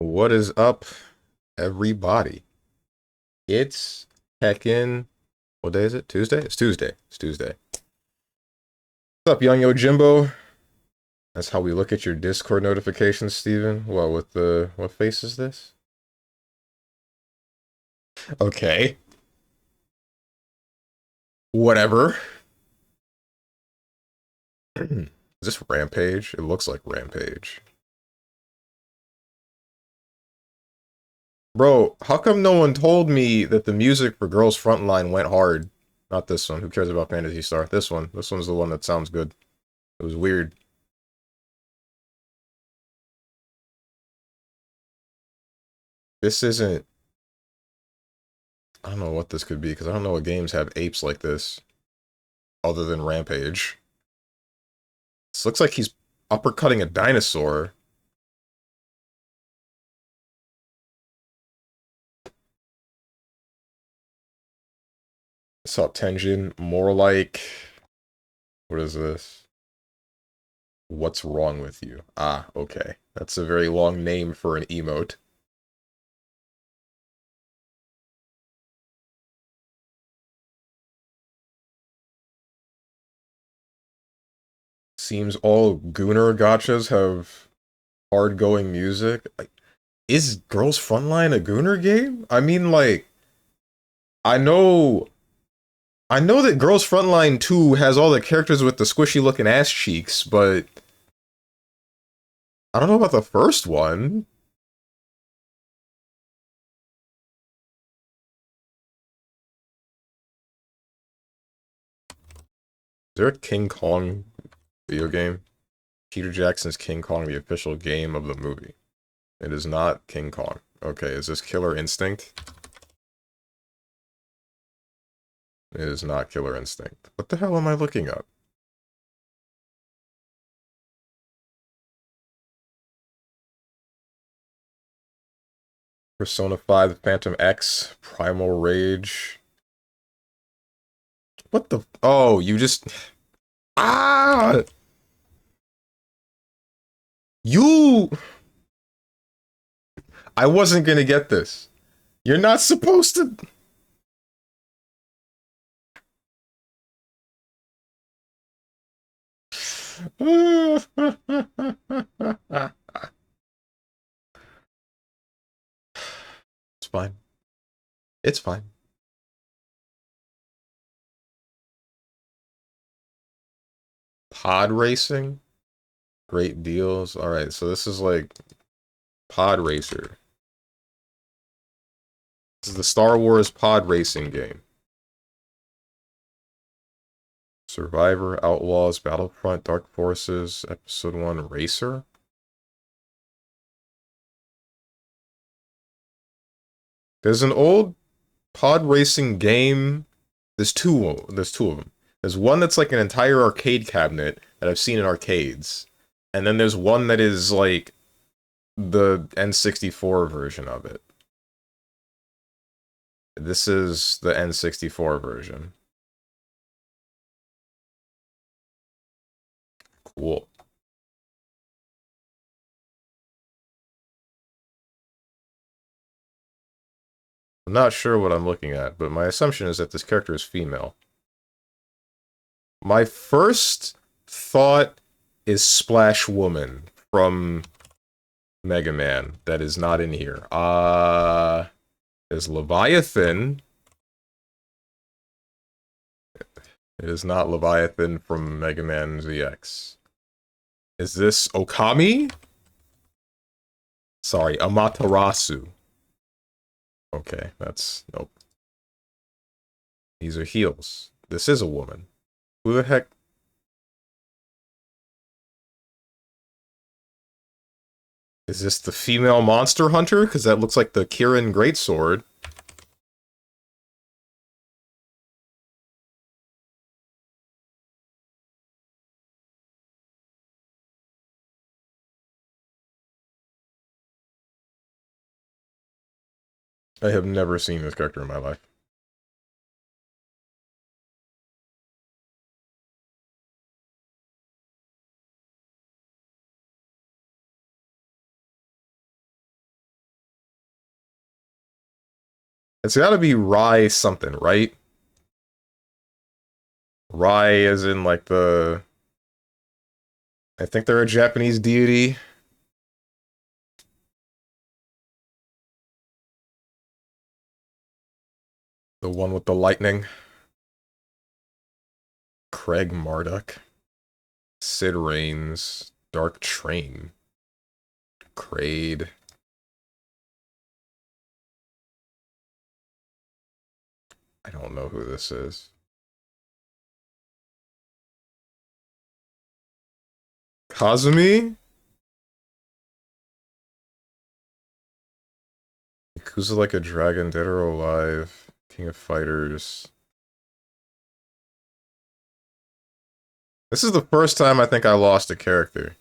What is up, everybody? It's heckin' what day is it? Tuesday? It's Tuesday. It's Tuesday. What's up, Young Yo Jimbo? That's how we look at your Discord notifications, Steven. Well, with the what face is this? Okay. Whatever. Is this Rampage? It looks like Rampage. Bro, how come no one told me that the music for Girls Frontline went hard? Not this one. Who cares about Fantasy Star? This one. This one's the one that sounds good. It was weird. This isn't. I don't know what this could be, because I don't know what games have apes like this, other than Rampage. This looks like he's uppercutting a dinosaur. What's up, Tenjin? More like... What is this? What's wrong with you? Ah, okay. That's a very long name for an emote. Seems all Gooner gachas have hard-going music. Like, is Girls Frontline a Gooner game? I mean, like, I know I know that Girls Frontline 2 has all the characters with the squishy looking ass cheeks, but I don't know about the first one. Is there a King Kong video game? Peter Jackson's King Kong, the official game of the movie. It is not King Kong. Okay, is this Killer Instinct? It is not Killer Instinct. What the hell am I looking up? Persona 5 Phantom X, Primal Rage. What the? Oh, you just. Ah! You. I wasn't gonna get this. You're not supposed to. It's fine. It's fine. Pod racing? Great deals. Alright, so this is like Pod Racer. This is the Star Wars pod racing game. Survivor, Outlaws, Battlefront, Dark Forces, Episode 1, Racer? There's an old pod racing game. There's two of them. There's one that's like an entire arcade cabinet that I've seen in arcades. And then there's one that is like the N64 version of it. This is the N64 version. Cool. I'm not sure what I'm looking at, but my assumption is that this character is female. My first thought is Splash Woman from Mega Man. That is not in here. Is Leviathan. It is not Leviathan from Mega Man ZX. Is this Okami? Sorry, Amaterasu. Okay, that's... Nope. These are heels. This is a woman. Who the heck? Is this the female monster hunter? Because that looks like the Kirin Greatsword. I have never seen this character in my life. It's gotta be Rai something, right? Rai as in like the... I think they're a Japanese deity. The one with the lightning. Craig Marduk. Sid Reigns. Dark Train. Kraid. I don't know who this is. Kazumi? Yakuza Like a Dragon, Dead or Alive. King of Fighters. This is the first time I think I lost a character.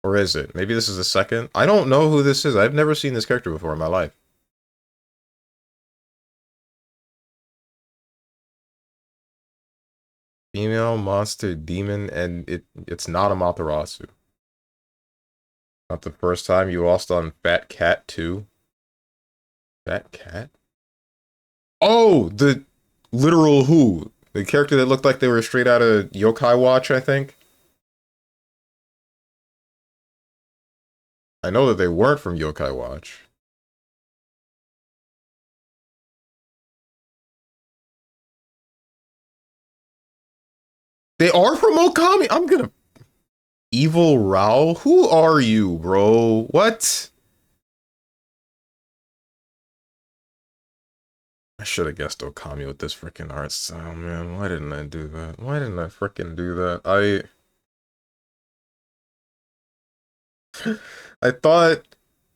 Or is it? Maybe this is the second? I don't know who this is. I've never seen this character before in my life. Female monster demon, and it's not Amaterasu. Not the first time you lost on Fat Cat 2. Fat Cat? Oh, the literal who? The character that looked like they were straight out of Yokai Watch, I think. I know that they weren't from Yokai Watch. They are from Okami? I'm gonna... Evil Rao? Who are you, bro? What? I should have guessed Okami with this freaking art style, man. Why didn't I do that? Why didn't I freaking do that? I thought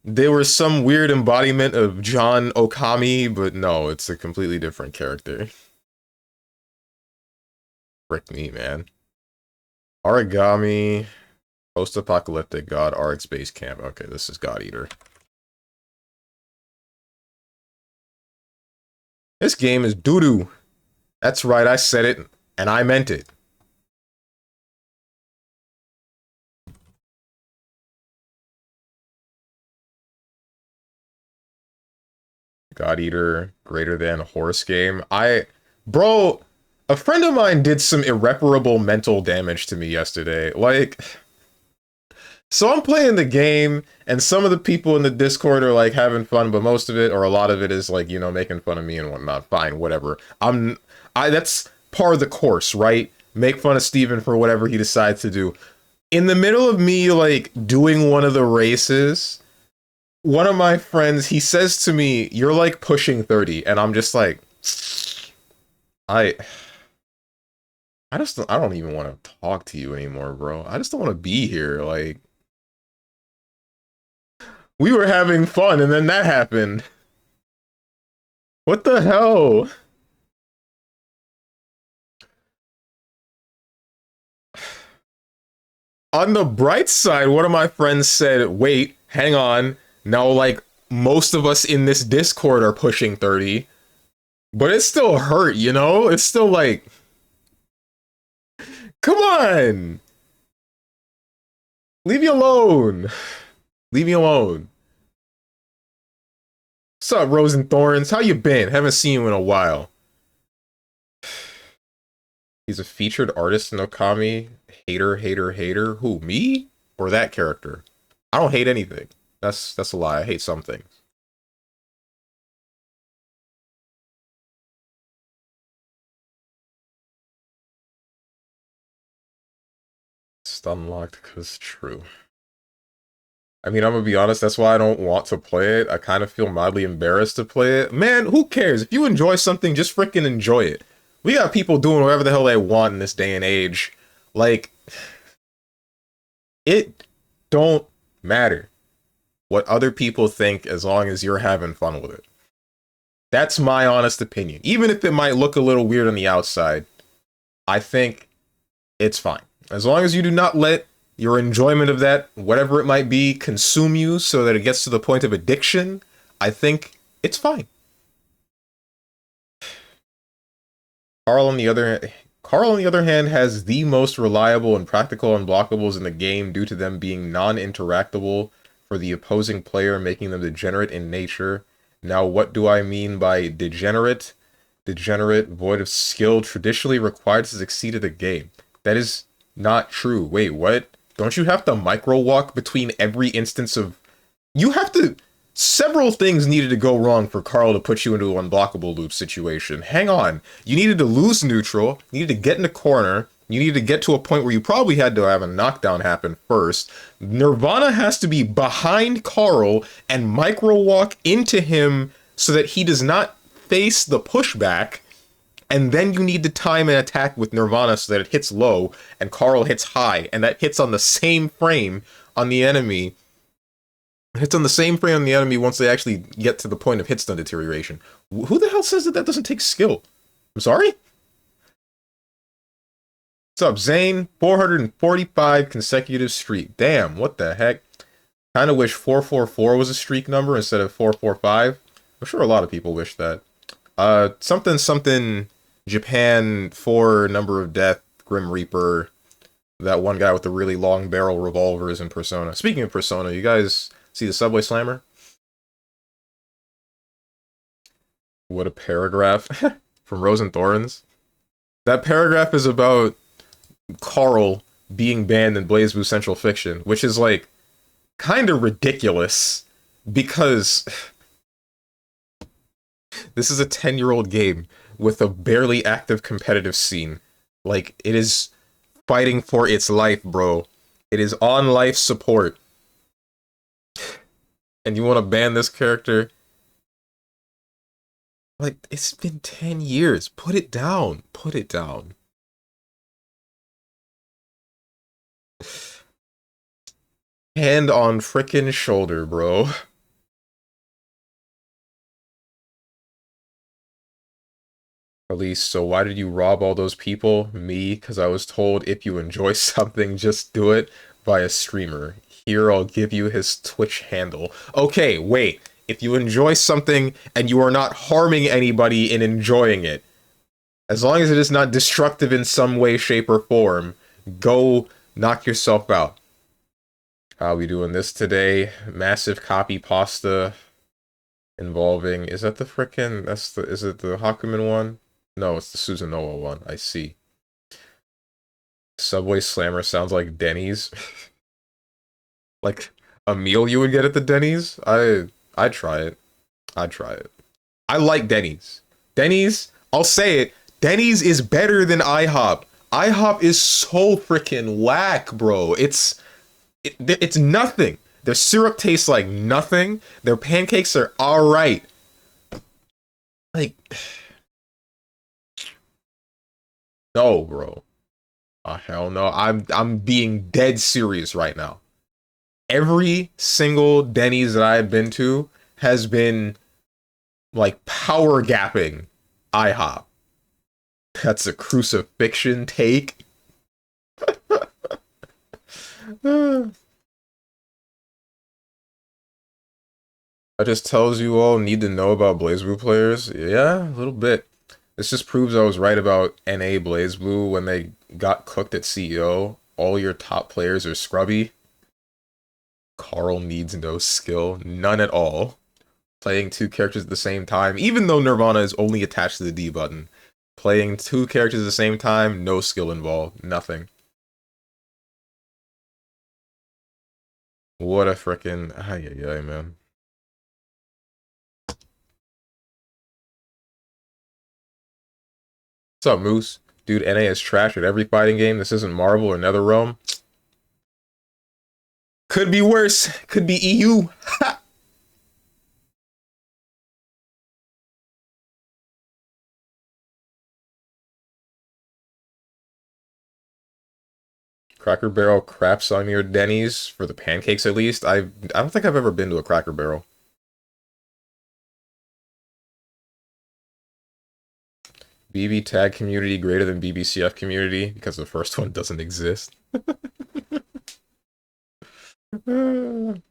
they were some weird embodiment of John Okami, but no, it's a completely different character. Frick me, man. Origami, post-apocalyptic god, RX base camp. Okay, this is God Eater. This game is doo-doo. That's right, I said it, and I meant it. God Eater, greater than horse game. Bro, a friend of mine did some irreparable mental damage to me yesterday. Like, so I'm playing the game, and some of the people in the Discord are like having fun, but most of it, or a lot of it, is like, you know, making fun of me and whatnot. Fine, whatever. That's part of the course, right? Make fun of Steven for whatever he decides to do. In the middle of me, like, doing one of the races, one of my friends, he says to me, "You're like pushing 30," and I'm just like, I I don't even want to talk to you anymore, bro. I just don't want to be here. Like, we were having fun, and then that happened. What the hell? On the bright side, one of my friends said, "Wait, hang on. Now, like, most of us in this Discord are pushing 30." But it still hurt, you know? It's still like, come on! Leave me alone. Leave me alone. What's up, Rose and Thorns? How you been? Haven't seen you in a while. He's a featured artist in Okami. Hater, hater, hater. Who, me? Or that character? I don't hate anything. That's a lie. I hate some things. It's unlocked because true. I mean, I'm gonna be honest, that's why I don't want to play it. I kind of feel mildly embarrassed to play it. Man, who cares? If you enjoy something, just freaking enjoy it. We got people doing whatever the hell they want in this day and age. Like, it don't matter what other people think as long as you're having fun with it. That's my honest opinion. Even if it might look a little weird on the outside, I think it's fine. As long as you do not let your enjoyment of that, whatever it might be, consume you so that it gets to the point of addiction, I think it's fine. Carl, on the other hand, has the most reliable and practical unblockables in the game due to them being non-interactable for the opposing player, making them degenerate in nature. Now, what do I mean by degenerate? Degenerate, void of skill, traditionally required to succeed at the game. That is not true. Wait, what? Don't you have to micro walk between every instance of... You have to... Several things needed to go wrong for Carl to put you into an unblockable loop situation. Hang on. You needed to lose neutral, you needed to get in the corner, you needed to get to a point where you probably had to have a knockdown happen first. Nirvana has to be behind Carl and micro walk into him so that he does not face the pushback, and then you need to time an attack with Nirvana so that it hits low and Carl hits high, and that hits on the same frame on the enemy. It hits on the same frame on the enemy once they actually get to the point of hit stun deterioration. Who the hell says that that doesn't take skill? I'm sorry? What's up, Zane? 445 consecutive streak. Damn, what the heck? Kind of wish 444 was a streak number instead of 445. I'm sure a lot of people wish that. Something something Japan 4 number of death Grim Reaper. That one guy with the really long barrel revolvers in Persona. Speaking of Persona, you guys see the Subway Slammer? What a paragraph from Rose and Thorns. That paragraph is about Carl being banned in BlazBlue Central Fiction, which is like kind of ridiculous because this is a 10-year-old game with a barely active competitive scene. Like, it is fighting for its life, bro. It is on life support. And you want to ban this character? Like, it's been 10 years. Put it down. Put it down. Hand on frickin' shoulder, bro. Elise, so why did you rob all those people? Me, because I was told if you enjoy something, just do it by a streamer. Here, I'll give you his Twitch handle. Okay, wait. If you enjoy something and you are not harming anybody in enjoying it, as long as it is not destructive in some way, shape, or form, go knock yourself out. How we doing this today? Massive copy pasta involving... Is that the frickin'... Is it the Hakumen one? No, it's the Susanoo one. I see. Subway Slammer sounds like Denny's. Like a meal you would get at the Denny's? I'd try it. I'd try it. I like Denny's. Denny's, I'll say it, Denny's is better than IHOP. IHOP is so freaking whack, bro. It's nothing. Their syrup tastes like nothing. Their pancakes are alright. Like, no, bro. Oh, hell no. I'm being dead serious right now. Every single Denny's that I've been to has been like power gapping IHOP. That's a crucifixion take. That just tells you all need to know about BlazBlue players. Yeah, a little bit. This just proves I was right about NA BlazBlue when they got cooked at CEO. All your top players are scrubby. Carl needs no skill. None at all. Playing two characters at the same time, even though Nirvana is only attached to the D button. Playing two characters at the same time, no skill involved. Nothing. What a frickin'... Ay, man. What's up, Moose? Dude, NA is trash at every fighting game. This isn't Marvel or NetherRealm. Could be worse. Could be EU. Ha! Cracker Barrel craps on your Denny's for the pancakes at least. I don't think I've ever been to a Cracker Barrel. BB tag community greater than BBCF community because the first one doesn't exist. On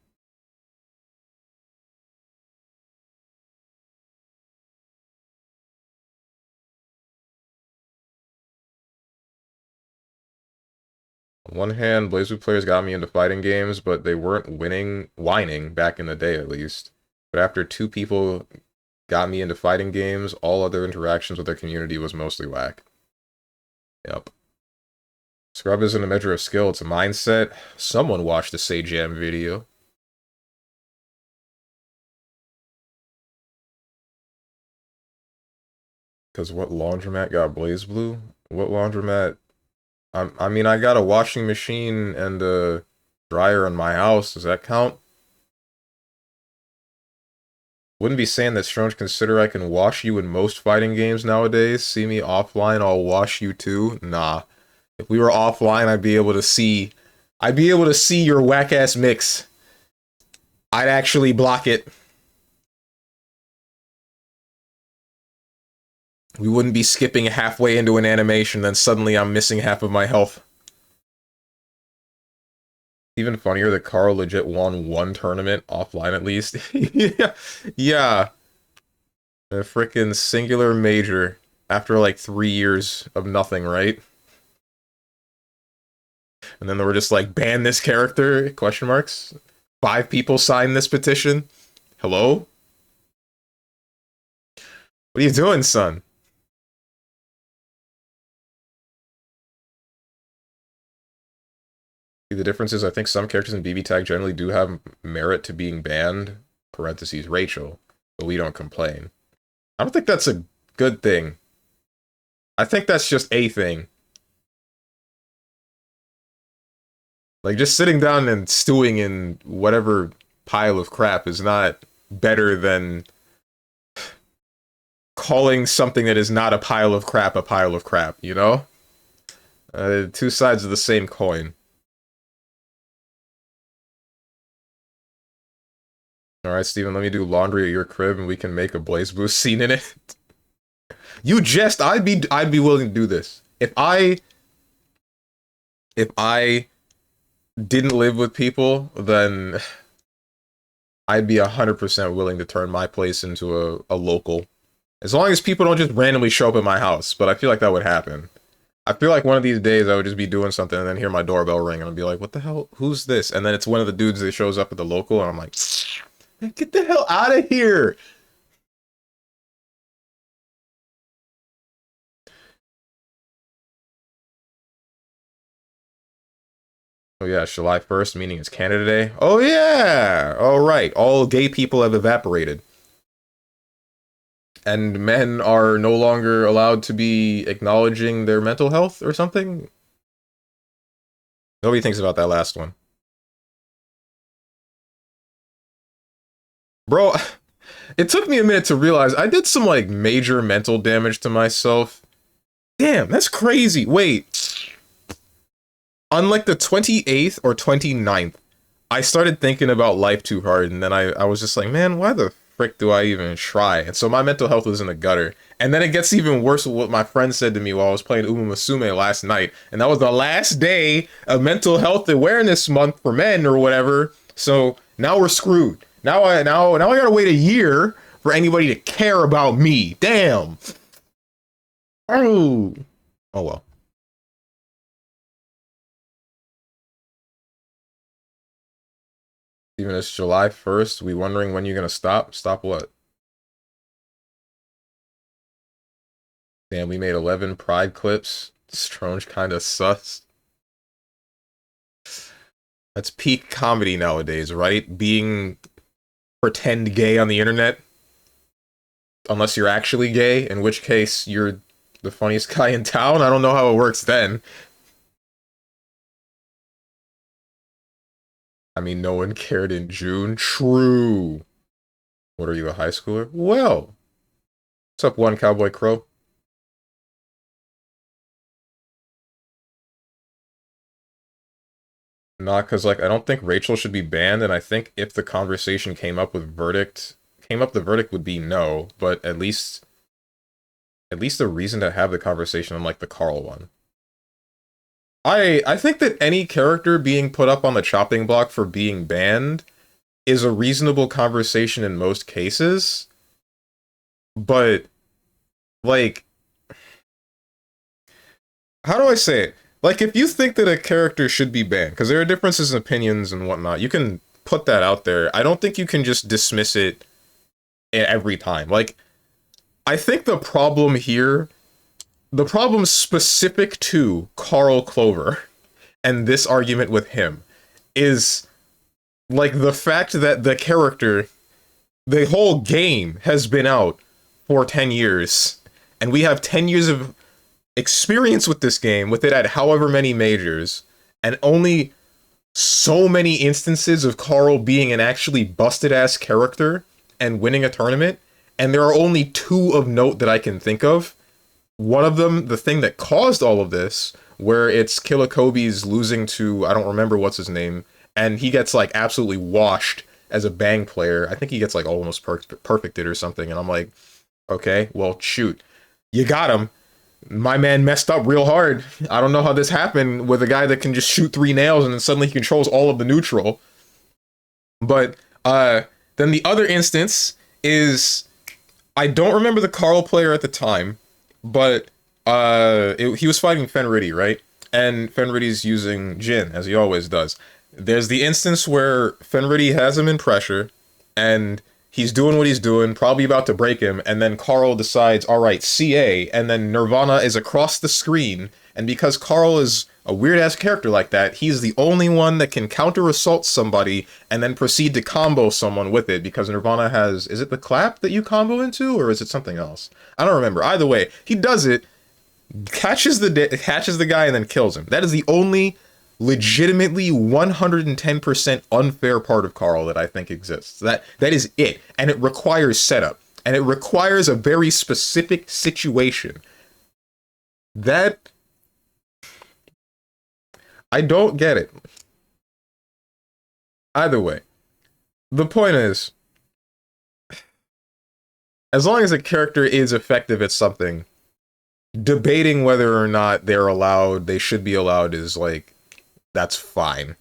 one hand, BlazBlue players got me into fighting games, but they weren't whining back in the day, at least. But after 2 people got me into fighting games, all other interactions with their community was mostly whack. Yep. Scrub isn't a measure of skill, it's a mindset. Someone watched the Say Jam video. Because what laundromat got Blaze Blue? What laundromat? I mean, I got a washing machine and a dryer in my house. Does that count? Wouldn't be saying that Strange consider I can wash you in most fighting games nowadays. See me offline, I'll wash you too. Nah. If we were offline, I'd be able to see your whack-ass mix. I'd actually block it. We wouldn't be skipping halfway into an animation, then suddenly I'm missing half of my health. Even funnier that Carl legit won one tournament, offline at least. Yeah. A freaking singular major after like 3 years of nothing, right? And then they were just like, ban this character, question marks. 5 people signed this petition. Hello? What are you doing, son? The difference is I think some characters in BB Tag generally do have merit to being banned, parentheses, Rachel, but we don't complain. I don't think that's a good thing. I think that's just a thing. Like, just sitting down and stewing in whatever pile of crap is not better than calling something that is not a pile of crap, you know? 2 sides of the same coin. Alright, Steven, let me do laundry at your crib and we can make a Blaze Boost scene in it. You jest, I'd be willing to do this. If I didn't live with people, then I'd be 100% willing to turn my place into a local. As long as people don't just randomly show up at my house, but I feel like that would happen. I feel like one of these days I would just be doing something and then hear my doorbell ring and I'd be like, what the hell? Who's this? And then it's one of the dudes that shows up at the local and I'm like, get the hell out of here! Oh yeah, July 1st, meaning it's Canada Day. Oh yeah! Alright, all gay people have evaporated. And men are no longer allowed to be acknowledging their mental health or something? Nobody thinks about that last one. Bro, it took me a minute to realize I did some, like, major mental damage to myself. Damn, that's crazy. Wait. On, like, the 28th or 29th, I started thinking about life too hard, and then I was just like, man, why the frick do I even try? And so my mental health was in the gutter. And then it gets even worse with what my friend said to me while I was playing Uma Musume last night. And that was the last day of Mental Health Awareness Month for men or whatever. So now we're screwed. Now I gotta wait a year for anybody to care about me. Damn. Oh well. Even it's July 1st, we wondering when you're gonna stop. Stop what? Damn, we made 11 Pride clips. Strange kinda sus. That's peak comedy nowadays, right? Being pretend gay on the internet. Unless you're actually gay, in which case you're the funniest guy in town. I don't know how it works then. I mean, no one cared in June. True. What are you, a high schooler? Well. What's up, One Cowboy Crow? Not because, like, I don't think Rachel should be banned, and I think if the conversation came up, the verdict would be no, but at least a reason to have the conversation, unlike the Carl one. I think that any character being put up on the chopping block for being banned is a reasonable conversation in most cases, but, like, how do I say it? Like, if you think that a character should be banned, because there are differences in opinions and whatnot, you can put that out there. I don't think you can just dismiss it every time. Like, I think the problem here, the problem specific to Carl Clover and this argument with him is like the fact that the character, the whole game has been out for 10 years, and we have 10 years of experience with this game, with it at however many majors, and only so many instances of Carl being an actually busted ass character and winning a tournament, and there are only two of note that I can think of. One of them, the thing that caused all of this, where it's Killakobe's losing to, I don't remember what's his name, and he gets like absolutely washed as a Bang player. I think he gets like almost perfected or something, and I'm like, okay, well, shoot, you got him. My man messed up real hard. I don't know how this happened with a guy that can just shoot 3 nails and then suddenly he controls all of the neutral. But then the other instance is, I don't remember the Carl player at the time, but he was fighting Fenriddy, right? And Fenriddy's using Jin, as he always does. There's the instance where Fenriddy has him in pressure, and he's doing what he's doing, probably about to break him, and then Carl decides, all right, CA, and then Nirvana is across the screen, and because Carl is a weird-ass character like that, he's the only one that can counter-assault somebody and then proceed to combo someone with it, because Nirvana has, is it the clap that you combo into, or is it something else? I don't remember. Either way, he does it, catches the guy, and then kills him. That is the only legitimately 110% unfair part of Carl that I think exists. That is it. And it requires setup. And it requires a very specific situation. That, I don't get it. Either way, the point is, as long as a character is effective at something, debating whether or not they should be allowed is like, that's fine.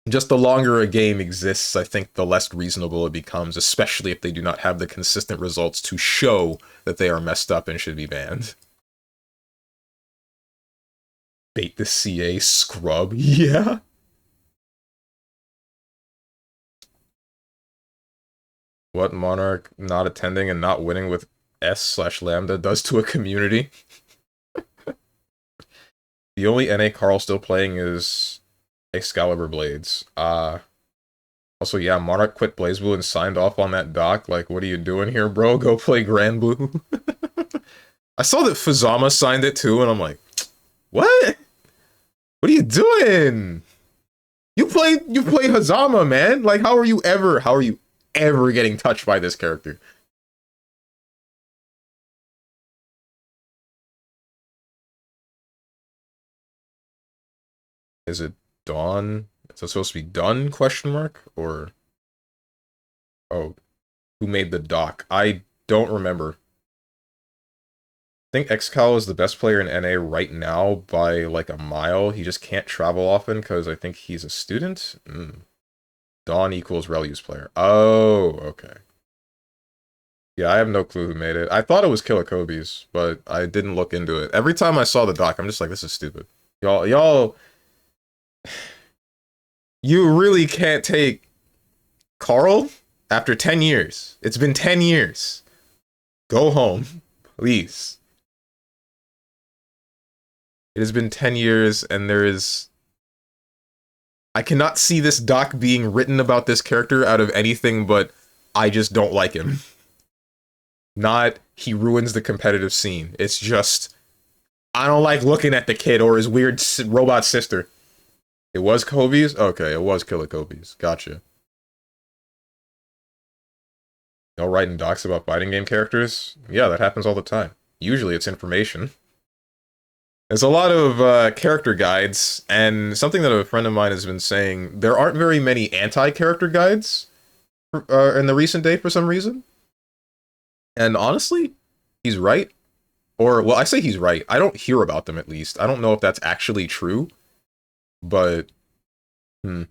Just the longer a game exists, I think the less reasonable it becomes, especially if they do not have the consistent results to show that they are messed up and should be banned. Bait the CA scrub, yeah. What Monarch not attending and not winning with S/Lambda does to a community. The only NA Carl still playing is Excalibur Blades. Also, yeah, Monarch quit BlazBlue and signed off on that doc. Like, what are you doing here, bro? Go play Grand Blue. I saw that Fazama signed it too, and I'm like, what? What are you doing? You play Hazama, man. Like, how are you ever getting touched by this character? Is it Dawn? Is it supposed to be done? Question mark? Or, oh, who made the doc? I don't remember. I think Excal is the best player in NA right now by like a mile. He just can't travel often because I think he's a student. Dawn equals Relu's player. Oh, okay. Yeah, I have no clue who made it. I thought it was Killakobe's, but I didn't look into it. Every time I saw the doc, I'm just like, this is stupid. Y'all, you really can't take Carl after 10 years. It's been 10 years. Go home, please. It has been 10 years, and I cannot see this doc being written about this character out of anything but I just don't like him. Not he ruins the competitive scene. It's just, I don't like looking at the kid or his weird robot sister. It was Kobe's? Okay, it was Killakobe's. Gotcha. Y'all writing docs about fighting game characters? Yeah, that happens all the time. Usually it's information. There's a lot of character guides, and something that a friend of mine has been saying, there aren't very many anti-character guides in the recent day for some reason. And honestly, he's right. Or, well, I say he's right. I don't hear about them, at least. I don't know if that's actually true. But, it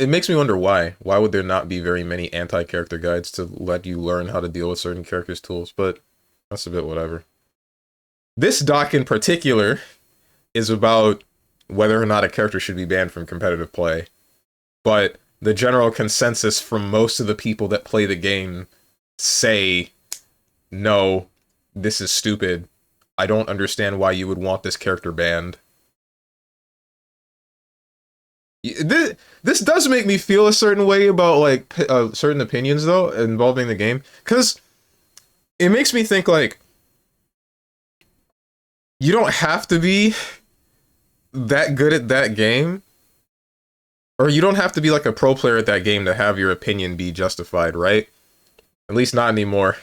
makes me wonder why. Why would there not be very many anti-character guides to let you learn how to deal with certain characters' tools? But that's a bit whatever. This doc in particular is about whether or not a character should be banned from competitive play. But the general consensus from most of the people that play the game say, no, this is stupid. I don't understand why you would want this character banned. This does make me feel a certain way about like certain opinions though involving the game, because it makes me think like you don't have to be that good at that game, or you don't have to be like a pro player at that game to have your opinion be justified, right? At least not anymore.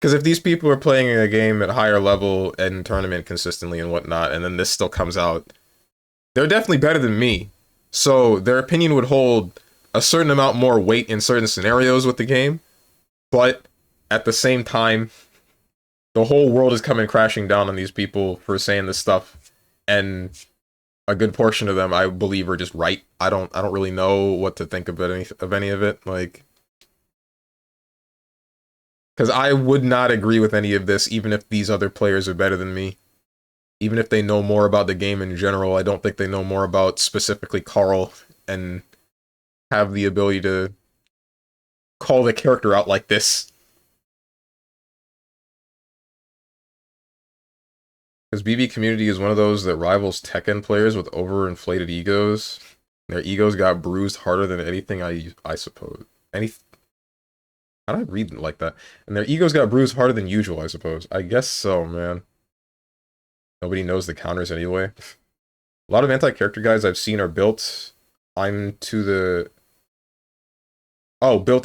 Because if these people are playing a game at a higher level and tournament consistently and whatnot, and then this still comes out, they're definitely better than me. So their opinion would hold a certain amount more weight in certain scenarios with the game, but at the same time, the whole world is coming crashing down on these people for saying this stuff, and a good portion of them, I believe, are just right. I don't really know what to think of any of it, like, because I would not agree with any of this, even if these other players are better than me. Even if they know more about the game in general, I don't think they know more about specifically Carl and have the ability to call the character out like this. Because BB Community is one of those that rivals Tekken players with overinflated egos. Their egos got bruised harder than anything I suppose. How did I read it like that? And their egos got bruised harder than usual, I suppose. I guess so, man. Nobody knows the counters anyway. A lot of anti-character guides I've seen are built built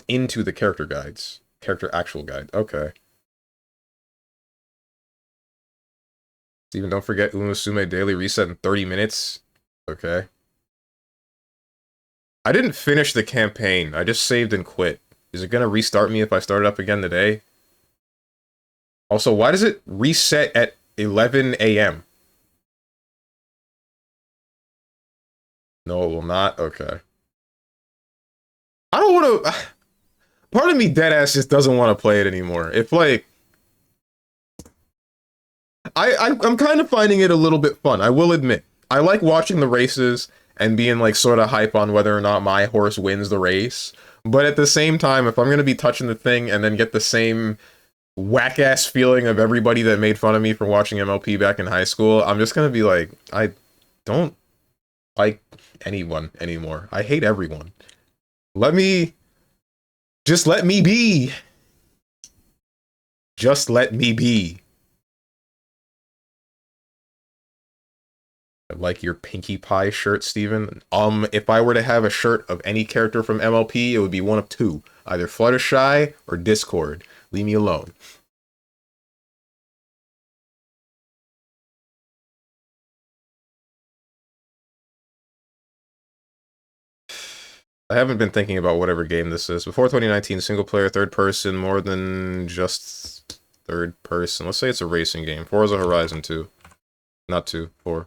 into the character guides. Character actual guide. Okay. Steven, don't forget Umusume daily reset in 30 minutes. Okay. I didn't finish the campaign. I just saved and quit. Is it gonna restart me if I start it up again today? Also, why does it reset at 11 a.m.? No, it will not? Okay. I don't want to... Part of me deadass just doesn't want to play it anymore. If, like... I'm kind of finding it a little bit fun, I will admit. I like watching the races and being, like, sort of hype on whether or not my horse wins the race. But at the same time, if I'm going to be touching the thing and then get the same whack-ass feeling of everybody that made fun of me for watching MLP back in high school, I'm just going to be like, I don't like anyone anymore. I hate everyone. Just let me be. Just let me be. I like your Pinkie Pie shirt, Steven. If I were to have a shirt of any character from MLP, it would be one of two. Either Fluttershy or Discord. Leave me alone. I haven't been thinking about whatever game this is. Before 2019, single player, third person, more than just third person. Let's say it's a racing game. Forza Horizon 2. Not 2, 4.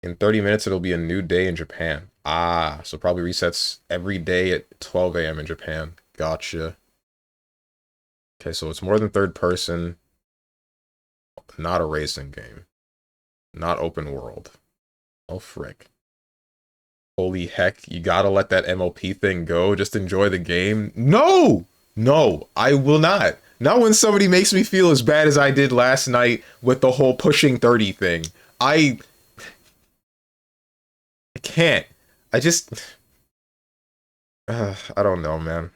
In 30 minutes, it'll be a new day in Japan. Ah, so probably resets every day at 12 a.m. in Japan. Gotcha. Okay, so it's more than third person. Not a racing game. Not open world. Oh, frick. Holy heck, you gotta let that MLP thing go. Just enjoy the game. No! No, I will not. Not when somebody makes me feel as bad as I did last night with the whole pushing 30 thing. I can't. I just... I don't know, man.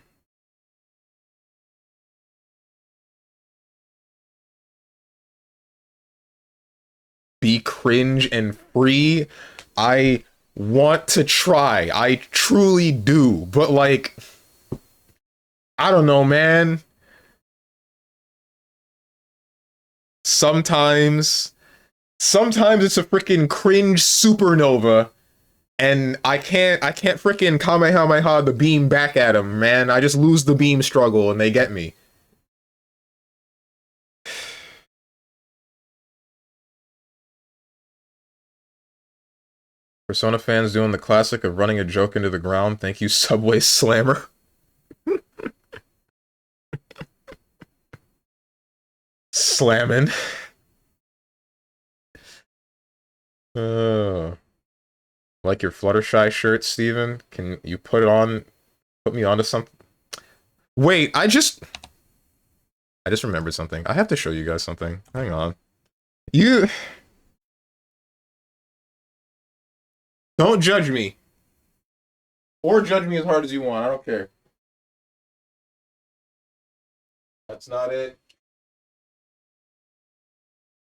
Be cringe and free. I want to try. I truly do. But, like... I don't know, man. Sometimes it's a freaking cringe supernova, and I can't freaking Kamehameha the beam back at them, man. I just lose the beam struggle, and they get me. Persona fans doing the classic of running a joke into the ground. Thank you, Subway Slammer. Slamming. Uh, Like your Fluttershy shirt, Steven? Can you put it on, put me onto something? Wait, I just remembered something. I have to show you guys something. Hang on. You don't judge me. Or judge me as hard as you want. I don't care. That's not it.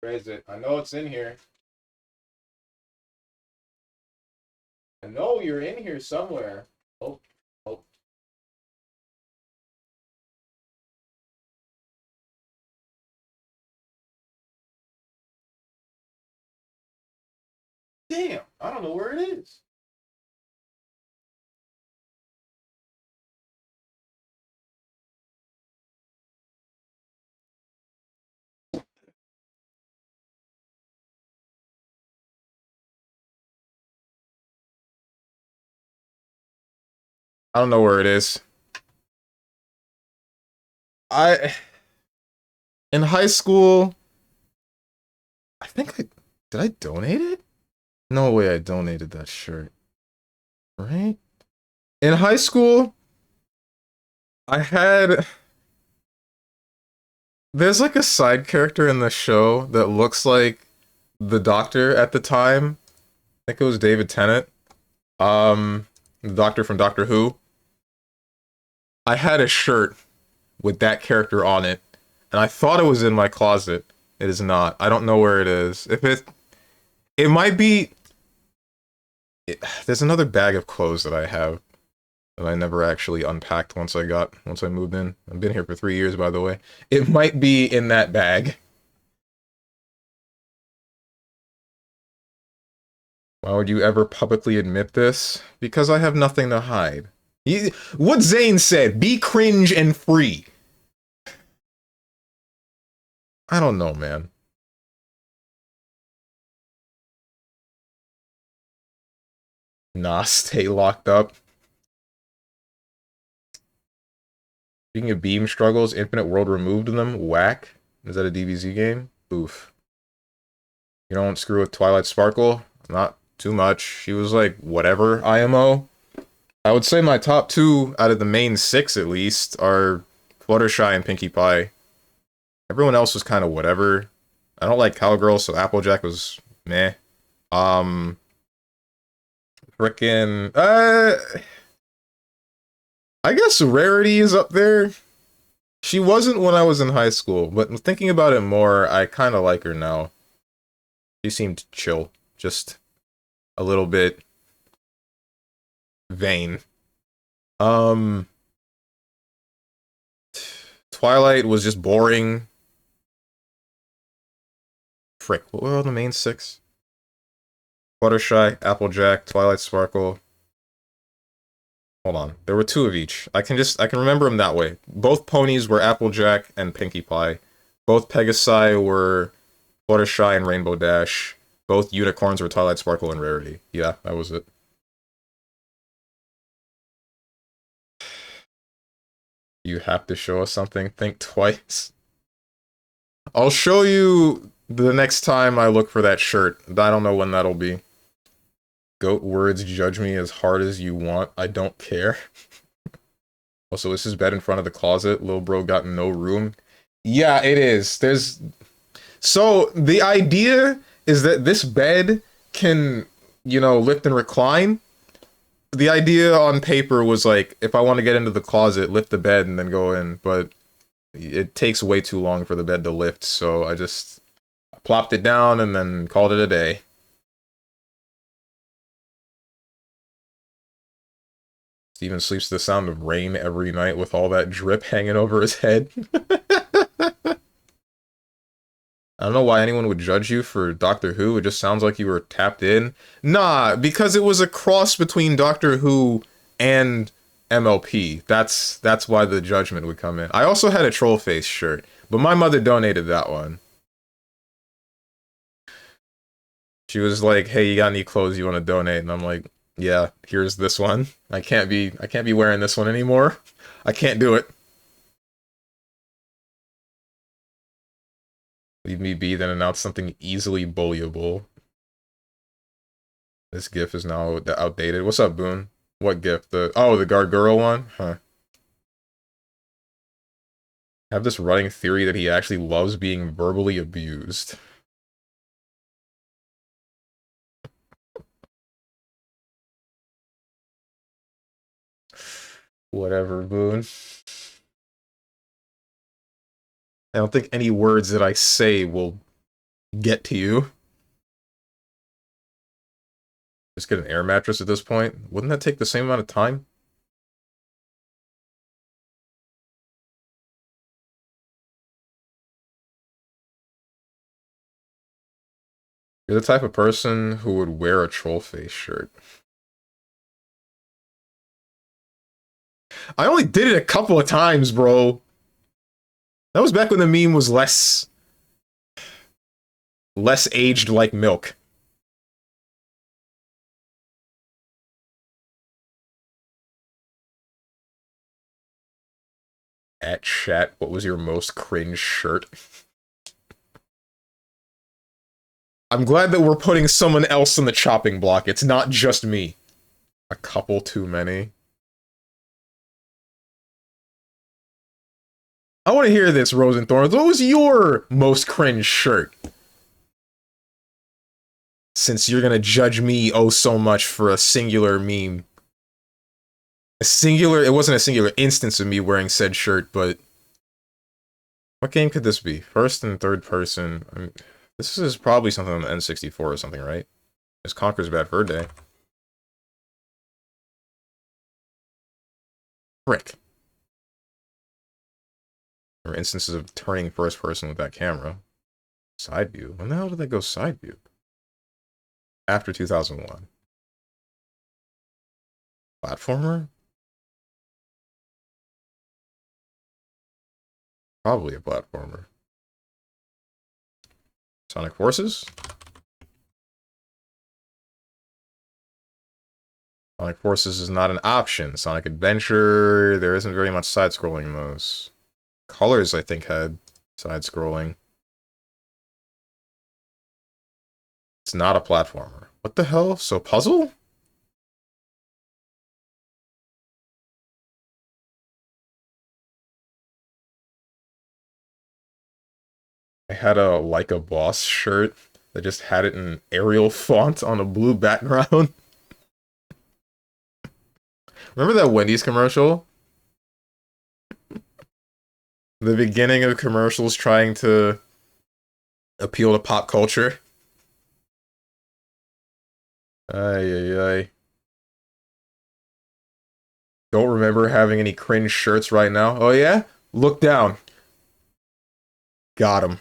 Where is it? I know it's in here. I know you're in here somewhere. Oh, oh. Damn, I don't know where it is. I don't know where it is. I in high school, I think I did I donate it? No way I donated that shirt. Right? In high school, I had there's like a side character in the show that looks like the doctor at the time. I think it was David Tennant. The doctor from Doctor Who. I had a shirt with that character on it, and I thought it was in my closet. It is not. I don't know where it is. If it might be. There's another bag of clothes that I have that I never actually unpacked once I moved in. I've been here for 3 years, by the way. It might be in that bag. Why would you ever publicly admit this? Because I have nothing to hide. What Zane said, be cringe and free. I don't know, man. Nah, stay locked up. Speaking of beam struggles, Infinite World removed them. Whack. Is that a DBZ game? Oof. You don't screw with Twilight Sparkle? Not too much. She was like, whatever, IMO. I would say my top two out of the main six, at least, are Fluttershy and Pinkie Pie. Everyone else was kind of whatever. I don't like Cowgirl, so Applejack was meh. Um, Frickin', I guess Rarity is up there. She wasn't when I was in high school, but thinking about it more, I kind of like her now. She seemed chill, just a little bit vain. Um, Twilight was just boring. Frick, what were all the main six? Fluttershy, Applejack, Twilight Sparkle. Hold on, there were two of each. I can remember them that way. Both ponies were Applejack and Pinkie Pie. Both Pegasi were Fluttershy and Rainbow Dash. Both unicorns were Twilight Sparkle and Rarity. Yeah, that was it. You have to show us something. Think twice. I'll show you the next time I look for that shirt. I don't know when that'll be. Goat words, judge me as hard as you want. I don't care. Also, this is bed in front of the closet. Lil bro got no room. Yeah, it is. So, the idea is that this bed can, lift and recline. The idea on paper was like, if I want to get into the closet, lift the bed and then go in, but it takes way too long for the bed to lift, so I just plopped it down and then called it a day. Steven sleeps to the sound of rain every night with all that drip hanging over his head. I don't know why anyone would judge you for Doctor Who. It just sounds like you were tapped in. Nah, because it was a cross between Doctor Who and MLP. That's why the judgment would come in. I also had a troll face shirt, but my mother donated that one. She was like, "Hey, you got any clothes you want to donate?" And I'm like, "Yeah, here's this one. I can't be wearing this one anymore. I can't do it. Leave me be, then announce something easily bullyable." This GIF is now outdated. What's up, Boone? What GIF? The gargoyle one? Huh. I have this running theory that he actually loves being verbally abused. Whatever, Boone. I don't think any words that I say will get to you. Just get an air mattress at this point. Wouldn't that take the same amount of time? You're the type of person who would wear a troll face shirt. I only did it a couple of times, bro. That was back when the meme was less aged like milk. At chat, what was your most cringe shirt? I'm glad that we're putting someone else in the chopping block. It's not just me. A couple too many. I want to hear this, Rosenthorn. What was your most cringe shirt? Since you're gonna judge me oh so much for a singular meme. It wasn't a singular instance of me wearing said shirt, but... What game could this be? First and third person. This is probably something on the N64 or something, right? It's Conker's Bad Fur Day. Frick. There are instances of turning first person with that camera. Side view? When the hell did they go side view? After 2001. Platformer? Probably a platformer. Sonic Forces? Sonic Forces is not an option. Sonic Adventure, there isn't very much side-scrolling in those. Colors, I think, had side-scrolling. It's not a platformer. What the hell? So puzzle? I had a Like a Boss shirt that just had it in Arial font on a blue background. Remember that Wendy's commercial? The beginning of commercials trying to appeal to pop culture. Ay, ay, ay. Don't remember having any cringe shirts right now. Oh yeah? Look down. Got him.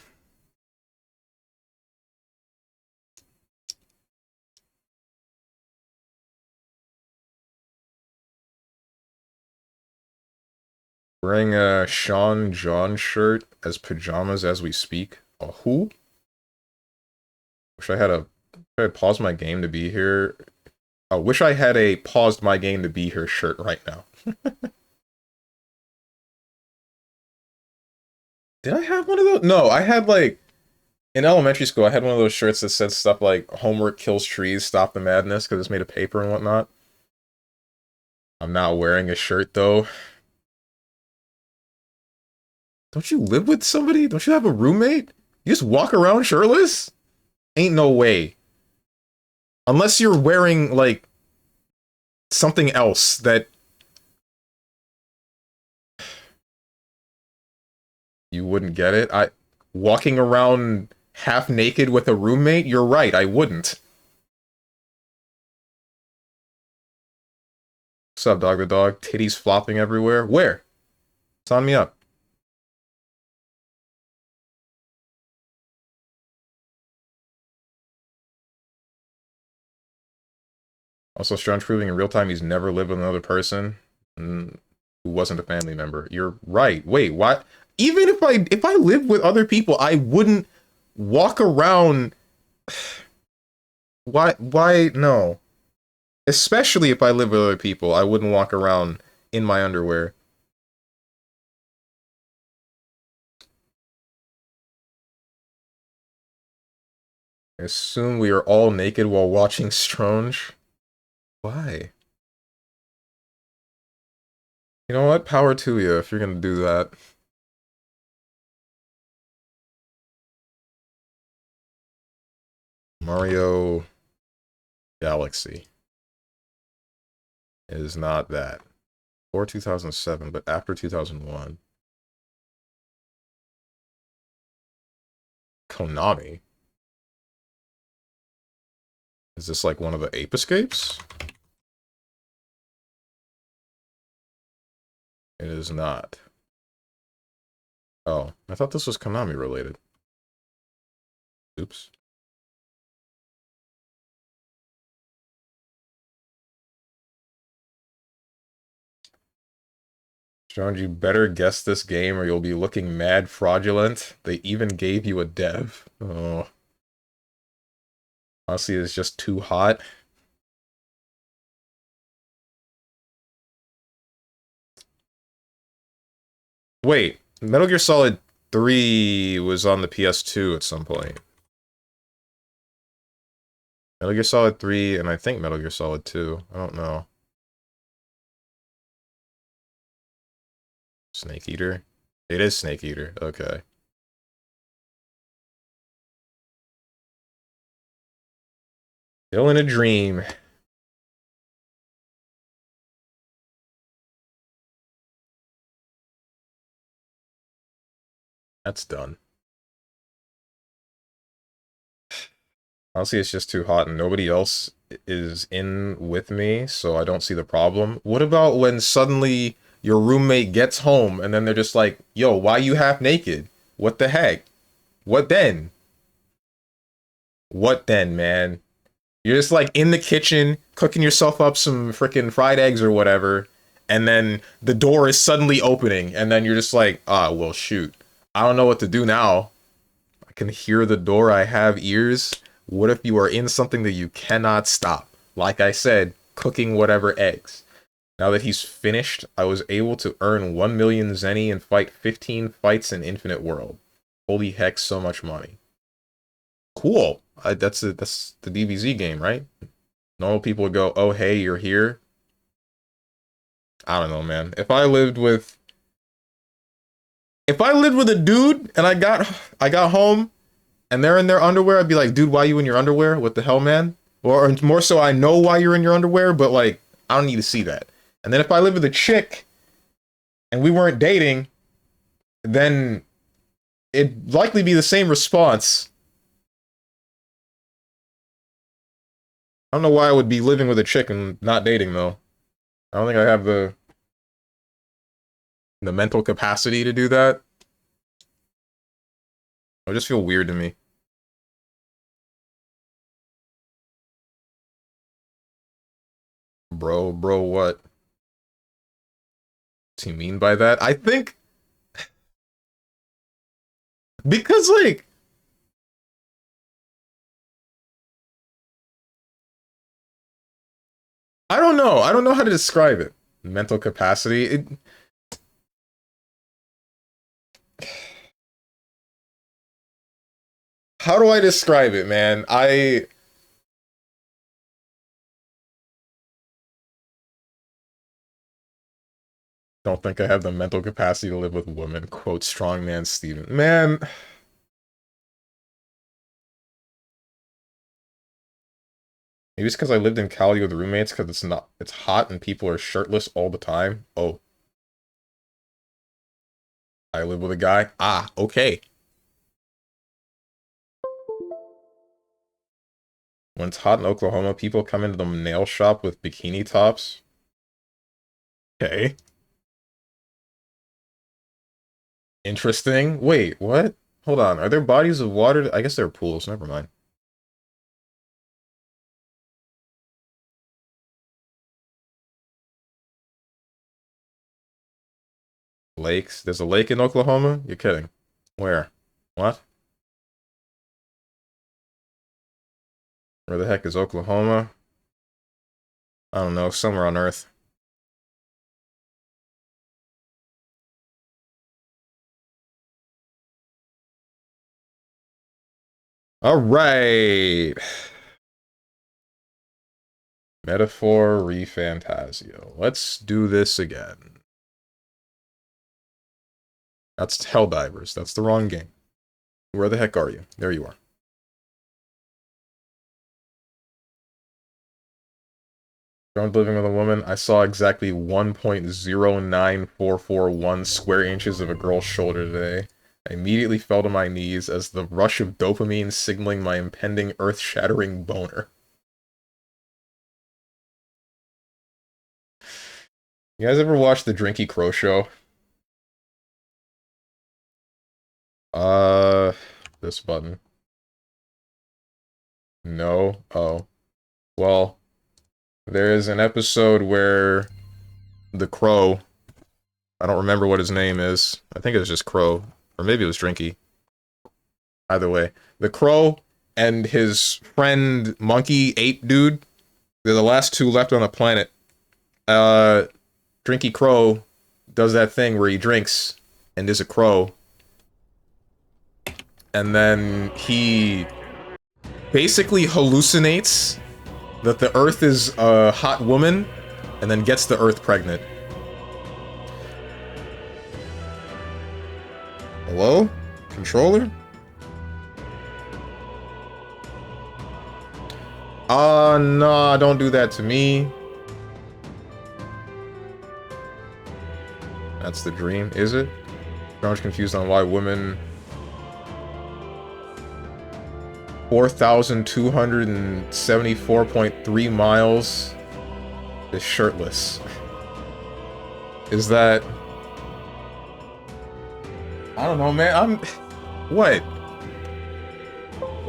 Wearing a Sean John shirt as pajamas as we speak. A who? Wish I had paused my game to be here. I wish I had a paused my game to be here shirt right now. Did I have one of those? No, I had like in elementary school. I had one of those shirts that said stuff like "Homework kills trees, stop the madness" because it's made of paper and whatnot. I'm not wearing a shirt though. Don't you live with somebody? Don't you have a roommate? You just walk around shirtless? Ain't no way. Unless you're wearing, like, something else that... You wouldn't get it? Walking around half naked with a roommate? You're right, I wouldn't. What's up, dog the dog? Titties flopping everywhere? Where? Sign me up. Also, Strange proving in real time he's never lived with another person who wasn't a family member. You're right. Wait, what? Even if I lived with other people, I wouldn't walk around. Why no? Especially if I live with other people, I wouldn't walk around in my underwear. I assume we are all naked while watching Stronge. Why? You know what? Power to you if you're gonna do that. Mario Galaxy is not that. Or 2007, but after 2001. Konami? Is this like one of the Ape Escapes? It is not. Oh, I thought this was Konami related. Oops. John, you better guess this game or you'll be looking mad fraudulent. They even gave you a dev. Oh. Honestly, it's just too hot. Wait, Metal Gear Solid 3 was on the PS2 at some point. Metal Gear Solid 3 and I think Metal Gear Solid 2. I don't know. Snake Eater? It is Snake Eater. Okay. Still in a dream. That's done. Honestly, it's just too hot and nobody else is in with me, so I don't see the problem. What about when suddenly your roommate gets home and then they're just like, yo, why you half naked? What the heck? What then? What then, man? You're just like in the kitchen, cooking yourself up some freaking fried eggs or whatever, and then the door is suddenly opening, and then you're just like, ah, well, shoot. I don't know what to do now. I can hear the door, I have ears. What if you are in something that you cannot stop? Like I said, cooking whatever eggs. Now that he's finished, I was able to earn 1 million zenny and fight 15 fights in Infinite World. Holy heck, so much money. Cool. That's the DBZ game, right? Normal people would go, oh, hey, you're here. I don't know, man. If I lived with a dude and I got home and they're in their underwear, I'd be like, dude, why you in your underwear? What the hell, man? Or more so, I know why you're in your underwear, but like, I don't need to see that. And then if I lived with a chick and we weren't dating, then it'd likely be the same response. I don't know why I would be living with a chick and not dating though. I don't think I have the mental capacity to do that. It would just feel weird to me. Bro, what? Does he mean by that? I think because like I don't know. I don't know how to describe it. Mental capacity. How do I describe it, man? I don't think I have the mental capacity to live with women. Quote StrongmanSteven. Man, maybe it's because I lived in Cali with roommates because it's hot and people are shirtless all the time. Oh, I live with a guy. Ah, okay. When it's hot in Oklahoma, people come into the nail shop with bikini tops. Okay. Interesting. Wait, what? Hold on. Are there bodies of water? I guess there are pools. Never mind. Lakes. There's a lake in Oklahoma? You're kidding. Where? What? Where the heck is Oklahoma? I don't know. Somewhere on Earth. All right. Metaphor ReFantazio. Let's do this again. That's Helldivers. That's the wrong game. Where the heck are you? There you are. Drunk living with a woman. I saw exactly 1.09441 square inches of a girl's shoulder today. I immediately fell to my knees as the rush of dopamine signaling my impending earth-shattering boner. You guys ever watch the Drinky Crow show? This button. No? Oh. Well, there is an episode where the crow, I don't remember what his name is. I think it was just Crow. Or maybe it was Drinky. Either way. The crow and his friend monkey ape dude, they're the last two left on the planet. Drinky Crow does that thing where he drinks and is a crow. And then he basically hallucinates that the Earth is a hot woman, and then gets the Earth pregnant. Hello? Controller? Nah, don't do that to me. That's the dream, is it? I'm much confused on why women... 4,274.3 miles is shirtless. Is that... I don't know, man. What?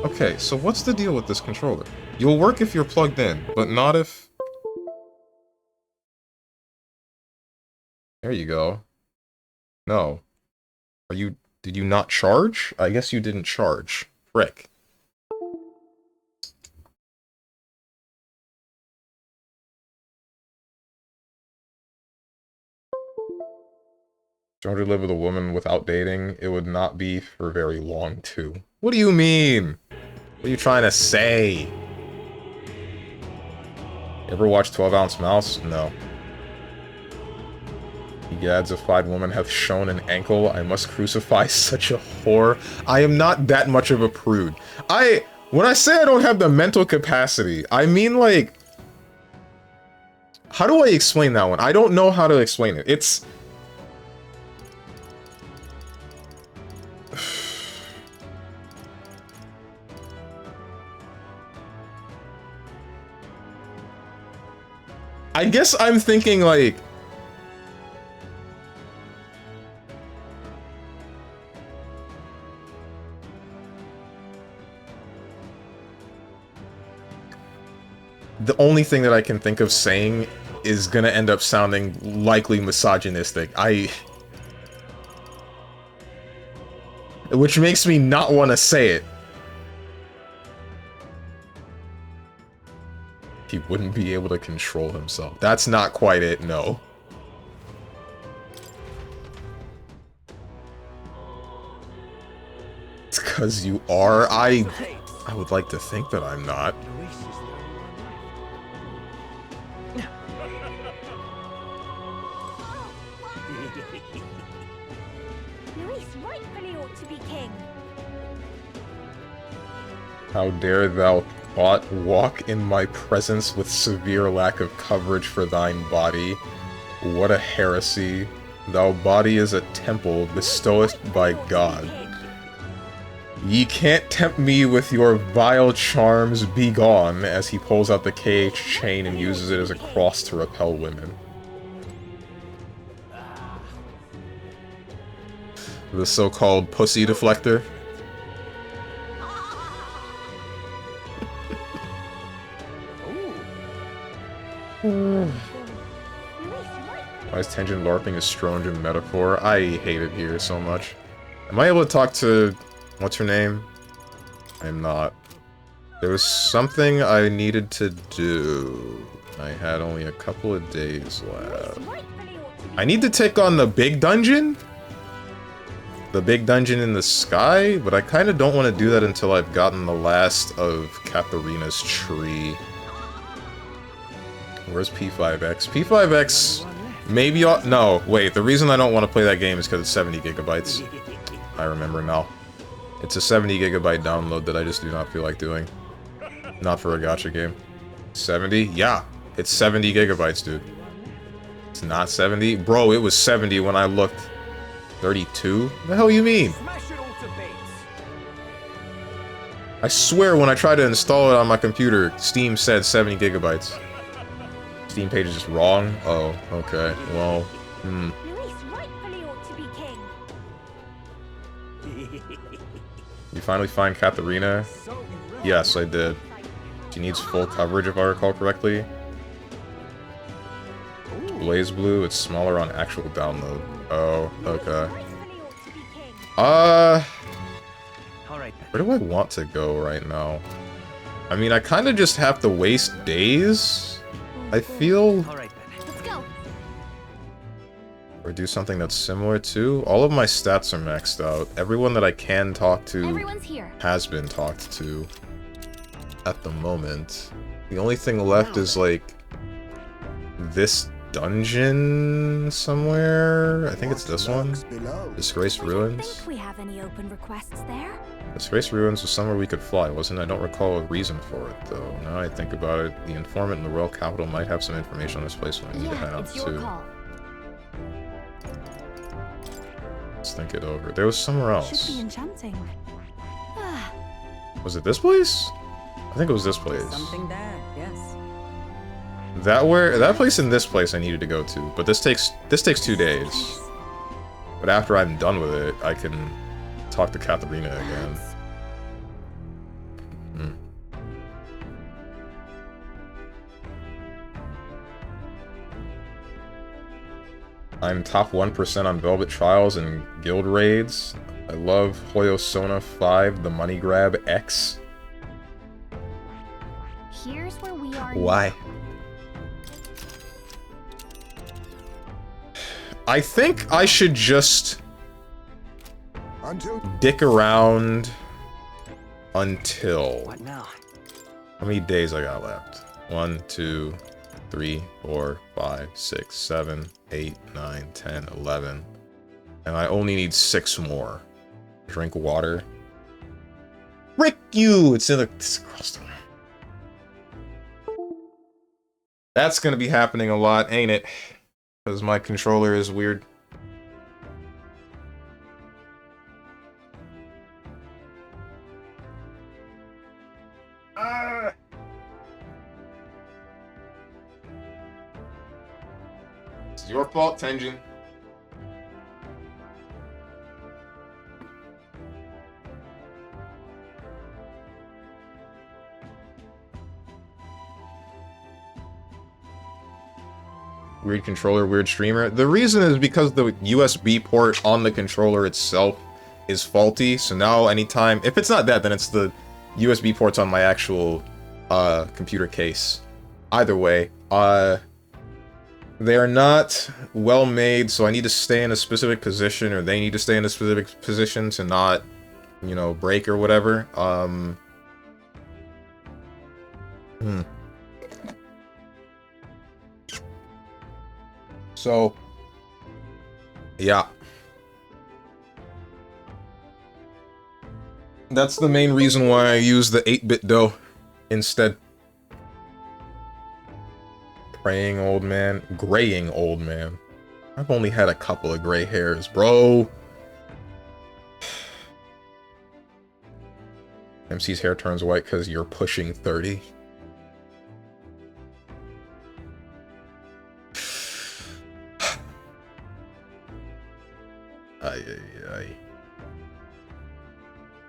Okay, so what's the deal with this controller? You'll work if you're plugged in, but not if... There you go. No. Did you not charge? I guess you didn't charge. Frick. Don't you live with a woman without dating? It would not be for very long, too. What do you mean? What are you trying to say? Ever watch 12-Ounce Mouse? No. The gadzified woman hath shown an ankle. I must crucify such a whore. I am not that much of a prude. When I say I don't have the mental capacity, I mean, like... How do I explain that one? I don't know how to explain it. It's... I guess I'm thinking, like... The only thing that I can think of saying is gonna end up sounding likely misogynistic. Which makes me not want to say it. He wouldn't be able to control himself. That's not quite it, no. It's because you are. I would like to think that I'm not. How dare thou thought walk in my presence with severe lack of coverage for thine body? What a heresy. Thou body is a temple bestowed by God. Ye can't tempt me with your vile charms, be gone, as he pulls out the KH chain and uses it as a cross to repel women. The so-called pussy deflector. Why is tangent LARPing a Strongen metaphor? I hate it here so much. Am I able to talk to... what's her name? I'm not. There was something I needed to do. I had only a couple of days left. I need to take on the big dungeon? the big dungeon in the sky, but I kind of don't want to do that until I've gotten the last of Katharina's tree. Where's P5X? P5X, maybe no, wait, the reason I don't want to play that game is because it's 70 gigabytes. I remember now. It's a 70 gigabyte download that I just do not feel like doing. Not for a gacha game. 70? Yeah, it's 70 gigabytes, dude. It's not 70? Bro, it was 70 when I looked. 32? The hell you mean? I swear when I tried to install it on my computer, Steam said 70 gigabytes. Steam page is just wrong? Oh, okay. Well, You finally find Katharina? Yes, I did. She needs full coverage if I recall correctly. Blaze Blue, it's smaller on actual download. Oh, okay. Where do I want to go right now? I mean, I kind of just have to waste days, I feel. Or do something that's similar to. All of my stats are maxed out. Everyone that I can talk to has been talked to at the moment. The only thing left is, like, this dungeon somewhere. I think it's this one. Disgraced Ruins. We have any open requests there? Disgraced Ruins was somewhere we could fly, wasn't it? I don't recall a reason for it, though. Now I think about it, the informant in the royal capital might have some information on this place when I need to head out too. Let's think it over. There was somewhere else. Should be enchanting. Was it this place? I think it was this place. Something there, yes. That place and this place I needed to go to, but this takes 2 days. But after I'm done with it, I can talk to Katharina again. I'm top 1% on Velvet Trials and Guild Raids. I love Hoyosona 5, the Money Grab X. Here's where we are. Why? I think I should just dick around until... What now? How many days I got left? 1, 2, 3, 4, 5, 6, 7, 8, 9, 10, 11. And I only need 6 more. Drink water. Frick you! It's across the room. That's gonna be happening a lot, ain't it? Because my controller is weird. It's your fault, Tenjin. Weird controller, weird streamer. The reason is because the USB port on the controller itself is faulty. So now anytime, if it's not that, then it's the USB ports on my actual computer case. Either way, they are not well made, so I need to stay in a specific position, or they need to stay in a specific position to not, you know, break or whatever. So, yeah. That's the main reason why I use the 8-bit dough instead. Graying old man. I've only had a couple of gray hairs, bro. MC's hair turns white because you're pushing 30.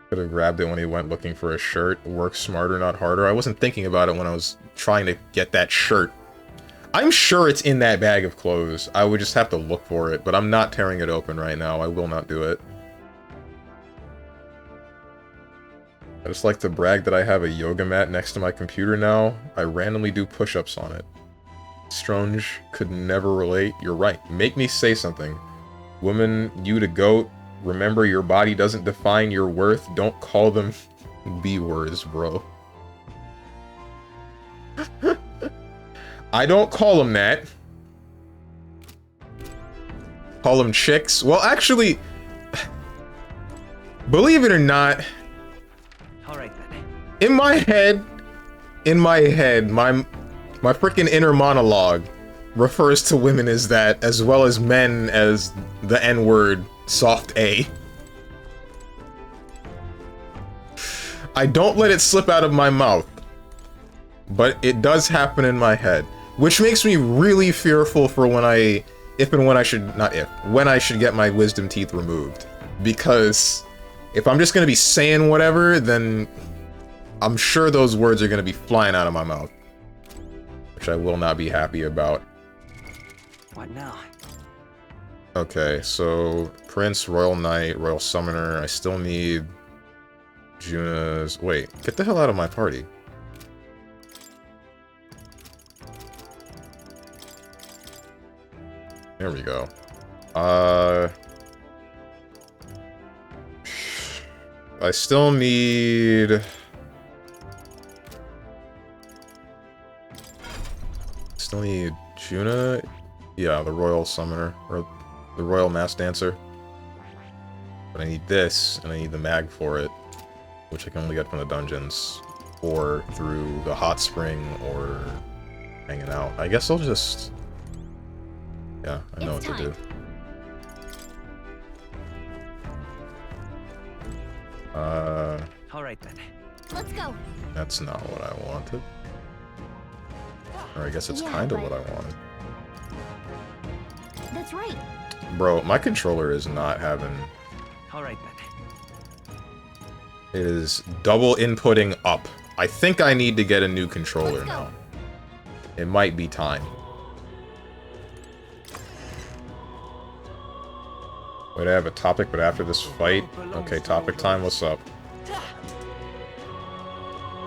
Could have grabbed it when he went looking for a shirt. Work smarter, not harder. I wasn't thinking about it when I was trying to get that shirt. I'm sure it's in that bag of clothes. I would just have to look for it, but I'm not tearing it open right now. I will not do it. I just like to brag that I have a yoga mat next to my computer now. I randomly do push-ups on it. Strange could never relate. You're right. Make me say something. Woman, you the goat. Remember, your body doesn't define your worth. Don't call them B words, bro. I don't call them that. Call them chicks. Well, actually, believe it or not, All right then. in my head, my freaking inner monologue refers to women as that, as well as men as the N-word, soft A. I don't let it slip out of my mouth, but it does happen in my head, which makes me really fearful for when I should get my wisdom teeth removed. Because if I'm just gonna be saying whatever, then I'm sure those words are gonna be flying out of my mouth, which I will not be happy about. What now? Okay, so Prince, Royal Knight, Royal Summoner. I still need Juna's. Wait, get the hell out of my party. There we go. I still need... Still need Juna? Yeah, the Royal Summoner, or the Royal Mass Dancer. But I need this, and I need the mag for it, which I can only get from the dungeons, or through the hot spring, or hanging out. I guess I'll just... Yeah, I know what to do. All right then. Let's go. That's not what I wanted. Or I guess it's Yeah, kind of but- what I wanted. That's right. Bro, my controller is not having... All right then. It is double inputting up. I think I need to get a new controller Let's go. now. It might be time. Wait, I have a topic, but after this fight? Okay, topic time, what's up?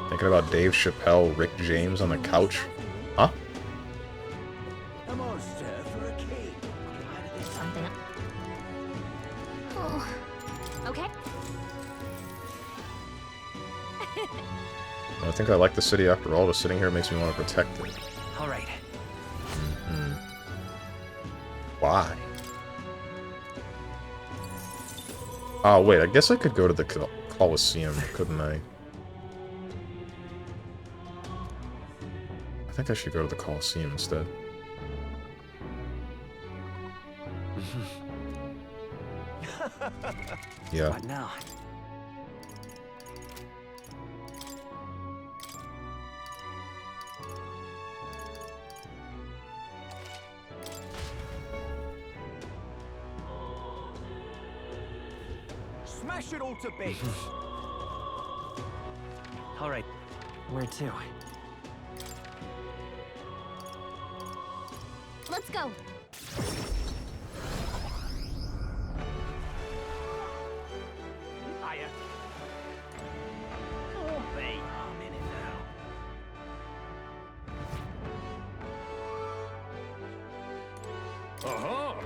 Thinking about Dave Chappelle, Rick James on the couch? Huh? A monster for a king. Something. Oh. Okay. I think I like the city after all, but sitting here makes me want to protect it. All right. Why? Oh, wait, I guess I could go to the Colosseum, couldn't I? I think I should go to the Colosseum instead. Yeah. What now? Smash it all to bits. All right. Where to? Let's go. Higher. Oh, babe. I'm in it now.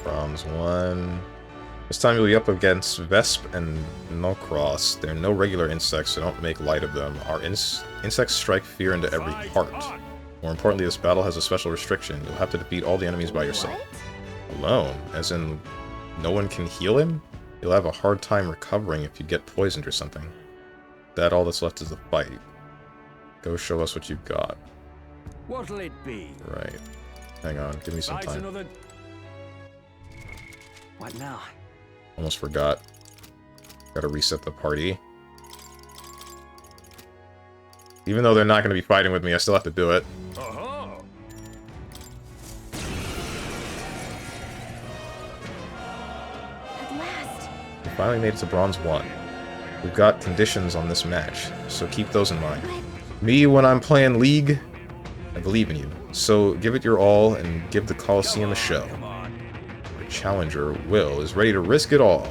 Bronze 1. This time you'll be up against Vesp and Nullcross. They're no regular insects, so don't make light of them. Our insects strike fear into every heart. More importantly, this battle has a special restriction. You'll have to defeat all the enemies by yourself. What? Alone? As in, no one can heal him? You'll have a hard time recovering if you get poisoned or something. That all that's left is the fight. Go show us what you've got. What'll it be? Right. Hang on, give me some Lies time. another... What now? Almost forgot. Gotta reset the party. Even though they're not gonna be fighting with me, I still have to do it. At last. We finally made it to Bronze 1. We've got conditions on this match, so keep those in mind. Me, when I'm playing League, I believe in you. So give it your all and give the Colosseum a show. The challenger, Will, is ready to risk it all.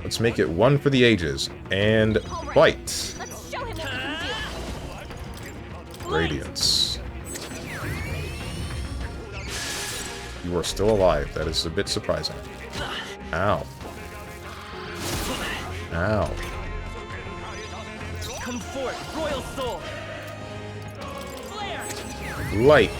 Let's make it one for the ages. And fight! Let's show him what we can do. Radiance. You are still alive. That is a bit surprising. Ow. Ow. Come forth, royal soul. Flare. Light.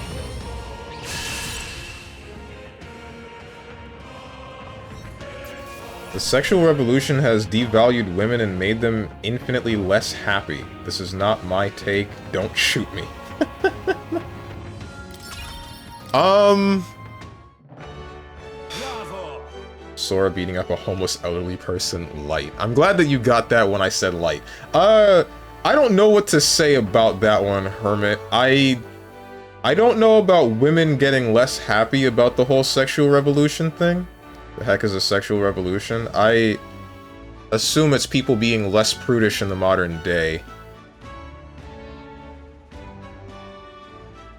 The sexual revolution has devalued women and made them infinitely less happy. This is not my take. Don't shoot me. Sora beating up a homeless elderly person, light. I'm glad that you got that when I said light. I don't know what to say about that one, Hermit. I don't know about women getting less happy about the whole sexual revolution thing. The heck is a sexual revolution? I assume it's people being less prudish in the modern day.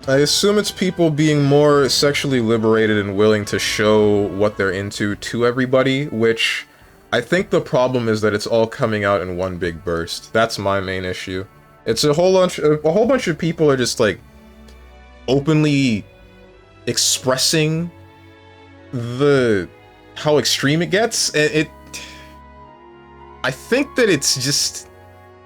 I assume it's people being more sexually liberated and willing to show what they're into to everybody, which I think the problem is that it's all coming out in one big burst. That's my main issue. It's a whole bunch of people are just like openly expressing how extreme it gets. I think that it's just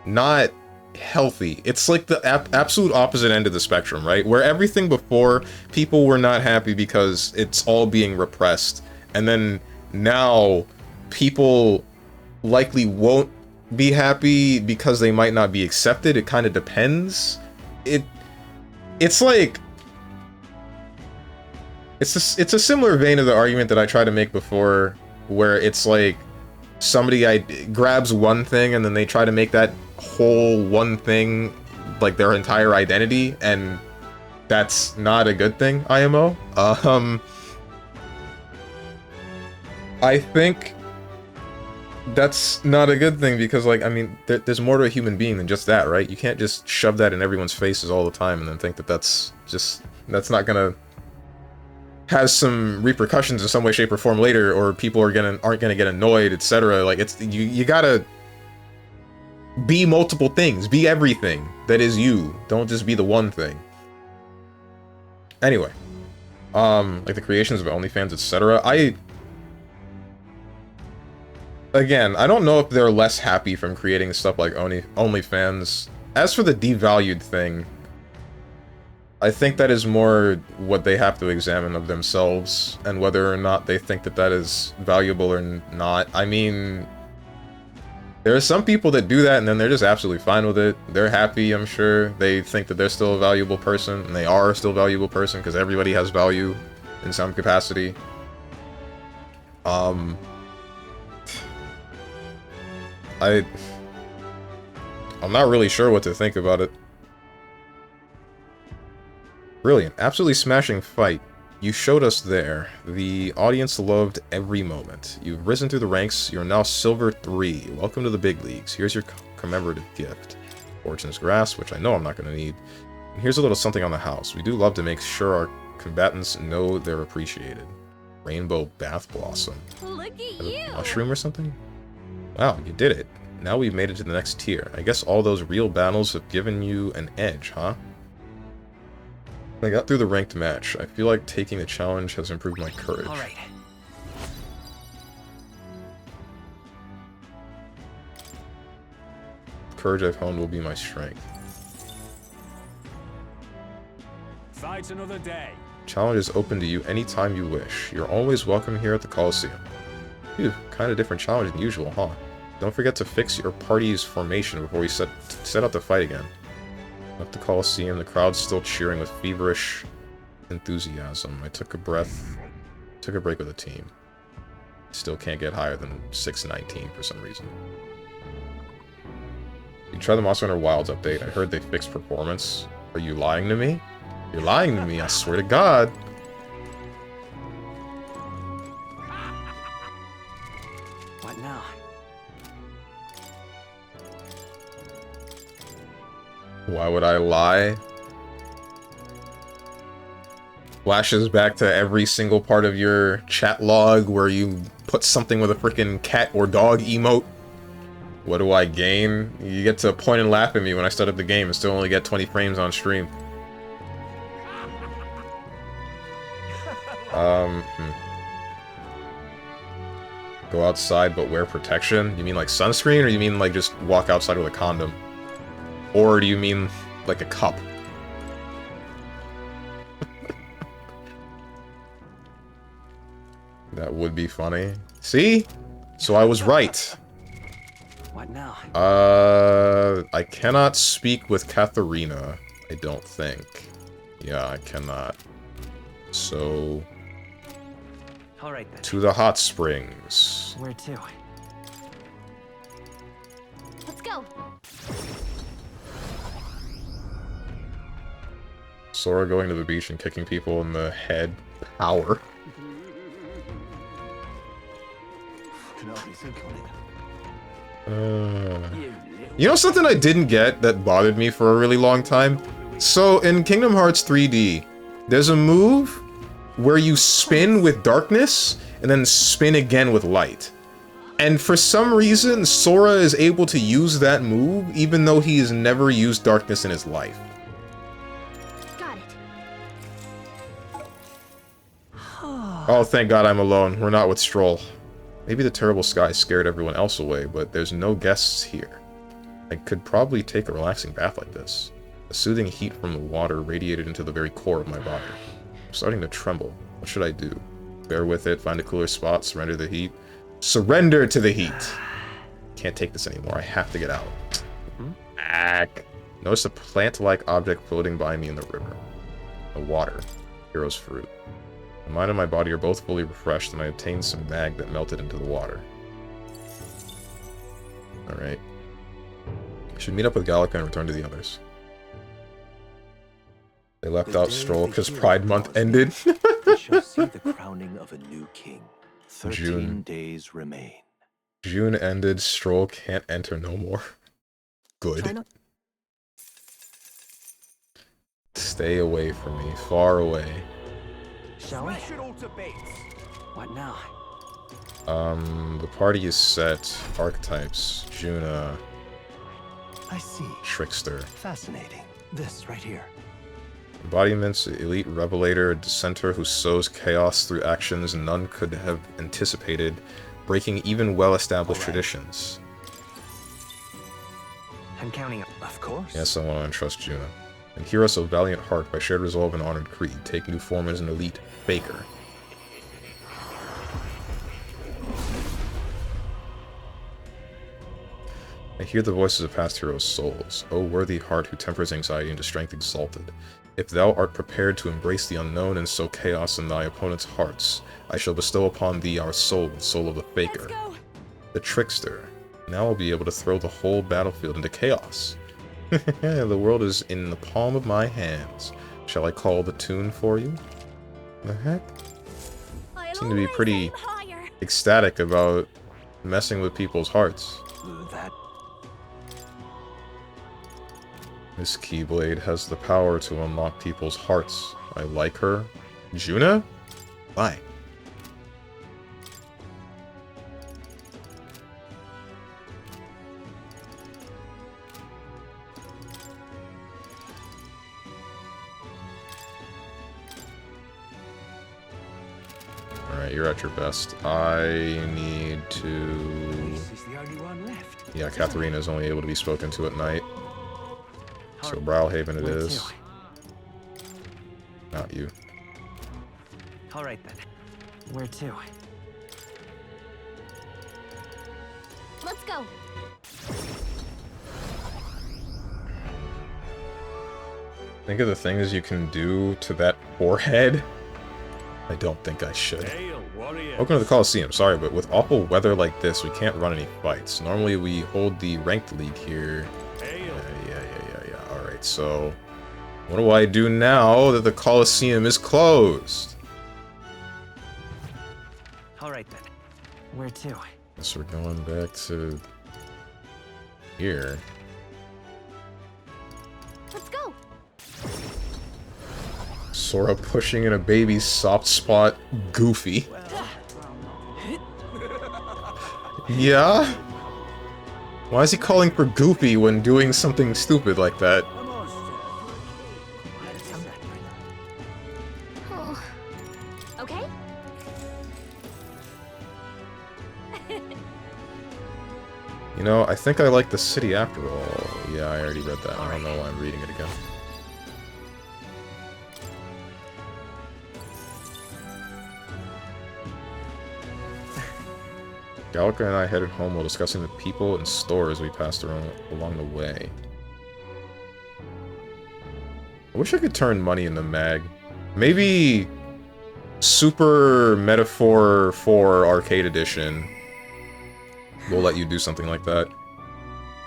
not healthy. It's like the absolute opposite end of the spectrum, right? Where everything before, people were not happy because it's all being repressed, and then now people likely won't be happy because they might not be accepted. It kind of depends. It's like it's a similar vein of the argument that I tried to make before, where it's like somebody grabs one thing and then they try to make that whole one thing like their entire identity, and that's not a good thing, IMO. I think that's not a good thing because, like, I mean, there's more to a human being than just that, right? You can't just shove that in everyone's faces all the time and then think that that's not gonna has some repercussions in some way, shape, or form later, or people aren't gonna get annoyed, etc. Like, it's you gotta be multiple things, be everything that is you. Don't just be the one thing. Anyway, like the creations of OnlyFans, etc. Again, I don't know if they're less happy from creating stuff like OnlyFans. As for the devalued thing, I think that is more what they have to examine of themselves, and whether or not they think that that is valuable or not. I mean, there are some people that do that and then they're just absolutely fine with it. They're happy, I'm sure. They think that they're still a valuable person, and they are still a valuable person because everybody has value in some capacity. I'm not really sure what to think about it. Brilliant. Absolutely smashing fight. You showed us there. The audience loved every moment. You've risen through the ranks. You're now Silver 3. Welcome to the big leagues. Here's your commemorative gift. Fortune's Grass, which I know I'm not going to need. And here's a little something on the house. We do love to make sure our combatants know they're appreciated. Rainbow Bath Blossom. Look at A you! mushroom or something? Wow, you did it. Now we've made it to the next tier. I guess all those real battles have given you an edge, huh? I got through the ranked match. I feel like taking the challenge has improved my courage. All right. Courage I've honed will be my strength. Fight another day. Challenge is open to you anytime you wish. You're always welcome here at the Coliseum. Phew, kind of different challenge than usual, huh? Don't forget to fix your party's formation before we set out to fight again. At the Coliseum, the crowd's still cheering with feverish enthusiasm. I took a break with the team. Still can't get higher than 619 for some reason. You try the Monster Hunter Wilds update. I heard they fixed performance. Are you lying to me? You're lying to me, I swear to God. What now? Why would I lie? Flashes back to every single part of your chat log where you put something with a freaking cat or dog emote. What do I gain? You get to point and laugh at me when I start up the game and still only get 20 frames on stream. Go outside but wear protection? You mean like sunscreen, or you mean like just walk outside with a condom? Or do you mean like a cup? That would be funny. See? So I was right. What now? I cannot speak with Katharina, I don't think. Yeah, I cannot. So... Alright then. to the hot springs. Where to? Let's go. Sora going to the beach and kicking people in the head. Power. You know something I didn't get that bothered me for a really long time? So, in Kingdom Hearts 3D, there's a move where you spin with darkness, and then spin again with light. And for some reason, Sora is able to use that move, even though he has never used darkness in his life. Got it. Oh, thank God I'm alone. We're not with Stroll. Maybe the terrible sky scared everyone else away, but there's no guests here. I could probably take a relaxing bath like this. The soothing heat from the water radiated into the very core of my body. I'm starting to tremble. What should I do? Bear with it, find a cooler spot, surrender the heat. Surrender to the heat! Can't take this anymore, I have to get out. Ack. Notice a plant-like object floating by me in the river. The water. Hero's fruit. My mind and my body are both fully refreshed, and I obtained some mag that melted into the water. Alright. I should meet up with Gallica and return to the others. They left out Stroll because Pride Month ended. We shall see the crowning of a new king. 13 June. days remain. June ended, Stroll can't enter no more. Good. Stay away from me, far away. Shall we? What now? The party is set. Archetypes. Juna. I see. Trickster. Fascinating. This right here. Embodiments, elite revelator, a dissenter who sows chaos through actions none could have anticipated, breaking even well-established traditions. I'm counting up. Of course. Yes, I want to entrust Juna. And heroes of valiant heart, by shared resolve and honored creed, take new form as an elite baker. I hear the voices of past heroes' souls. O worthy heart who tempers anxiety into strength exalted. If thou art prepared to embrace the unknown and sow chaos in thy opponents' hearts, I shall bestow upon thee our soul, the soul of the faker. The trickster. Now I'll be able to throw the whole battlefield into chaos. The world is in the palm of my hands. Shall I call the tune for you? The heck? Seem to be pretty ecstatic about messing with people's hearts. That. This Keyblade has the power to unlock people's hearts. I like her. Juna? Why? Alright, you're at your best. I need to... This is the only one left. Yeah, Katharina is only able to be spoken to at night. So Browhaven it is. Not you. Alright then. Where to? Let's go. Think of the things you can do to that forehead. I don't think I should. Welcome to the Coliseum. Sorry, but with awful weather like this, we can't run any fights. Normally we hold the ranked league here. Yeah. Alright, so... what do I do now that the Coliseum is closed? Alright then. Where to? So we're going back to... here. Let's go. Sora pushing in a baby's soft spot. Goofy. Yeah? Why is he calling for Goofy when doing something stupid like that? Oh. Okay. You know, I think I like the city after all. Yeah, I already read that. I don't know why I'm reading it again. Gallica and I headed home while discussing the people and stores we passed around along the way. I wish I could turn money into mag. Maybe Super Metaphor 4 Arcade Edition will let you do something like that.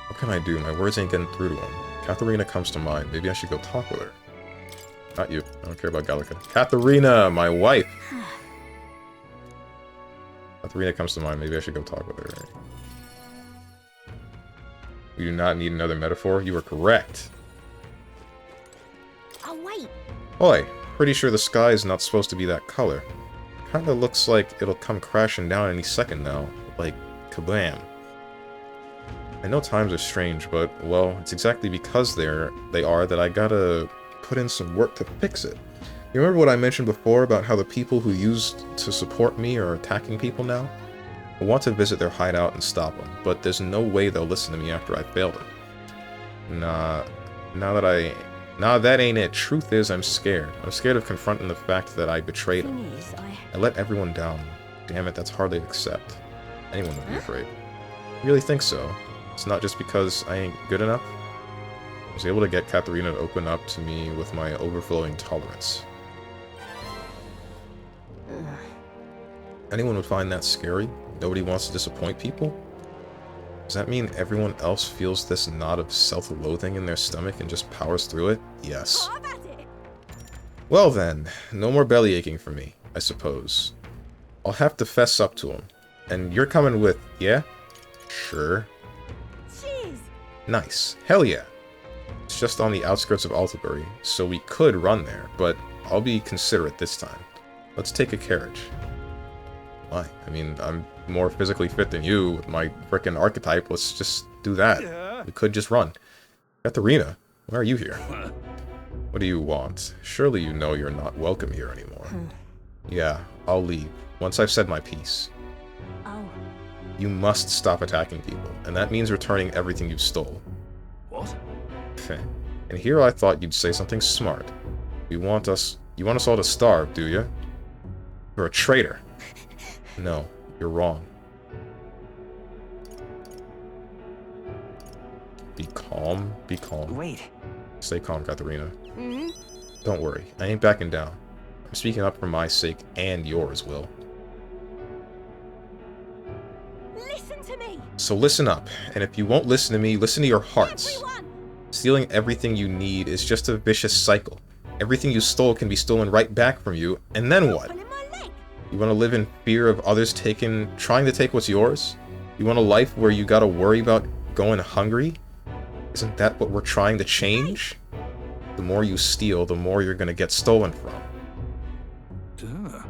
What can I do? My words ain't getting through to him. Katharina comes to mind. Maybe I should go talk with her. Not you. I don't care about Gallica. Katharina, my wife! Katharina comes to mind. Maybe I should go talk with her. We do not need another metaphor. You are correct. Oh, wait. Oi, pretty sure the sky is not supposed to be that color. Kinda looks like it'll come crashing down any second now. Like, kablam. I know times are strange, but, well, it's exactly because they are that I gotta put in some work to fix it. You remember what I mentioned before about how the people who used to support me are attacking people now? I want to visit their hideout and stop them, but there's no way they'll listen to me after I failed them. Nah, that ain't it. Truth is, I'm scared. I'm scared of confronting the fact that I betrayed them. I let everyone down. Damn it, that's hard to accept. Anyone would be afraid. You really think so? It's not just because I ain't good enough? I was able to get Katharina to open up to me with my overflowing tolerance. Anyone would find that scary? Nobody wants to disappoint people? Does that mean everyone else feels this knot of self-loathing in their stomach and just powers through it? Yes. Well then, no more belly aching for me, I suppose. I'll have to fess up to him. And you're coming with, yeah? Sure. Jeez. Nice. Hell yeah. It's just on the outskirts of Altabury, so we could run there, but I'll be considerate this time. Let's take a carriage. Why? I mean, I'm more physically fit than you with my frickin' archetype. Let's just do that. We could just run. Katharina, why are you here? What do you want? Surely you know you're not welcome here anymore. Yeah, I'll leave, once I've said my piece. Oh. You must stop attacking people, and that means returning everything you stole. What? And here I thought you'd say something smart. You want us all to starve, do you? You're a traitor. No, you're wrong. Be calm, be calm. Wait. Stay calm, Katharina. Don't worry, I ain't backing down. I'm speaking up for my sake and yours, Will. Listen to me. So listen up, and if you won't listen to me, listen to your hearts. Everyone. Stealing everything you need is just a vicious cycle. Everything you stole can be stolen right back from you, and then what? Pulling my leg. You want to live in fear of others trying to take what's yours? You want a life where you gotta worry about going hungry? Isn't that what we're trying to change? The more you steal, the more you're gonna get stolen from. Duh.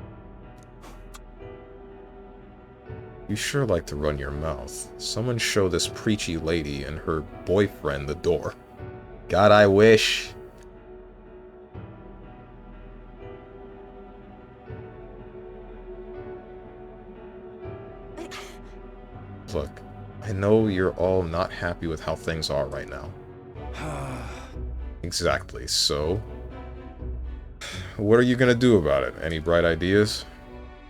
You sure like to run your mouth. Someone show this preachy lady and her boyfriend the door. God, I wish. Look, I know you're all not happy with how things are right now. Exactly, so... what are you gonna do about it? Any bright ideas?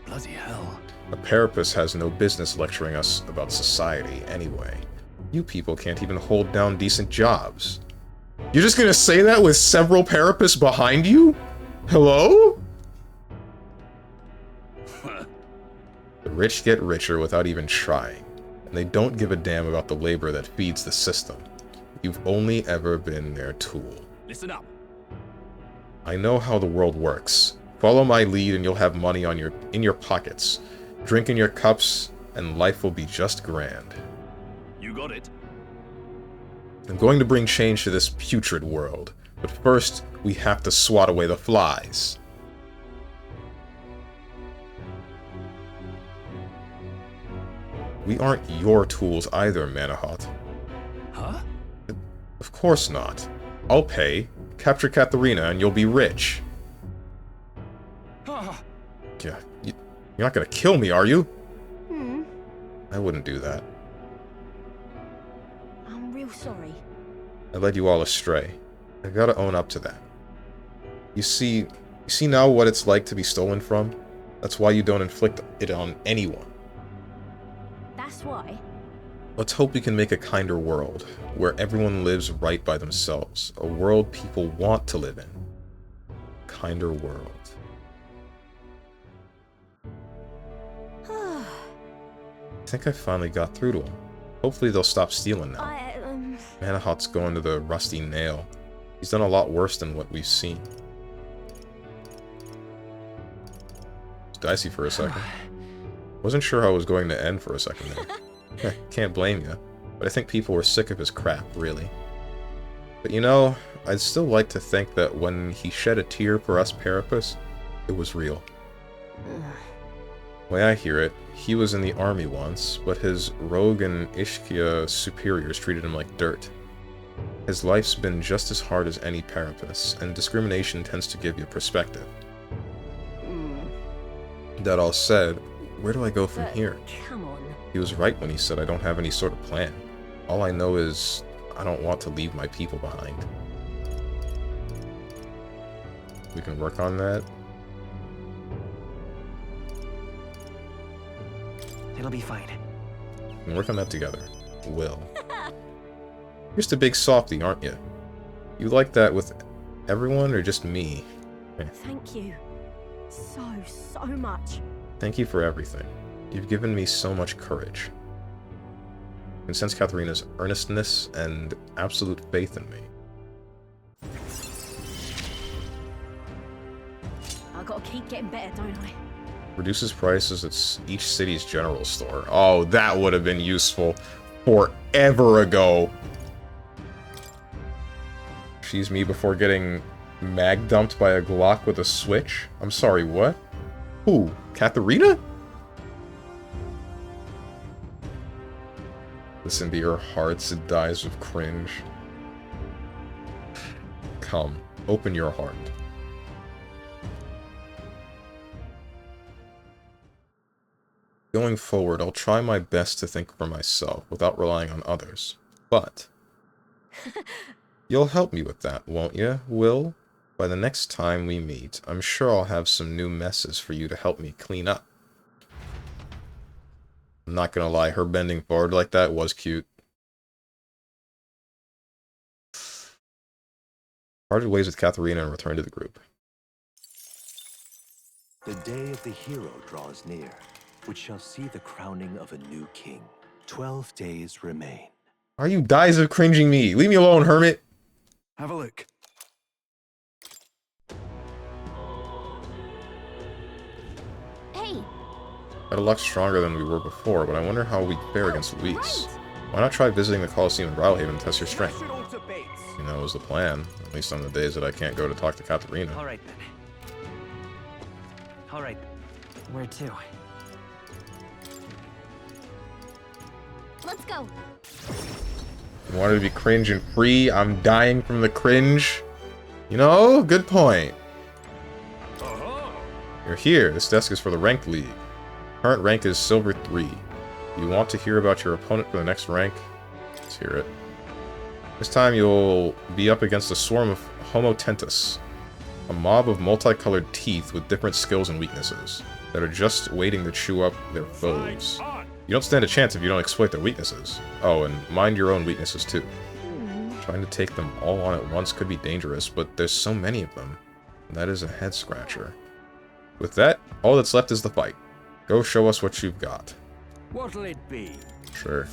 Bloody hell. A parapus has no business lecturing us about society anyway. You people can't even hold down decent jobs. You're just gonna say that with several parapus behind you? Hello? The rich get richer without even trying. And they don't give a damn about the labor that feeds the system. You've only ever been their tool. Listen up. I know how the world works. Follow my lead and you'll have money in your pockets. Drink in your cups, and life will be just grand. You got it. I'm going to bring change to this putrid world. But first, we have to swat away the flies. We aren't your tools either, Manahot. Huh? Of course not. I'll pay. Capture Katharina and you'll be rich. Yeah, you're not gonna kill me, are you? I wouldn't do that. I'm real sorry. I led you all astray. I gotta own up to that. You see now what it's like to be stolen from? That's why you don't inflict it on anyone. That's why. Let's hope we can make a kinder world, where everyone lives right by themselves. A world people want to live in. Kinder world. I think I finally got through to them. Hopefully they'll stop stealing now. Manahot's going to the Rusty Nail. He's done a lot worse than what we've seen. It's dicey for a second. Wasn't sure how it was going to end for a second there. Can't blame you. But I think people were sick of his crap, really. But you know, I'd still like to think that when he shed a tear for us Parapus, it was real. The way I hear it, he was in the army once, but his rogue and Ishkia superiors treated him like dirt. His life's been just as hard as any Parapus, and discrimination tends to give you perspective. That all said, where do I go from here? Come on. He was right when he said I don't have any sort of plan. All I know is I don't want to leave my people behind. We can work on that. It'll be fine. We can work on that together. Will. You're just a big softie, aren't you? You like that with everyone or just me? Thank you. So much. Thank you for everything. You've given me so much courage. I can sense Katharina's earnestness and absolute faith in me. I gotta keep getting better, don't I? Reduces prices at each city's general store. Oh, that would have been useful forever ago. She's me before getting mag dumped by a Glock with a switch? I'm sorry, what? Who? Katharina? Listen to your hearts, it dies of cringe. Come, open your heart. Going forward, I'll try my best to think for myself without relying on others. But you'll help me with that, won't you, Will? By the next time we meet, I'm sure I'll have some new messes for you to help me clean up. I'm not gonna lie, her bending forward like that was cute. Parted ways with Katharina and returned to the group. The day of the hero draws near, which shall see the crowning of a new king. 12 days remain. Are you dies of cringing me? Leave me alone, hermit! Have a look. Hey! Got a lot stronger than we were before, but I wonder how we fare against Luis. Why not try visiting the Colosseum in Brawlhaven and test your strength? You know, it was the plan. At least on the days that I can't go to talk to Katharina. Alright then. Alright. Where to? Let's go! You wanted to be cringe and free? I'm dying from the cringe. You know, good point. You're here. This desk is for the Ranked League. Current rank is Silver 3. You want to hear about your opponent for the next rank? Let's hear it. This time you'll be up against a swarm of Homo Tentus, a mob of multicolored teeth with different skills and weaknesses that are just waiting to chew up their foes. You don't stand a chance if you don't exploit their weaknesses. Oh, and mind your own weaknesses too. Trying to take them all on at once could be dangerous, but there's so many of them. That is a head scratcher. With that, all that's left is the fight. Go show us what you've got. What'll it be? Sure.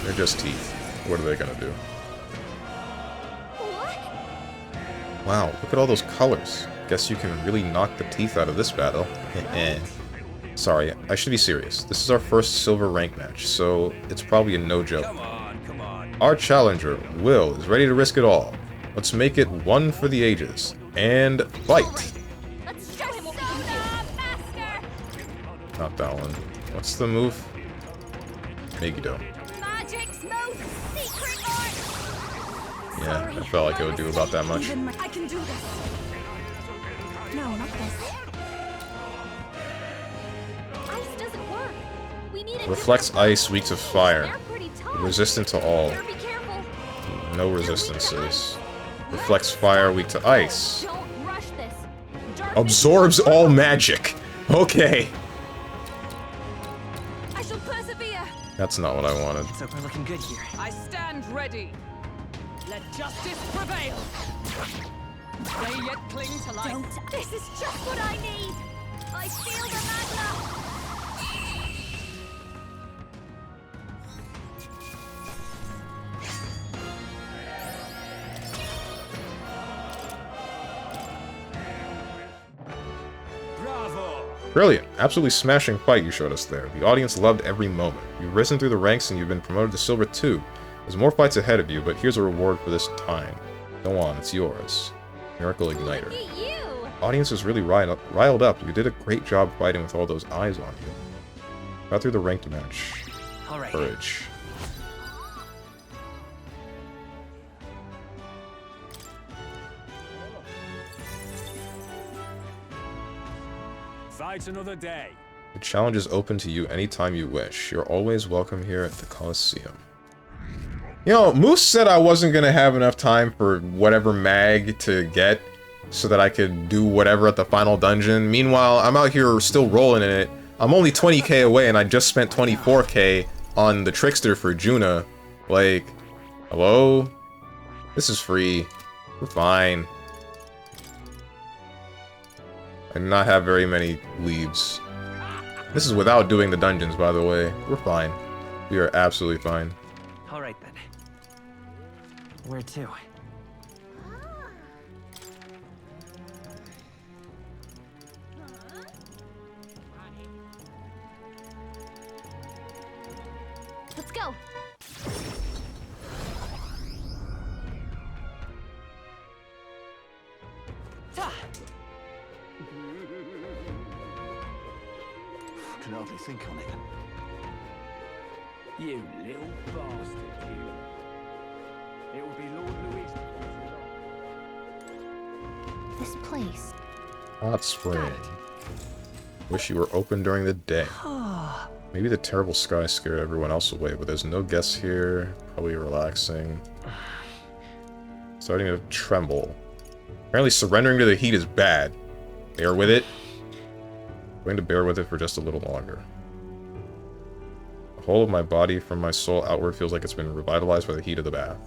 They're just teeth. What are they gonna do? What? Wow, look at all those colors. Guess you can really knock the teeth out of this battle. Sorry, I should be serious. This is our first silver rank match, so it's probably a no joke. Come on. Our challenger, Will, is ready to risk it all. Let's make it one for the ages. And fight! Let's show him what we can do! Not that one. What's the move? Megiddo. Magic's most secret art! Yeah, I felt like it would do about that much. I can do this! No, not this. Ice doesn't work. We need Reflects ice, weak to fire. They're pretty tough. Resistant to all. Better be careful. No resistances. Reflects fire, weak to ice. Don't rush this. Darkness Absorbs is all magic. Okay. I shall persevere. That's not what I wanted. So we're looking good here. I stand ready. Let justice prevail. They yet cling to life. Don't. This is just what I need. I feel the magma. Bravo! Brilliant. Absolutely smashing fight you showed us there. The audience loved every moment. You've risen through the ranks and you've been promoted to Silver 2. There's more fights ahead of you, but here's a reward for this time. Go on, it's yours. Miracle Igniter. Look at you. Audience was really riled up. You did a great job fighting with all those eyes on you. Got through the ranked match. All right. Courage. Fight another day. The challenge is open to you anytime you wish. You're always welcome here at the Coliseum. You know, Moose said I wasn't gonna have enough time for whatever mag to get so that I could do whatever at the final dungeon. Meanwhile, I'm out here still rolling in it. I'm only 20k away and I just spent 24k on the Trickster for Juna. Like, hello? This is free. We're fine. I do not have very many leaves. This is without doing the dungeons, by the way. We're fine. We are absolutely fine. All right then. Where to? Let's go. Can hardly think on it. You little bastard, you. It will be Lord Louis. This place. Hot spring. Wish you were open during the day. Maybe the terrible sky scared everyone else away, but there's no guests here. Probably relaxing. Starting to tremble. Apparently surrendering to the heat is bad. Bear with it. Going to bear with it for just a little longer. The whole of my body, from my soul outward, feels like it's been revitalized by the heat of the bath.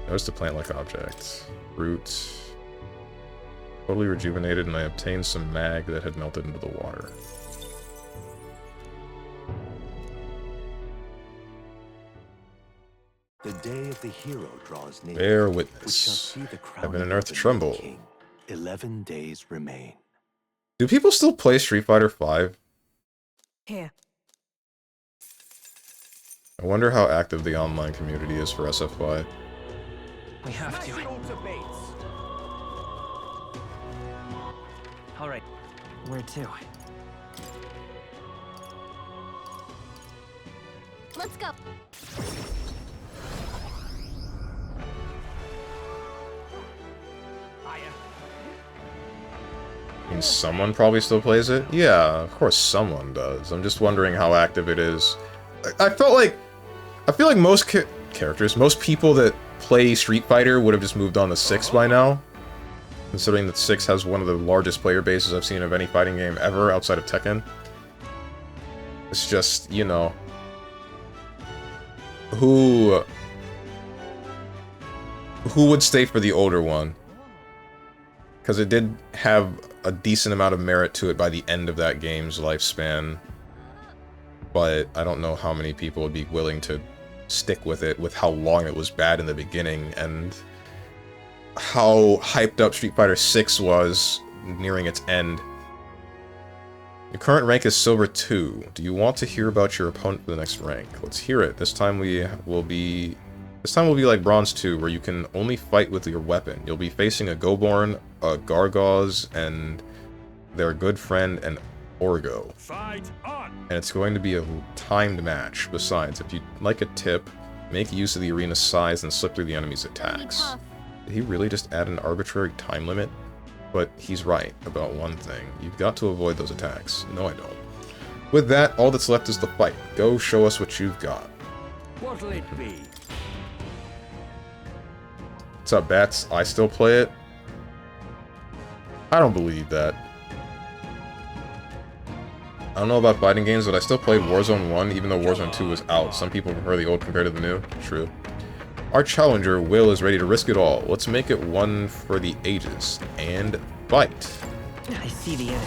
Notice the plant-like object. Root. Totally rejuvenated, and I obtained some mag that had melted into the water. The day of the hero draws near. Bear We shall witness. see the crowning Heaven and earth of a new tremble. king. 11 days remain. Do people still play Street Fighter V? Here. I wonder how active the online community is for SF5. We have to. All right. Where to? Let's go. I mean, someone probably still plays it? Yeah, of course someone does. I'm just wondering how active it is. I feel like most characters, most people that play Street Fighter would have just moved on to 6 by now. Considering that 6 has one of the largest player bases I've seen of any fighting game ever outside of Tekken. It's just, you know... Who would stay for the older one? Because it did have a decent amount of merit to it by the end of that game's lifespan. But I don't know how many people would be willing to stick with it, with how long it was bad in the beginning, and how hyped up Street Fighter 6 was nearing its end. Your current rank is Silver 2. Do you want to hear about your opponent for the next rank? Let's hear it. This time will be like Bronze 2, where you can only fight with your weapon. You'll be facing a Goborn, a Gargoz, and their good friend, an Orgo. Fight on! And it's going to be a timed match. Besides, if you'd like a tip, make use of the arena's size and slip through the enemy's attacks. Tough. Did he really just add an arbitrary time limit? But he's right about one thing. You've got to avoid those attacks. No, I don't. With that, all that's left is the fight. Go show us what you've got. What'll it be? What's up, Bats? I still play it? I don't believe that. I don't know about fighting games, but I still played Warzone 1, even though Warzone 2 was out. Some people prefer the old compared to the new. True. Our challenger, Will, is ready to risk it all. Let's make it one for the ages. And fight. I see the enemy.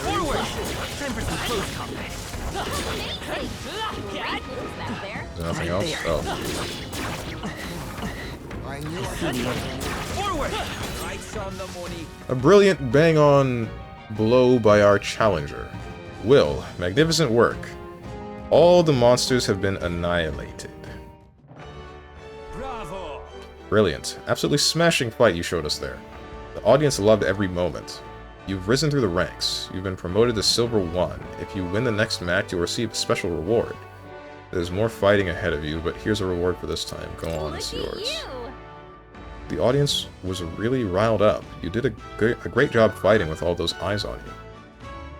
Forward! Time for some close combat. Is there nothing else? Oh. I see the enemy. Forward! Right on the money. A brilliant bang-on blow by our challenger. Will, magnificent work. All the monsters have been annihilated. Bravo! Brilliant. Absolutely smashing fight you showed us there. The audience loved every moment. You've risen through the ranks. You've been promoted to Silver 1. If you win the next match, you'll receive a special reward. There's more fighting ahead of you, but here's a reward for this time. Go on, it's yours. The audience was really riled up. You did a great job fighting with all those eyes on you.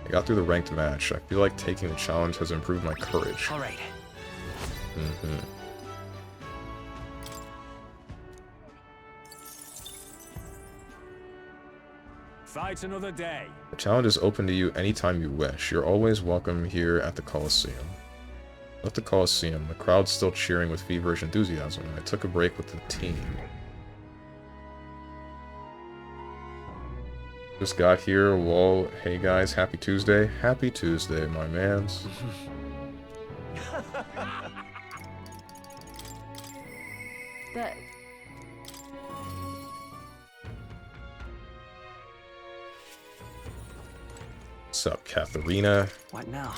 I got through the ranked match. I feel like taking the challenge has improved my courage. All right. Fight another day. The challenge is open to you anytime you wish. You're always welcome here at the Coliseum. At the Coliseum, the crowd's still cheering with feverish enthusiasm. I took a break with the team. Just got here, lol. Hey guys, happy Tuesday. Happy Tuesday, my mans. But What's up, Katharina? What now?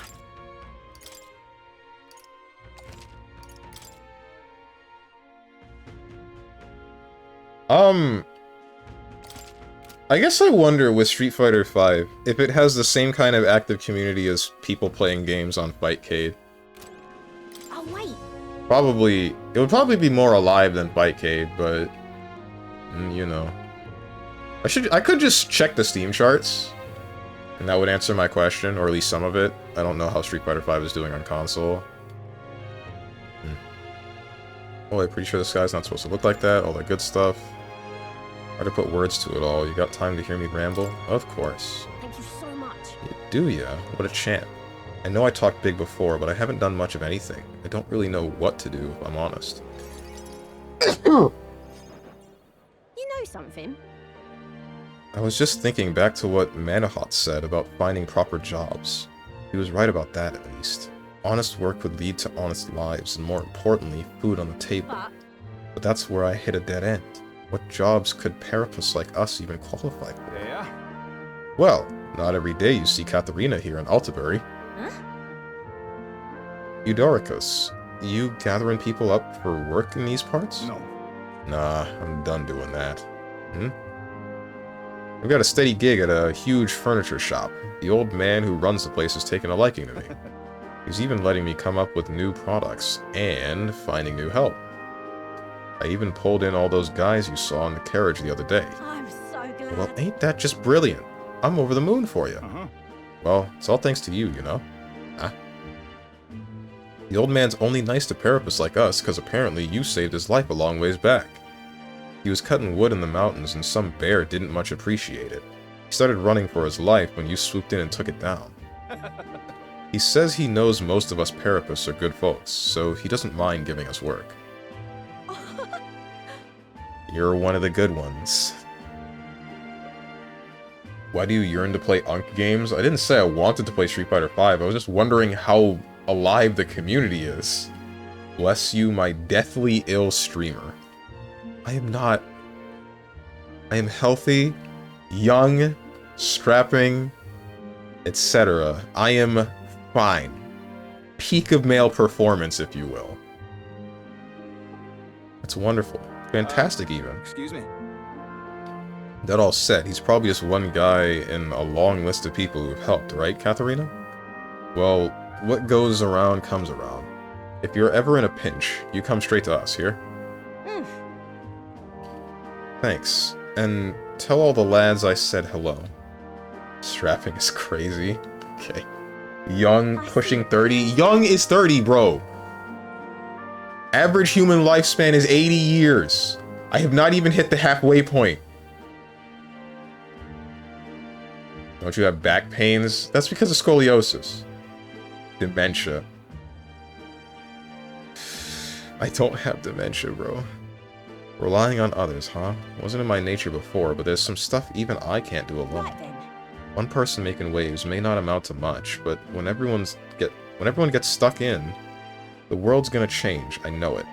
I guess I wonder with Street Fighter V if it has the same kind of active community as people playing games on Fightcade. oh wait, Probably, it would probably be more alive than Fightcade, but you know, I could just check the Steam charts, and that would answer my question, or at least some of it. I don't know how Street Fighter V is doing on console. Oh, I'm pretty sure this guy's not supposed to look like that. All that good stuff. Hard to put words to it all. You got time to hear me ramble? Of course. thank you so much. Do ya? What a champ. I know I talked big before, but I haven't done much of anything. I don't really know what to do, if I'm honest. You know something? I was just thinking back to what Manahot said about finding proper jobs. He was right about that, at least. Honest work would lead to honest lives, and more importantly, food on the table. But that's where I hit a dead end. What jobs could Parapus like us even qualify for? Yeah? Well, not every day you see Katharina here in Altabury. Huh? Eudoricus, you gathering people up for work in these parts? No. Nah, I'm done doing that. I've got a steady gig at a huge furniture shop. The old man who runs the place has taken a liking to me. He's even letting me come up with new products, and finding new help. I even pulled in all those guys you saw in the carriage the other day. I'm so glad. Well, ain't that just brilliant? I'm over the moon for you. Uh-huh. Well, it's all thanks to you, you know? Huh? The old man's only nice to Parapus like us, because apparently you saved his life a long ways back. He was cutting wood in the mountains, and some bear didn't much appreciate it. He started running for his life when you swooped in and took it down. He says he knows most of us Parapus are good folks, so he doesn't mind giving us work. You're one of the good ones. Why do you yearn to play Unk games? I didn't say I wanted to play Street Fighter V, I was just wondering how alive the community is. Bless you, my deathly ill streamer. I am not. I am healthy, young, strapping, etc. I am fine. Peak of male performance, if you will. That's wonderful. Fantastic, even. Excuse me. That all said, he's probably just one guy in a long list of people who've helped, right, Katharina? Well, what goes around comes around. If you're ever in a pinch, you come straight to us, here? Thanks. And tell all the lads I said hello. Strapping is crazy. Okay. Young, pushing 30. Young is 30, bro. Average human lifespan is 80 years. I have not even hit the halfway point. Don't you have back pains? That's because of scoliosis. Dementia. I don't have dementia, bro. Relying on others, huh? Wasn't in my nature before, but there's some stuff even I can't do alone. Right then. One person making waves may not amount to much, but when everyone gets stuck in, the world's gonna change. I know it.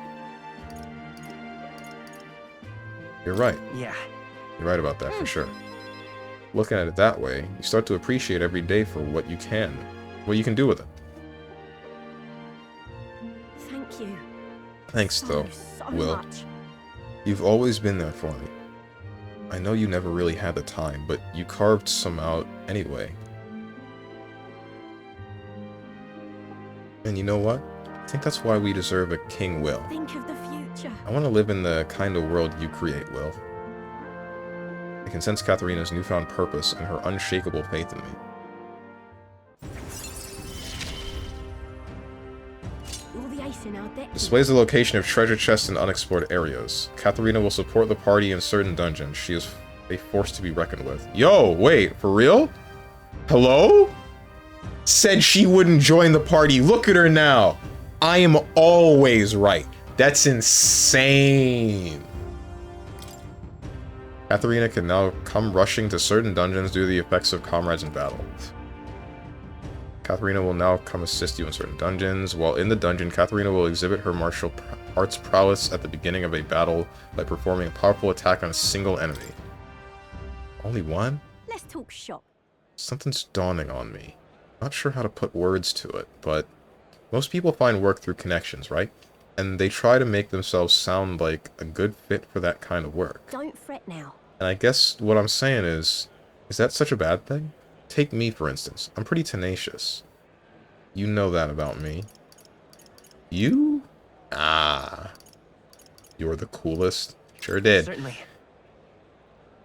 You're right. Yeah. You're right about that for sure. Looking at it that way, you start to appreciate every day for what you can do with it. Thank you. Thanks, though, So Will. much. You've always been there for me. I know you never really had the time, but you carved some out anyway. And you know what? I think that's why we deserve a King Will. Think of the future. I want to live in the kind of world you create, Will. I can sense Katharina's newfound purpose and her unshakable faith in me. All the ice in our deck. Displays the location of treasure chests and unexplored areas. Katharina will support the party in certain dungeons. She is a force to be reckoned with. Yo, wait, for real? Hello? Said she wouldn't join the party. Look at her now. I am always right. That's insane. Katharina can now come rushing to certain dungeons due to the effects of comrades in battle. Katharina will now come assist you in certain dungeons. While in the dungeon, Katharina will exhibit her martial arts prowess at the beginning of a battle by performing a powerful attack on a single enemy. Only one? Let's talk shop. Something's dawning on me. Not sure how to put words to it, but most people find work through connections, right? And they try to make themselves sound like a good fit for that kind of work. Don't fret now. And I guess what I'm saying is that such a bad thing? Take me, for instance. I'm pretty tenacious. You know that about me. You? Ah. You're the coolest. Sure did. Certainly.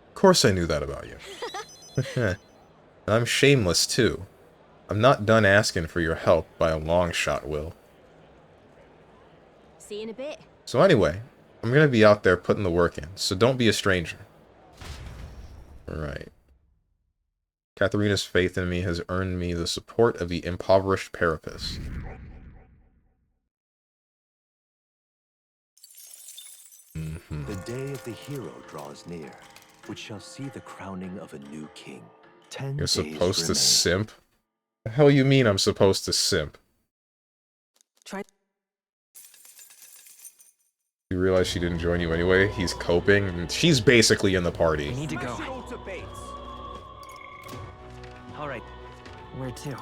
Of course I knew that about you. I'm shameless, too. I'm not done asking for your help by a long shot, Will. See you in a bit. So anyway, I'm gonna be out there putting the work in, so don't be a stranger. Alright. Katharina's faith in me has earned me the support of the impoverished Parapus. The day of the hero draws near, which shall see the crowning of a new king. 10 You're days supposed to remain. simp? The hell you mean I'm supposed to simp? Try. You realize she didn't join you anyway? He's coping, and she's basically in the I party. need to go. Smash it all to bits. All right. Where to?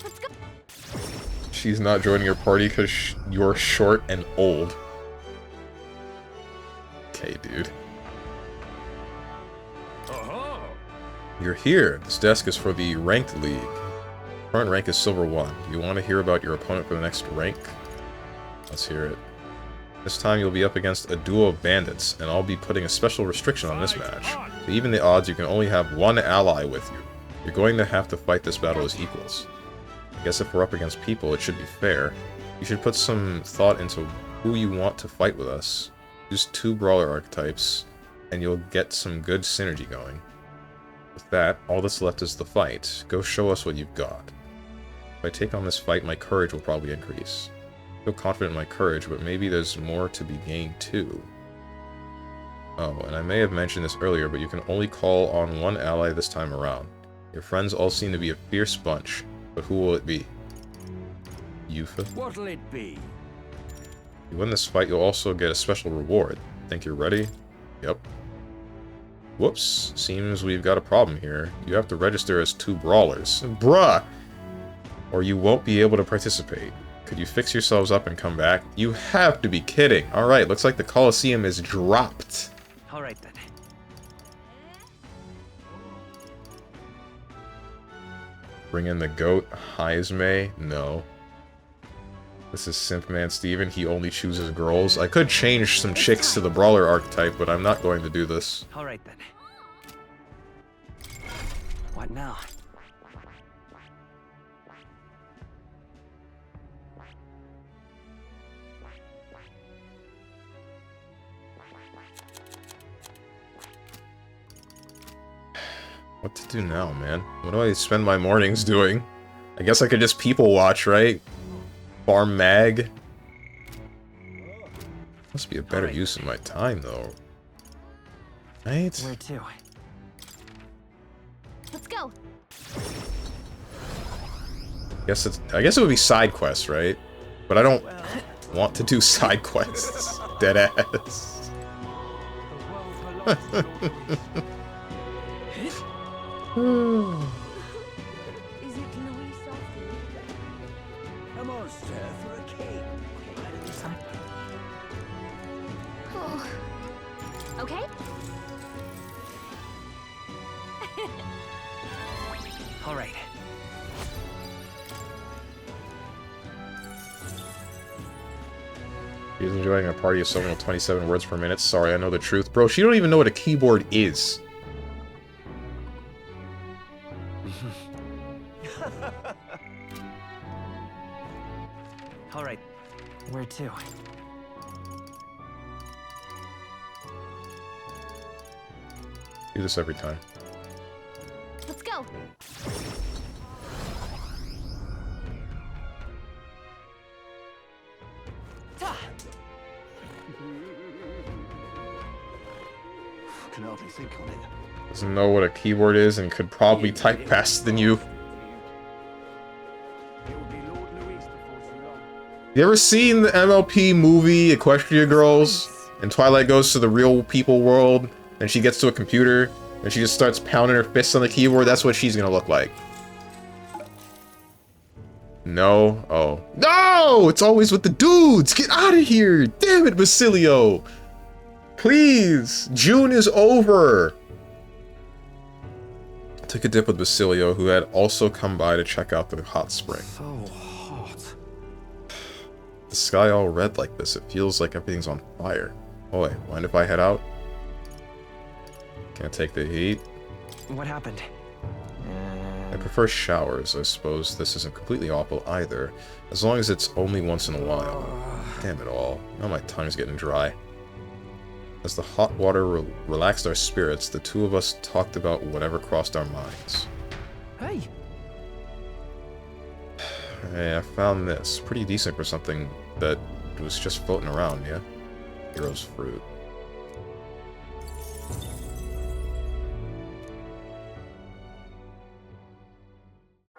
Let's go. She's not joining your party because you're short and old. Okay, dude. Aha! You're here. This desk is for the Ranked League. Current rank is Silver 1. You want to hear about your opponent for the next rank? Let's hear it. This time you'll be up against a duo of bandits, and I'll be putting a special restriction on this match. To even the odds, you can only have one ally with you. You're going to have to fight this battle as equals. I guess if we're up against people, it should be fair. You should put some thought into who you want to fight with us. Use 2 brawler archetypes, and you'll get some good synergy going. With that, all that's left is the fight. Go show us what you've got. If I take on this fight, my courage will probably increase. I feel confident in my courage, but maybe there's more to be gained too. Oh, and I may have mentioned this earlier, but you can only call on one ally this time around. Your friends all seem to be a fierce bunch, but who will it be? Yufa? What'll it be? If you win this fight, you'll also get a special reward. Think you're ready? Yep. Whoops. Seems we've got a problem here. You have to register as 2 brawlers. Bruh! Or you won't be able to participate. Could you fix yourselves up and come back? You have to be kidding. Alright, looks like the Colosseum is dropped. All right then. Bring in the goat. Heismay? No. This is StrongmanSteven. He only chooses girls. I could change some chicks to the brawler archetype, but I'm not going to do this. All right then. What now? What to do now, man? What do I spend my mornings doing? I guess I could just people watch, right? Farm mag? Must be a better use of my time, though. Right? Where to? Let's go. I guess it would be side quests, right? But I don't want to do side quests. Dead ass. The world belongs Is it Louis Sophie? A monster for a king. Oh. Okay. All right. She's enjoying a party of someone with 27 words per minute. Sorry, I know the truth. Bro, she don't even know what a keyboard is. All right. Where to? Do this every time. Let's go. Can hardly think on it. Doesn't know what a keyboard is and could probably type faster than you. It will be Lord Louis before too long. You ever seen the MLP movie Equestria Girls? And Twilight goes to the real people world, and she gets to a computer, and she just starts pounding her fists on the keyboard? That's what she's gonna look like. No? Oh. No! It's always with the dudes! Get out of here! Damn it, Basilio! Please! June is over! Took a dip with Basilio, who had also come by to check out the hot spring. So hot. The sky all red like this, it feels like everything's on fire. Oh wait, mind if I head out? Can't take the heat. What happened? I prefer showers, I suppose this isn't completely awful either, as long as it's only once in a while. Damn it all, now my tongue's getting dry. As the hot water relaxed our spirits, the two of us talked about whatever crossed our minds. Hey. Hey, I found this. Pretty decent for something that was just floating around, yeah? Hero's fruit.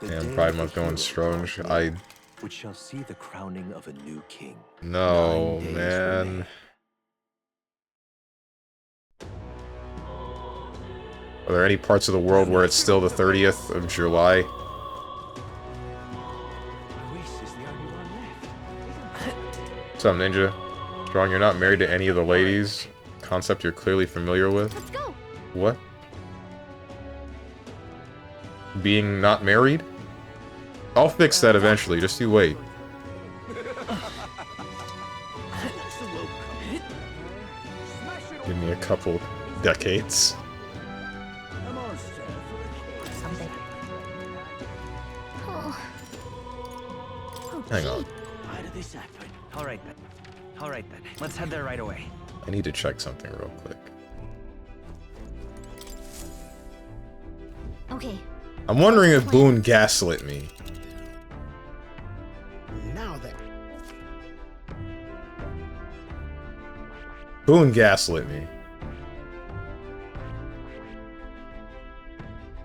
Damn, Pride Month going strong. Which shall see the crowning of a new king. No, 9 days man. remain. Are there any parts of the world where it's still the 30th of July? Louis is the only one left. What's up, Ninja? Strong, you're not married to any of the ladies? Concept you're clearly familiar with? Let's go. What? Being not married? I'll fix that eventually, just you wait. Give me a couple decades. A monster for a king. Something. Oh. Hang on. Why did this happen? All right then. All right then. Let's head there right away. I need to check something real quick. Okay. I'm wondering if Boone gaslit me. Now then. Boone gaslit me.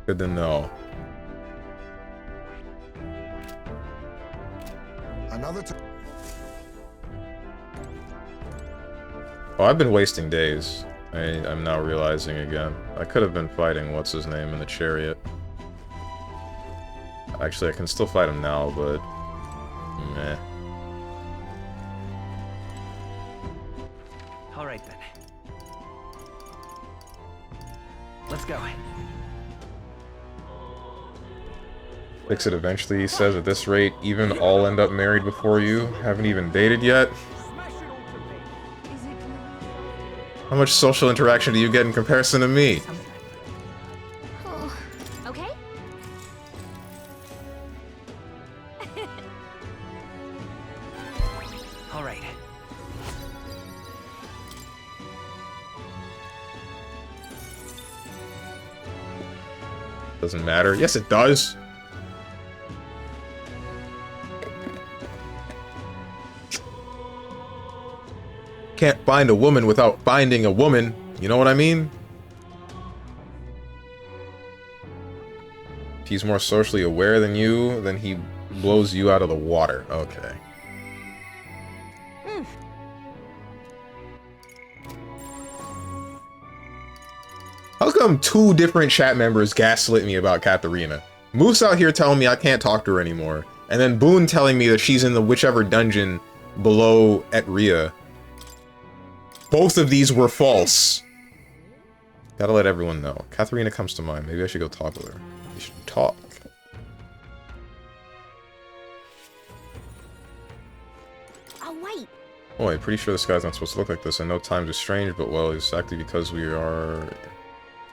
Good to know. Another Oh, I've been wasting days. I'm now realizing again. I could have been fighting what's-his-name in the chariot. Actually, I can still fight him now, but... meh. All right then. Let's go. Fix it eventually, he says. At this rate, even all end up married before you. Haven't even dated yet. smash it all to bits. Is it Louis? How much social interaction do you get in comparison to me? Oh. Okay? All right. Doesn't matter. Yes, it does. Can't find a woman without finding a woman. You know what I mean? If he's more socially aware than you, then he blows you out of the water. Okay. How come 2 different chat members gaslit me about Katharina? Moose out here telling me I can't talk to her anymore, and then Boone telling me that she's in the whichever dungeon below Etria. Both of these were false. Gotta let everyone know. Katharina comes to mind. Maybe I should go talk with her. We should talk. Oh, wait. Oh, I'm pretty sure this guy's not supposed to look like this. I know times are strange, but well, it's exactly because we are...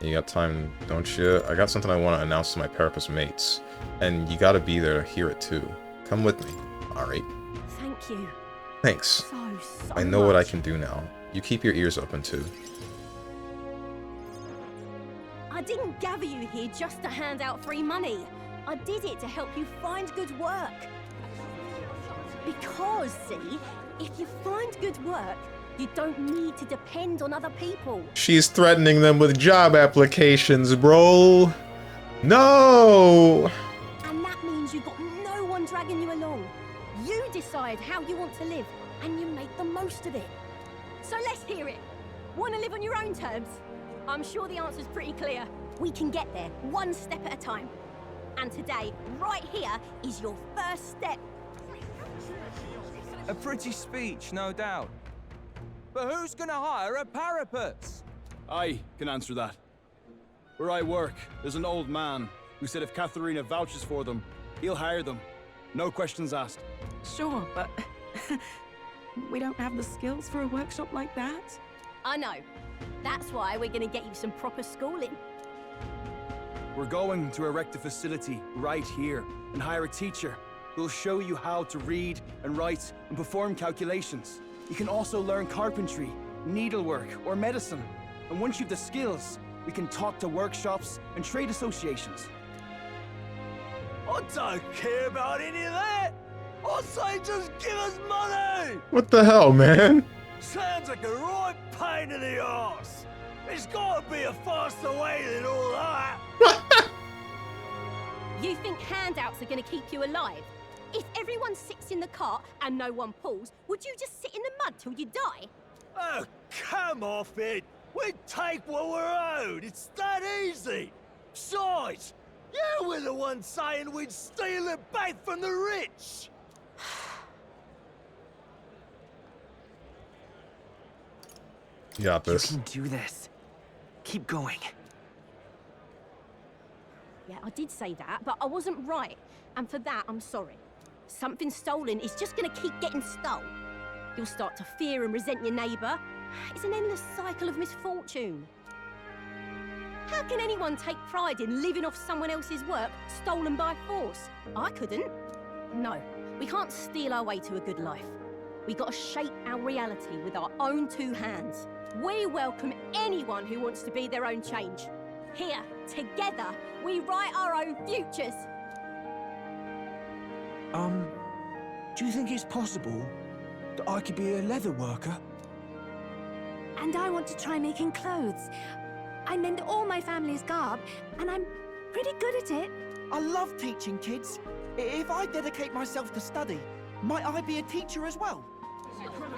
You got time, don't you? I got something I want to announce to my Parapus mates. And you gotta be there to hear it too. Come with me. Alright. Thank you. Thanks. So I know what I much. can do now. You keep your ears open too. I didn't gather you here just to hand out free money. I did it to help you find good work. Because, see, if you find good work, you don't need to depend on other people. She's threatening them with job applications, bro. No! And that means you've got no one dragging you along. You decide how you want to live, and you make the most of it. So let's hear it. Want to live on your own terms? I'm sure the answer's pretty clear. We can get there, one step at a time. And today, right here, is your first step. A pretty speech, no doubt. But who's gonna hire a Parapus? I can answer that. Where I work, there's an old man who said if Katharina vouches for them, he'll hire them. No questions asked. Sure, but we don't have the skills for a workshop like that. I know. That's why we're going to get you some proper schooling. We're going to erect a facility right here and hire a teacher who'll show you how to read and write and perform calculations. You can also learn carpentry, needlework, or medicine. And once you've the skills, we can talk to workshops and trade associations. I don't care about any of that. I say just give us money. What the hell, man? Sounds like a right pain in the arse. There's gotta be a faster way than all that. You think handouts are going to keep you alive? If everyone sits in the cart and no one pulls, would you just sit in the mud till you die? Oh, come off it. We take what we're owed. It's that easy. Besides, you were the one saying we'd steal it back from the rich. You got this. You can do this. Keep going. Yeah, I did say that, but I wasn't right. And for that, I'm sorry. Something stolen is just going to keep getting stole. You'll start to fear and resent your neighbour. It's an endless cycle of misfortune. How can anyone take pride in living off someone else's work stolen by force? I couldn't. No, we can't steal our way to a good life. We got to shape our reality with our own 2 hands. We welcome anyone who wants to be their own change. Here, together, we write our own futures. Do you think it's possible that I could be a leather worker? And I want to try making clothes. I mend all my family's garb, and I'm pretty good at it. I love teaching kids. If I dedicate myself to study, might I be a teacher as well?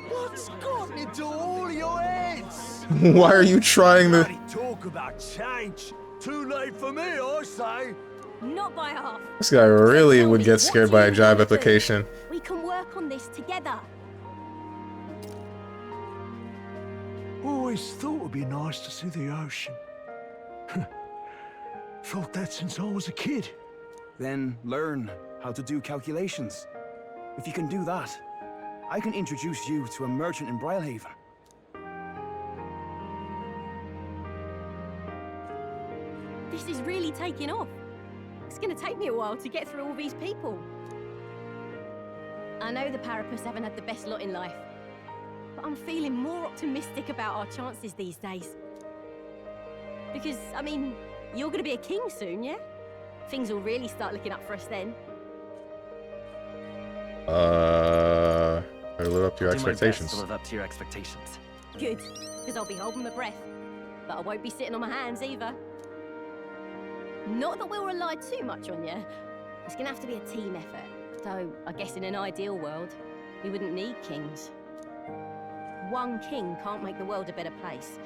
What's gotten into all your heads? Why are you trying to... Bloody talk about change. Too late for me, I say. Not by half. This guy really Tell would me, get what scared do by you a job wanna do? application. We can work on this together. Always thought it'd be nice to see the ocean. Thought that since I was a kid. Then learn how to do calculations. If you can do that, I can introduce you to a merchant in Brylehaven. This is really taking off. gonna take me a while to get through all these people. I know the Parapus haven't had the best lot in life, but I'm feeling more optimistic about our chances these days. Because, I mean, you're gonna be a king soon, yeah? Things will really start looking up for us then. Better live up to your expectations. To live up to your expectations. Good, because I'll be holding my breath. But I won't be sitting on my hands either. Not that we'll rely too much on you. It's gonna have to be a team effort. Though, I guess in an ideal world, we wouldn't need kings. One king can't make the world a better place.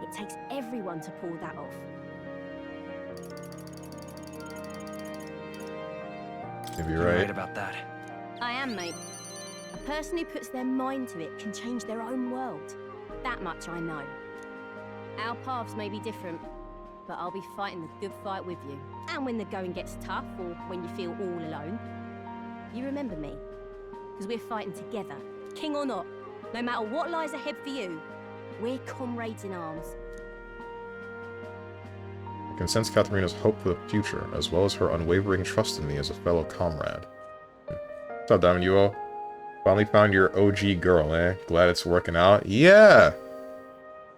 It takes everyone to pull that off. Maybe You're right. right about that. I am, mate. A person who puts their mind to it can change their own world. That much I know. Our paths may be different, but I'll be fighting the good fight with you. And when the going gets tough, or when you feel all alone, you remember me. Because we're fighting together, king or not. No matter what lies ahead for you, we're comrades in arms. I can sense Katharina's hope for the future, as well as her unwavering trust in me as a fellow comrade. What's up, Diamond UO? Finally found your OG girl, eh? Glad it's working out. Yeah!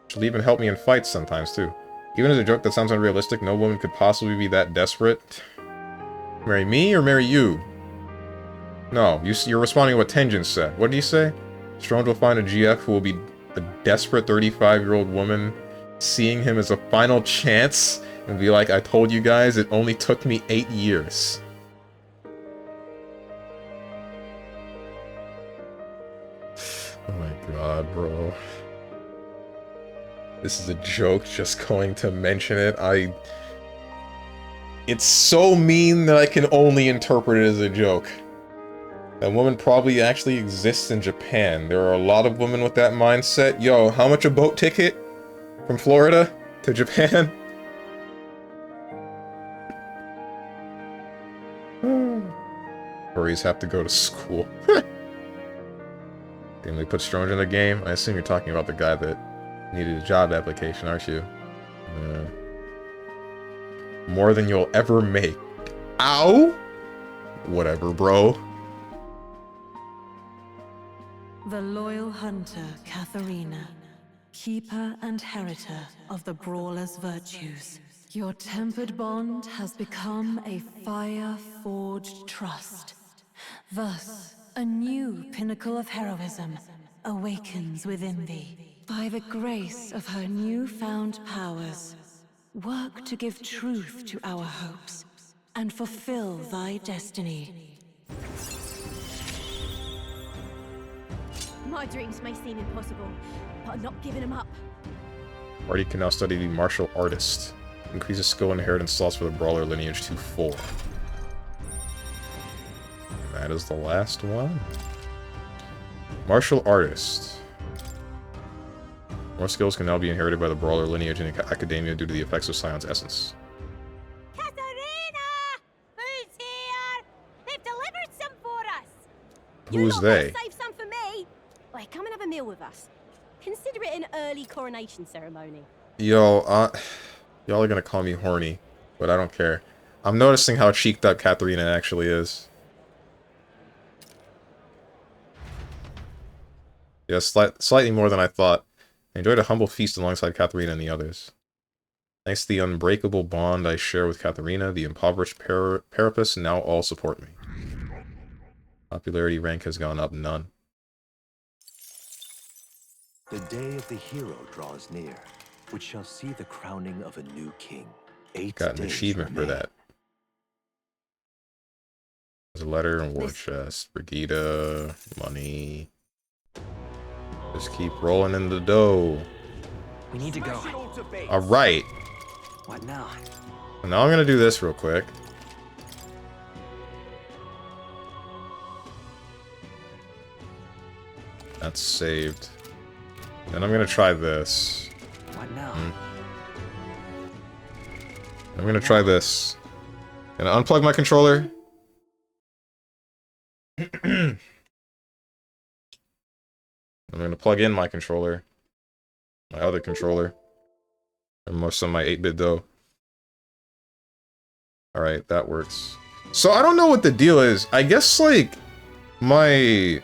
She'll even help me in fights sometimes, too. Even as a joke that sounds unrealistic, no woman could possibly be that desperate. Marry me or marry you? No, you're responding to what Tenjin said. What did he say? Strong will find a GF who will be a desperate 35-year-old woman, seeing him as a final chance, and be like, I told you guys, it only took me 8 years. Oh my god, bro. This is a joke, just going to mention it. It's so mean that I can only interpret it as a joke. That woman probably actually exists in Japan. There are a lot of women with that mindset. Yo, how much a boat ticket from Florida to Japan? Furries have to go to school. Damn, they put Strange in the game? I assume you're talking about the guy that needed a job application, aren't you? More than you'll ever make. Ow! Whatever, bro. The loyal hunter, Katharina, keeper and heritor of the Brawler's virtues. Your tempered bond has become a fire-forged trust. Thus, a new pinnacle of heroism awakens within thee. By the grace of her newfound powers, work to give truth to our hopes and fulfill thy destiny. My dreams may seem impossible, but I'm not giving them up. Party can now study the martial artist. Increases skill and inheritance slots for the brawler lineage to 4. That is the last one. Martial artist. More skills can now be inherited by the brawler lineage in academia due to the effects of Scion's essence. Katharina! Who's here? They've delivered some for us. Who's they? Save some for me. Wait, come and have a meal with us. Consider it an early coronation ceremony. Yo, y'all are gonna call me horny, but I don't care. I'm noticing how cheeked up Katharina actually is. Yeah, slightly more than I thought. I enjoyed a humble feast alongside Katharina and the others. Thanks to the unbreakable bond I share with Katharina, the impoverished Parapus now all support me. Popularity rank has gone up none. The day of the hero draws near, which shall see the crowning of a new king. 8 Got an days achievement for remain. that. There's a letter and war chest. Brigida, money. Just keep rolling in the dough. We need to go. Alright. What now? Now I'm gonna do this real quick. That's saved. Then I'm gonna try this. What now? I'm gonna try this. Gonna unplug my controller. I'm gonna plug in my controller. My other controller. And most of my 8-bit dough. Alright, that works. So I don't know what the deal is. I guess, like, my,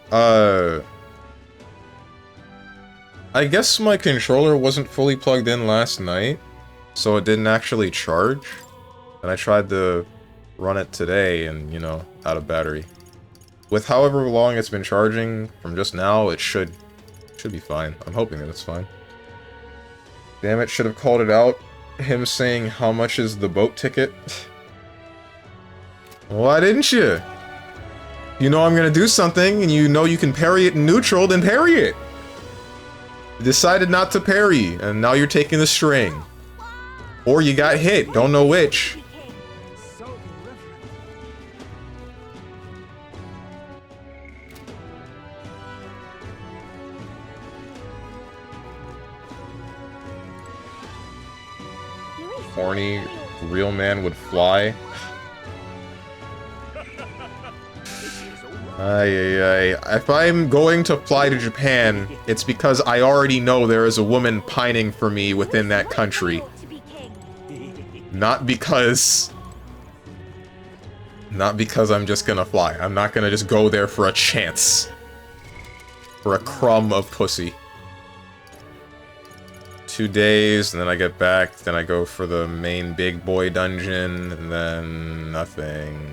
I guess my controller wasn't fully plugged in last night, so it didn't actually charge. And I tried to run it today and, you know, out of battery. With however long it's been charging from just now, it should be fine. I'm hoping that it's fine. Damn it, should have called it out. Him saying, how much is the boat ticket? Why didn't you? You know I'm gonna do something, and you know you can parry it in neutral, then parry it! You decided not to parry, and now you're taking the string. Or you got hit, don't know which. Horny, real man would fly. If I'm going to fly to Japan, it's because I already know there is a woman pining for me within that country. Not because I'm just gonna fly. I'm not gonna just go there for a chance. For a crumb of pussy. 2 days, and then I get back, then I go for the main big boy dungeon, and then nothing.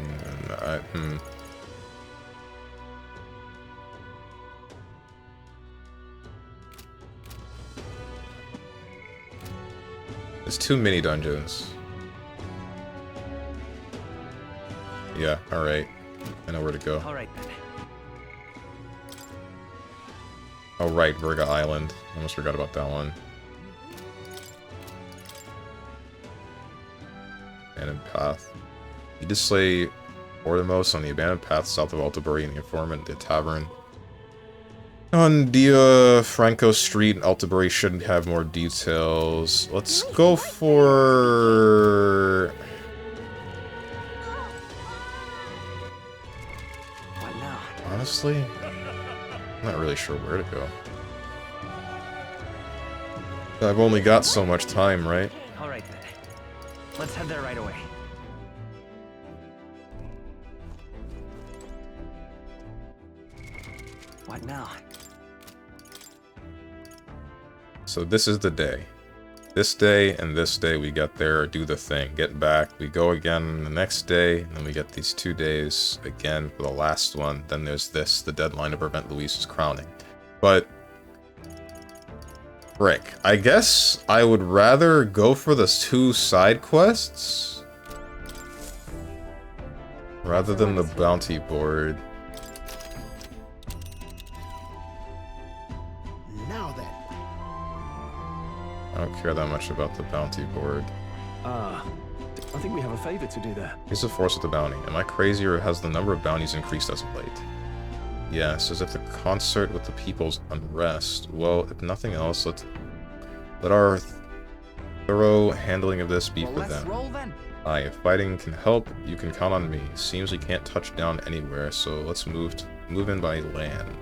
There's 2 mini dungeons. Yeah, alright. I know where to go. Alright then. Oh right, Virga Island. Almost forgot about that one. Abandoned Path. You just slay Ordomos on the Abandoned Path south of Altabury and the Informant, the Tavern. On Dia Franco Street, Altabury should have more details. Let's go for... What now? Honestly, I'm not really sure where to go. I've only got so much time, right? Alright then. Let's head there right away. What now? So this is the day. This day and this day we get there, do the thing, get back, we go again the next day, and then we get these 2 days again for the last one. Then there's this, the deadline to prevent Luis's crowning. But... frick. I guess I would rather go for the 2 side quests rather than the bounty board. Now then. I don't care that much about the bounty board. I think we have a favor to do there. Here's the force of the bounty. Am I crazy, or has the number of bounties increased as of late? Yes, as if the concert with the people's unrest. Well, if nothing else, let our thorough handling of this be for them. Roll then. Aye, if fighting can help, you can count on me. Seems we can't touch down anywhere, so let's move in by land.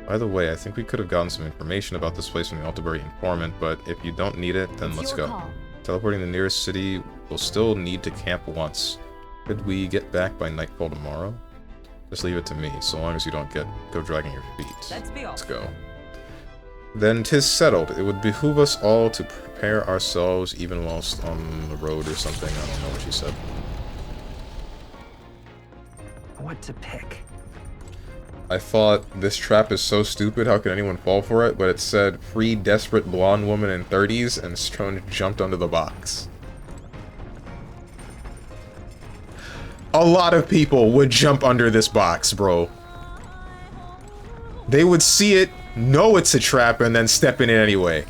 By the way, I think we could have gotten some information about this place from the Altabury informant, but if you don't need it, then let's go. Teleporting the nearest city, we'll still need to camp once. Could we get back by nightfall tomorrow? Just leave it to me, so long as you don't go dragging your feet. Let's go. Then 'tis settled. It would behoove us all to prepare ourselves even whilst on the road or something. I don't know what she said. What to pick? I thought, this trap is so stupid, how could anyone fall for it? But it said, free desperate blonde woman in 30s, and Strone jumped under the box. A lot of people would jump under this box, bro. They would see it, know it's a trap, and then step in it anyway.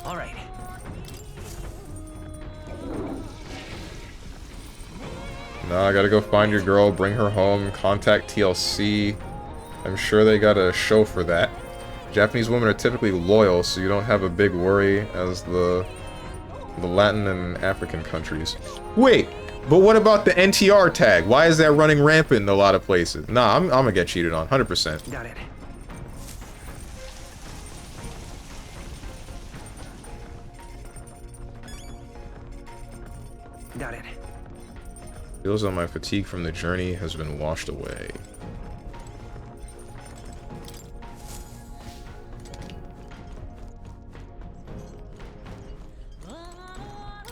Alright. Now I gotta go find your girl, bring her home, contact TLC. I'm sure they got a show for that. Japanese women are typically loyal, so you don't have a big worry as the Latin and African countries. Wait, but what about the NTR tag? Why is that running rampant in a lot of places? Nah, I'm gonna get cheated on, 100%. Got it. Got it. Feels that my fatigue from the journey has been washed away.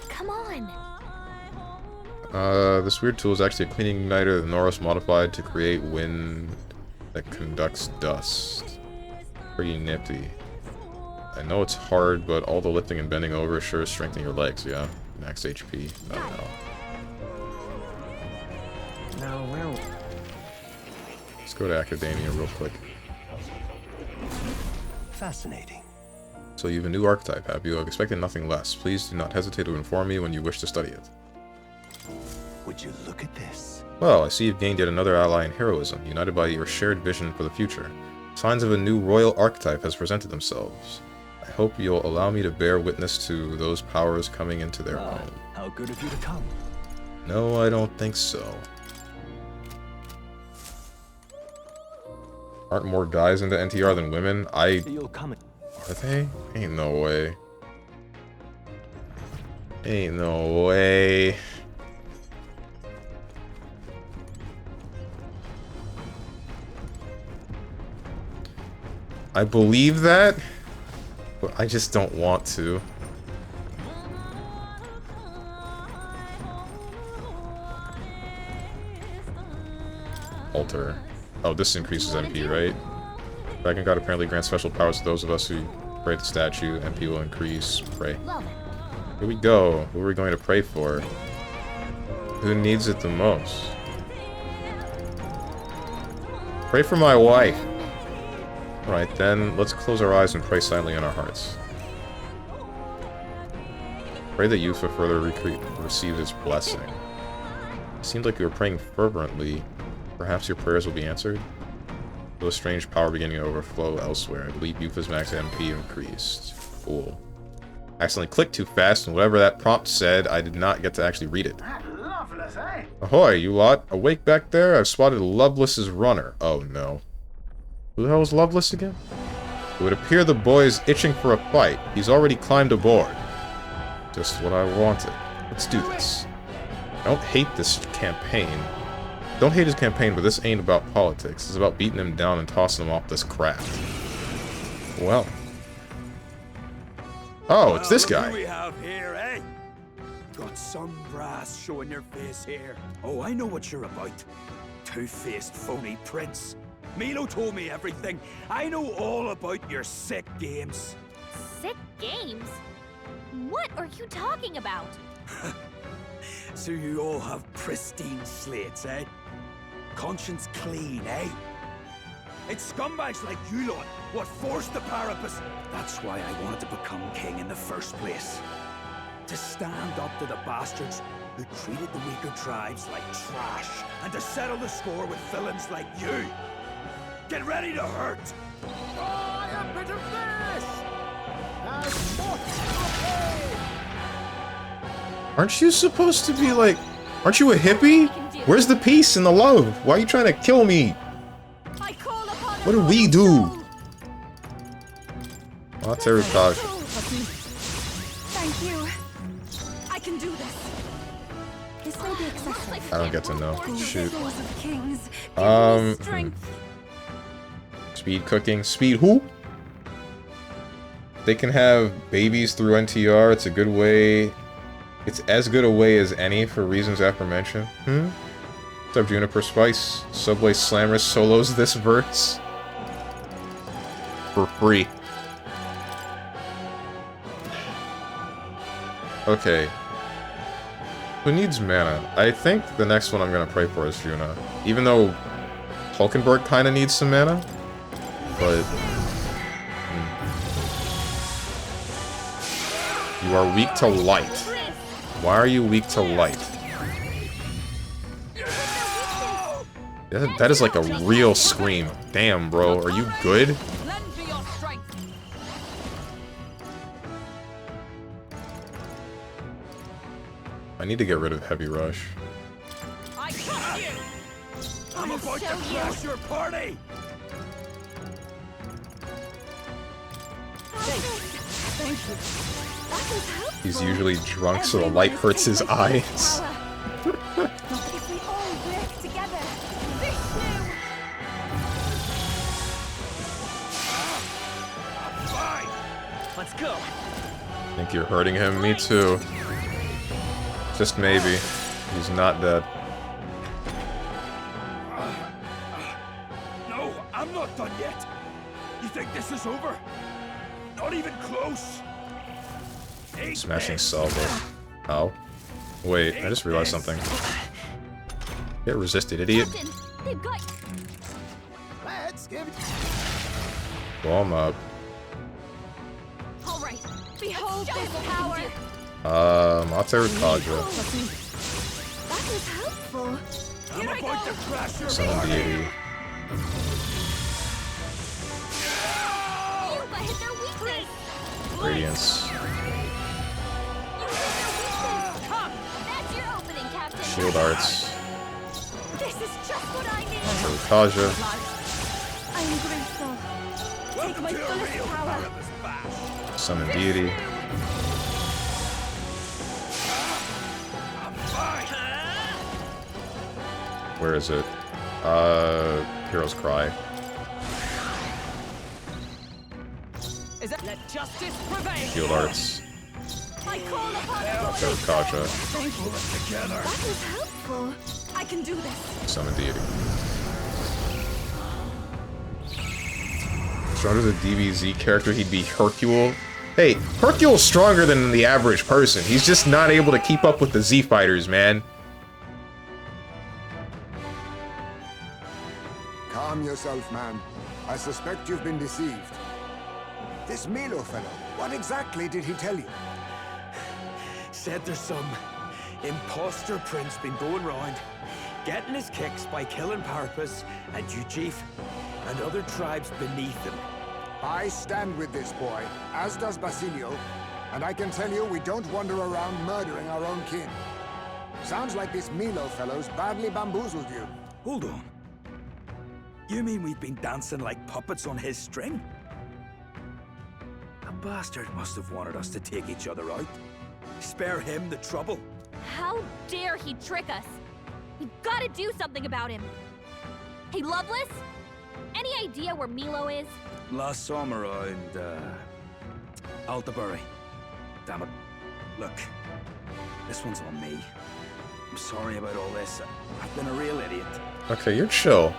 Come on. This weird tool is actually a cleaning igniter that Norris modified to create wind that conducts dust. Pretty nifty. I know it's hard, but all the lifting and bending over sure is strengthening your legs, yeah. Max HP. I don't know. Now, where? Let's go to Academia real quick. Fascinating. So you have a new archetype, have you? I've expected nothing less. Please do not hesitate to inform me when you wish to study it. Would you look at this? Well, I see you've gained yet another ally in heroism, united by your shared vision for the future. Signs of a new royal archetype has presented themselves. I hope you'll allow me to bear witness to those powers coming into their own. How good of you to come. No, I don't think so. Aren't more guys into NTR than women? You'll come. Are they? Ain't no way. Ain't no way. I believe that, but I just don't want to. Alter. Oh, this increases MP, right? Dragon God apparently grants special powers to those of us who pray at the statue. MP will increase. Pray. Here we go. Who are we going to pray for? Who needs it the most? Pray for my wife. Alright then, let's close our eyes and pray silently in our hearts. Pray that youth will further receive its blessing. It seemed like you were praying fervently. Perhaps your prayers will be answered? Feel a strange power beginning to overflow elsewhere. I believe Yufa's max MP increased. Cool. Accidentally clicked too fast, and whatever that prompt said, I did not get to actually read it. Loveless, eh? Ahoy, you lot. Awake back there? I've spotted Loveless's runner. Oh no. Who the hell is Loveless again? It would appear the boy is itching for a fight. He's already climbed aboard. Just what I wanted. Let's do this. I don't hate this campaign. Don't hate his campaign, but this ain't about politics. It's about beating him down and tossing him off this craft. Well. Oh, it's this guy. What do we have here, eh? Got some brass showing your face here. Oh, I know what you're about. Two-faced phony prince. Milo told me everything. I know all about your sick games. Sick games? What are you talking about? So you all have pristine slates, eh? Conscience clean, eh? It's scumbags like you lot what forced the Parapus. That's why I wanted to become king in the first place. To stand up to the bastards who treated the weaker tribes like trash, and to settle the score with villains like you. Get ready to hurt! Try a bit of this! Aren't you supposed to be like... Aren't you a hippie? Where's the peace and the love? Why are you trying to kill me? What do we do? That's ReFantazio. Thank you. I can do this. This may be excessive. I don't get to know. Shoot. Kings, Speed cooking. Speed who? They can have babies through NTR. It's a good way. It's as good a way as any for reasons aforementioned. What's up, Juniper Spice? Subway Slammers solos this verse. For free. Okay. Who needs mana? I think the next one I'm gonna pray for is Juna. Even though Hulkenberg kinda needs some mana. But... You are weak to light. Why are you weak to light? That is like a real scream. Damn, bro. Are you good? I need to get rid of Heavy Rush. I'm about to crash your party! Thank you. That was helpful. He's usually drunk, so the light hurts his eyes. If we all work together, Vishnu! Let's go. Think you're hurting him? Me too. Just maybe. He's not dead. No, I'm not done yet. You think this is over? Not even close. Smashing salvo. Oh. Wait, I just realized something. Get resisted, idiot. Captain, they've got... Let's give it. Blow him up. All right, behold this power. Mate Kaja. That was helpful. I'm about to crash your Summon deity. Yuba hit their weakness. Radiance. You hit their weakness. Come, that's your opening, Captain. Shield arts. This is just what I need. Kaja. I'm grateful. Take my fullest power. Summon deity. Where is it? Hero's Cry. Is it? Let justice prevail. Shield arts. I call upon Mate Kaja. That was helpful. I can do this. Summon deity. Stronger as a DBZ character, he'd be Hercule. Hey, Hercule's stronger than the average person. He's just not able to keep up with the Z fighters, man. Calm yourself, man. I suspect you've been deceived. This Milo fellow, what exactly did he tell you? Said there's some imposter prince been going round, getting his kicks by killing Parpus and Ujif and other tribes beneath him. I stand with this boy, as does Basilio, and I can tell you we don't wander around murdering our own kin. Sounds like this Milo fellow's badly bamboozled you. Hold on. You mean we've been dancing like puppets on his string? The bastard must have wanted us to take each other out. Spare him the trouble. How dare he trick us? We've got to do something about him. Hey, Loveless? Any idea where Milo is? Last summer around, Altabury. Damn it. Look, this one's on me. I'm sorry about all this. I've been a real idiot. Okay, you're chill.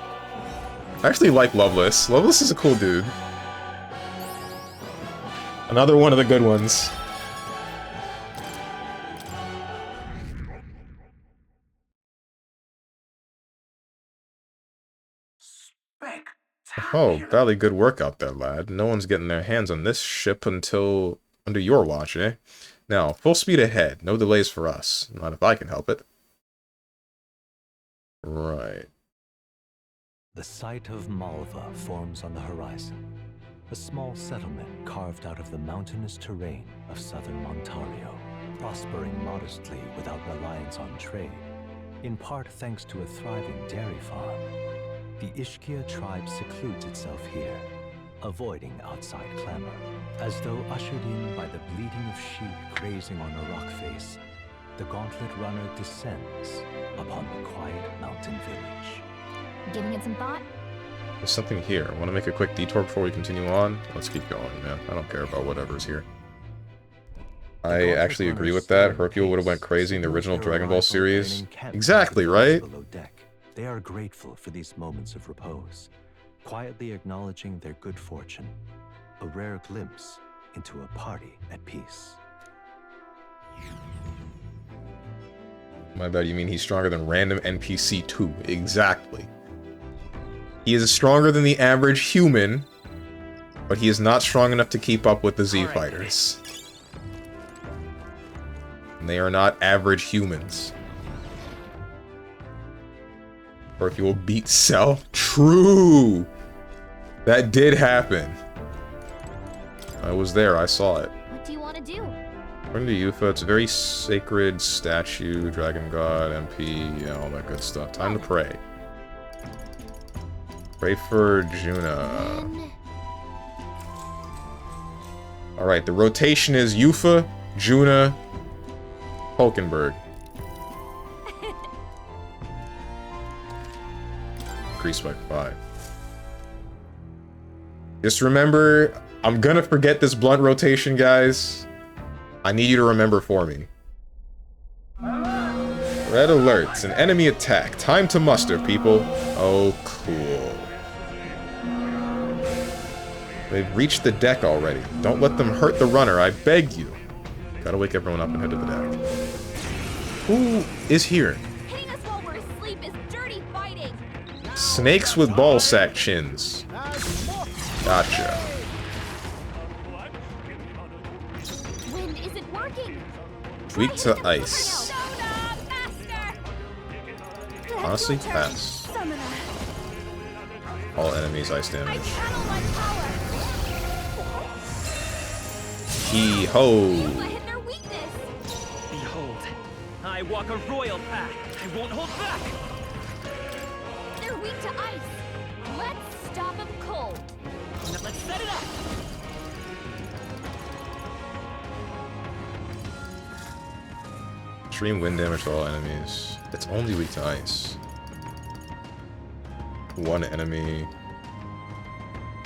I actually like Loveless. Loveless is a cool dude. Another one of the good ones. Oh, badly good work out there, lad. No one's getting their hands on this ship until under your watch, eh? Now, full speed ahead. No delays for us. Not if I can help it. Right. The site of Malva forms on the horizon, a small settlement carved out of the mountainous terrain of southern Ontario, prospering modestly without reliance on trade, in part thanks to a thriving dairy farm. The Ishkia tribe secludes itself here, avoiding outside clamor, as though ushered in by the bleating of sheep grazing on a rock face. The gauntlet runner descends upon the quiet mountain village. Giving it some thought? There's something here. Want to make a quick detour before we continue on? Let's keep going, man. I don't care about whatever's here. I actually agree with that. Hercule would have went crazy in the original Dragon Ball series. Exactly, right? They are grateful for these moments of repose, quietly acknowledging their good fortune, a rare glimpse into a party at peace. My bad, you mean he's stronger than random NPC 2. Exactly. He is stronger than the average human, but he is not strong enough to keep up with the Z fighters. And they are not average humans. Or if you will beat Cell. True! That did happen. I was there, I saw it. What do you want to do? According to Yufa, it's a very sacred statue, dragon god, MP, yeah, all that good stuff. Time to pray. Pray for Juna. Alright, the rotation is Yufa, Juna Hulkenberg. Increased by 5. Just remember, I'm gonna forget this blunt rotation, guys. I need you to remember for me. Red alerts, an enemy attack. Time to muster, people. Oh, cool. They've reached the deck already. Don't let them hurt the runner, I beg you. Gotta wake everyone up and head to the deck. Who is here? Hitting us while we're asleep is dirty fighting. Snakes with ballsack chins. Gotcha. Wind isn't working. Weak to ice. Honestly, pass. All enemies ice damage. Hee-ho! Behold, I walk a royal path. I won't hold back. They're weak to ice. Let's stop them cold. Now let's set it up. Extreme wind damage to all enemies. It's only weak to ice. One enemy.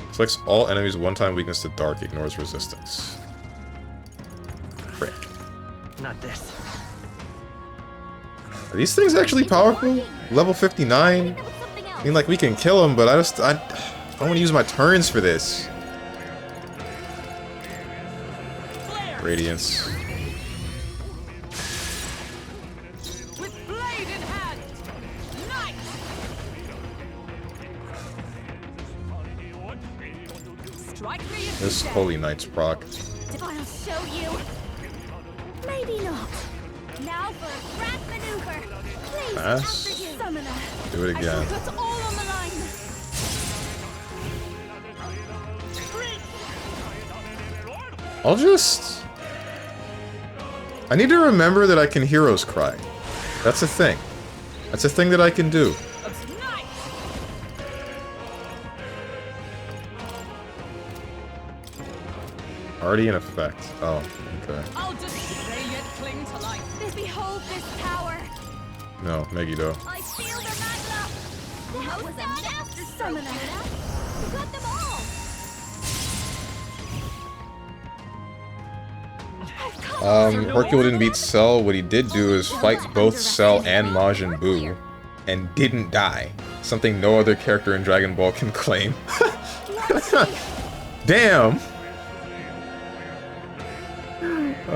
Inflicts all enemies one-time weakness to dark. Ignores resistance. Frick. Not this. Are these things actually powerful? Level 59? I mean, like, we can kill them, but I don't want to use my turns for this. Radiance. This Holy Knight's proc. I'll show you. Maybe not. Now for a grand maneuver. Please, Pass. after you. Summoner. Do it again. That's all on the line. I'll just... I need to remember that I can Hero's Cry. That's a thing. That's a thing that I can do. Already in effect. Oh, okay. I'll just they yet cling to life. Behold this power. No, Megiddo. I feel their mad love. That was a master summoner. You got them all. Hercule didn't beat Cell. What he did do is fight both Cell and Majin Buu, and didn't die. Something no other character in Dragon Ball can claim. Damn!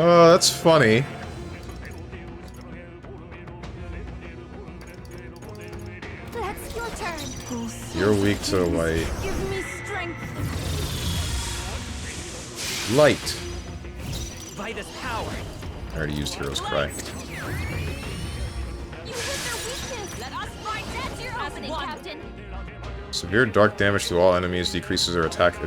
Oh, that's funny. That's your turn. You're weak to light. Give me strength. Light. Vitus power. I already used Hero's Cry. You hit their weakness. Let us fight. That's your opening, Captain. Severe dark damage to all enemies decreases their attack,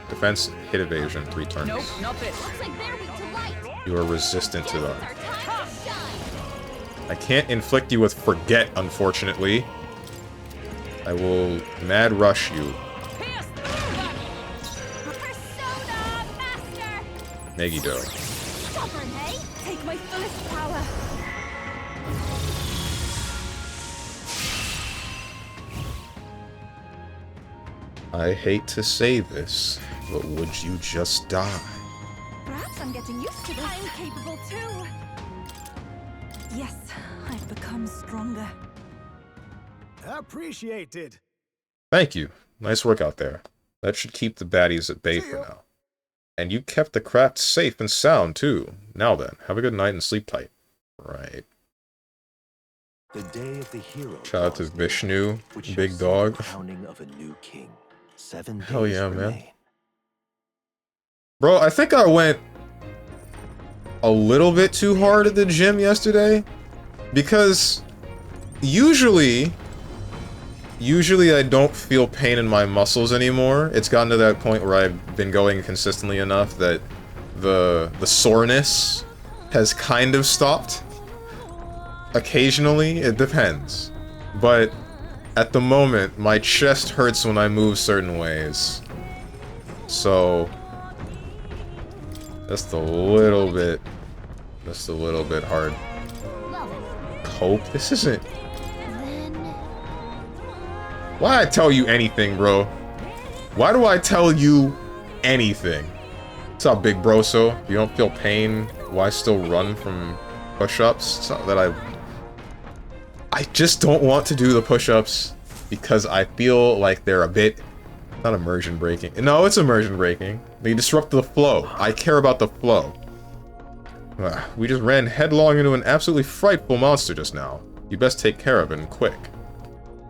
defense, hit evasion 3 turns. Nope, not this. Looks like they're weak to light. You are resistant to them. I can't inflict you with Forget, unfortunately. I will Mad Rush you. Persona Master. Megiddo. Stubborn, eh? Take my fullest power. I hate to say this, but would you just die? Perhaps I'm getting used to this. I'm capable too. Yes, I've become stronger. Appreciated. Thank you. Nice work out there. That should keep the baddies at bay for now. And you kept the craft safe and sound, too. Now then, have a good night and sleep tight. Right. The day of the hero. Shout out to Vishnu, big dog. Crowning of a new king. 7 days Hell yeah, man. remain. Bro, I think I went a little bit too hard at the gym yesterday. Because usually I don't feel pain in my muscles anymore. It's gotten to that point where I've been going consistently enough that the soreness has kind of stopped. Occasionally, it depends. But at the moment, my chest hurts when I move certain ways. So just a little bit Just a little bit hard. Well then. Cope? This isn't... Then... Why I tell you anything, bro? Why do I tell you anything? What's up, big bro? So, if you don't feel pain, why still run from push-ups? It's not that I just don't want to do the push-ups because I feel like they're a bit... Not immersion breaking. No, it's immersion breaking. They disrupt the flow. I care about the flow. We just ran headlong into an absolutely frightful monster just now. You best take care of it, and quick.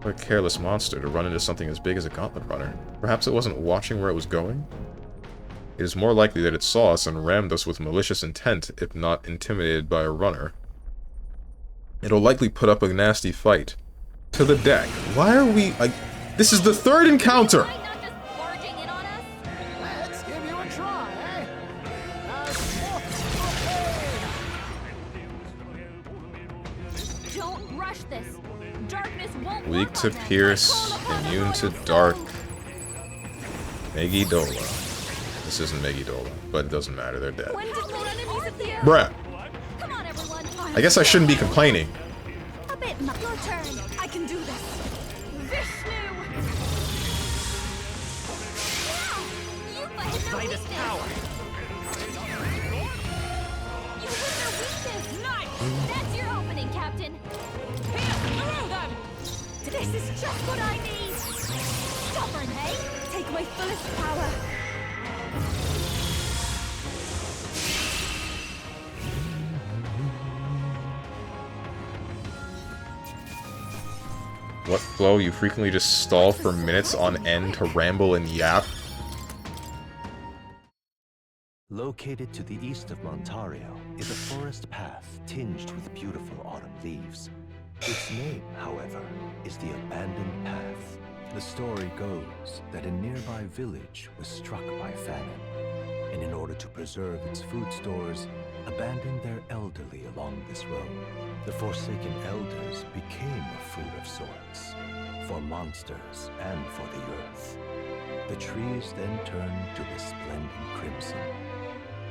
What a careless monster to run into something as big as a gauntlet runner. Perhaps it wasn't watching where it was going? It is more likely that it saw us and rammed us with malicious intent, if not intimidated by a runner. It'll likely put up a nasty fight. To the deck. Why are we... like? This is the third encounter! Let's give you a try, eh? Don't rush this. Darkness won't Weak work to on them. pierce, immune to dark. Megidola. This isn't Megidola, but it doesn't matter, they're dead. When did more enemies appear? Bruh! Come on, everyone. I guess I shouldn't be complaining. A bit your turn. I can do this. Vishnu! You fight Vitus power. You hit their weakness. Nice! That's your opening, Captain. Through them! This is just what I need. Stubborn, hey? Take my fullest power. What flow? You frequently just stall for minutes on end to ramble and yap? Located to the east of Montario is a forest path tinged with beautiful autumn leaves. Its name, however, is the Abandoned Path. The story goes that a nearby village was struck by famine, and in order to preserve its food stores, abandoned their elderly along this road. The forsaken elders became a food of sorts, for monsters and for the earth. The trees then turned to resplendent crimson.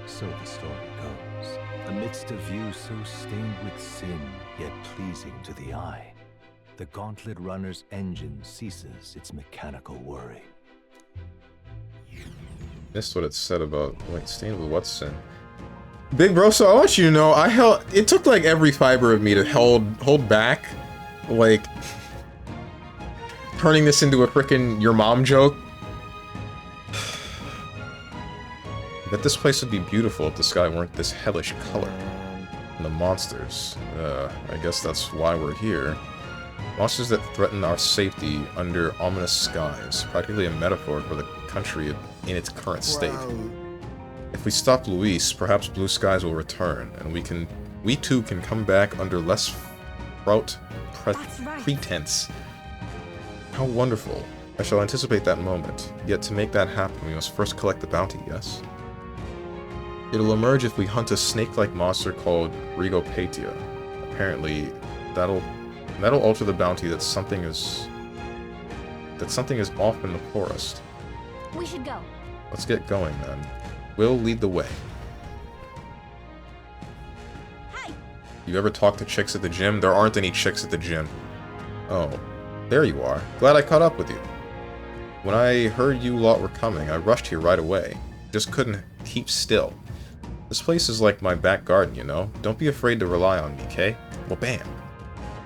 So the story goes. Amidst a view so stained with sin, yet pleasing to the eye, the Gauntlet Runner's engine ceases its mechanical whirring. Missed what it said about... Wait, stained with what sin? Big bro, so I want you to know, I held... It took like every fiber of me to hold back, like... turning this into a frickin' your mom joke. That this place would be beautiful if the sky weren't this hellish color. And the monsters. I guess that's why we're here. Monsters that threaten our safety under ominous skies. Practically a metaphor for the country in its current state. If we stop Luis, perhaps blue skies will return, and we too can come back under less fraught pretense. How wonderful. I shall anticipate that moment. Yet to make that happen, we must first collect the bounty, yes? It'll emerge if we hunt a snake-like monster called Rigopatia. Apparently, that'll alter the bounty that something is off in the forest. We should go. Let's get going then. We'll lead the way. Hey. You ever talk to chicks at the gym? There aren't any chicks at the gym. Oh, there you are. Glad I caught up with you. When I heard you lot were coming, I rushed here right away. Just couldn't keep still. This place is like my back garden, you know? Don't be afraid to rely on me, okay? Well, bam.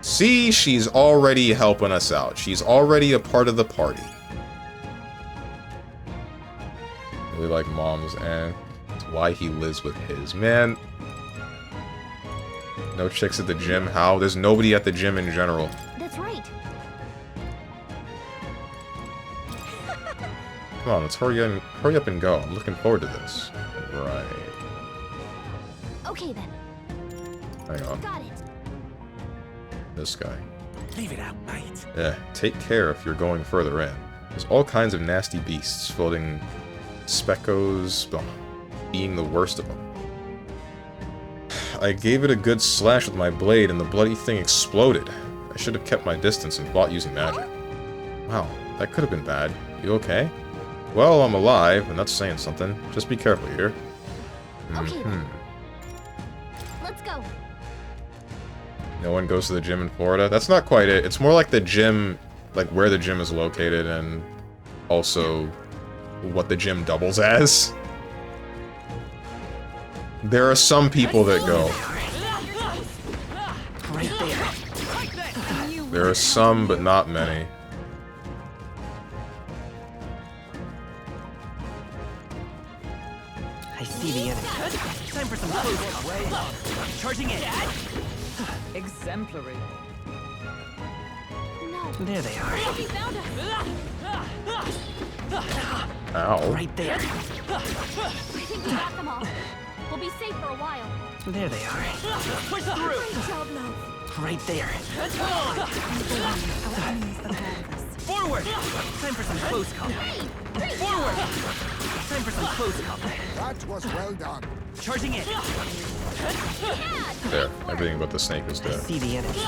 See, she's already helping us out. She's already a part of the party. Really like moms, and it's why he lives with his. Man. No chicks at the gym? How? There's nobody at the gym in general. That's right. Come on, let's hurry up and go. I'm looking forward to this. Right. Okay then. Hang on. Got it. This guy. Leave it out, mate. Yeah, take care if you're going further in. There's all kinds of nasty beasts floating speckos, being the worst of them. I gave it a good slash with my blade and the bloody thing exploded. I should have kept my distance and fought using magic. Wow, that could have been bad. You okay? Well, I'm alive, and that's saying something. Just be careful here. Okay. let's go. No one goes to the gym in Florida. That's not quite it. It's more like the gym, like where the gym is located and also what the gym doubles as. There are some people that go. Right there. There are some, but not many. I see the enemy. Time for some close combat. Charging in. Exemplary. There they are. He found us. Ow. Right there. I think we got them all. We'll be safe for a while. There they are. Push through. Great job, love. Right there. Forward! Time for some close combat. Forward! Time for some close combat. That was well done. Charging in. There. Everything but the snake is I dead. see the enemy.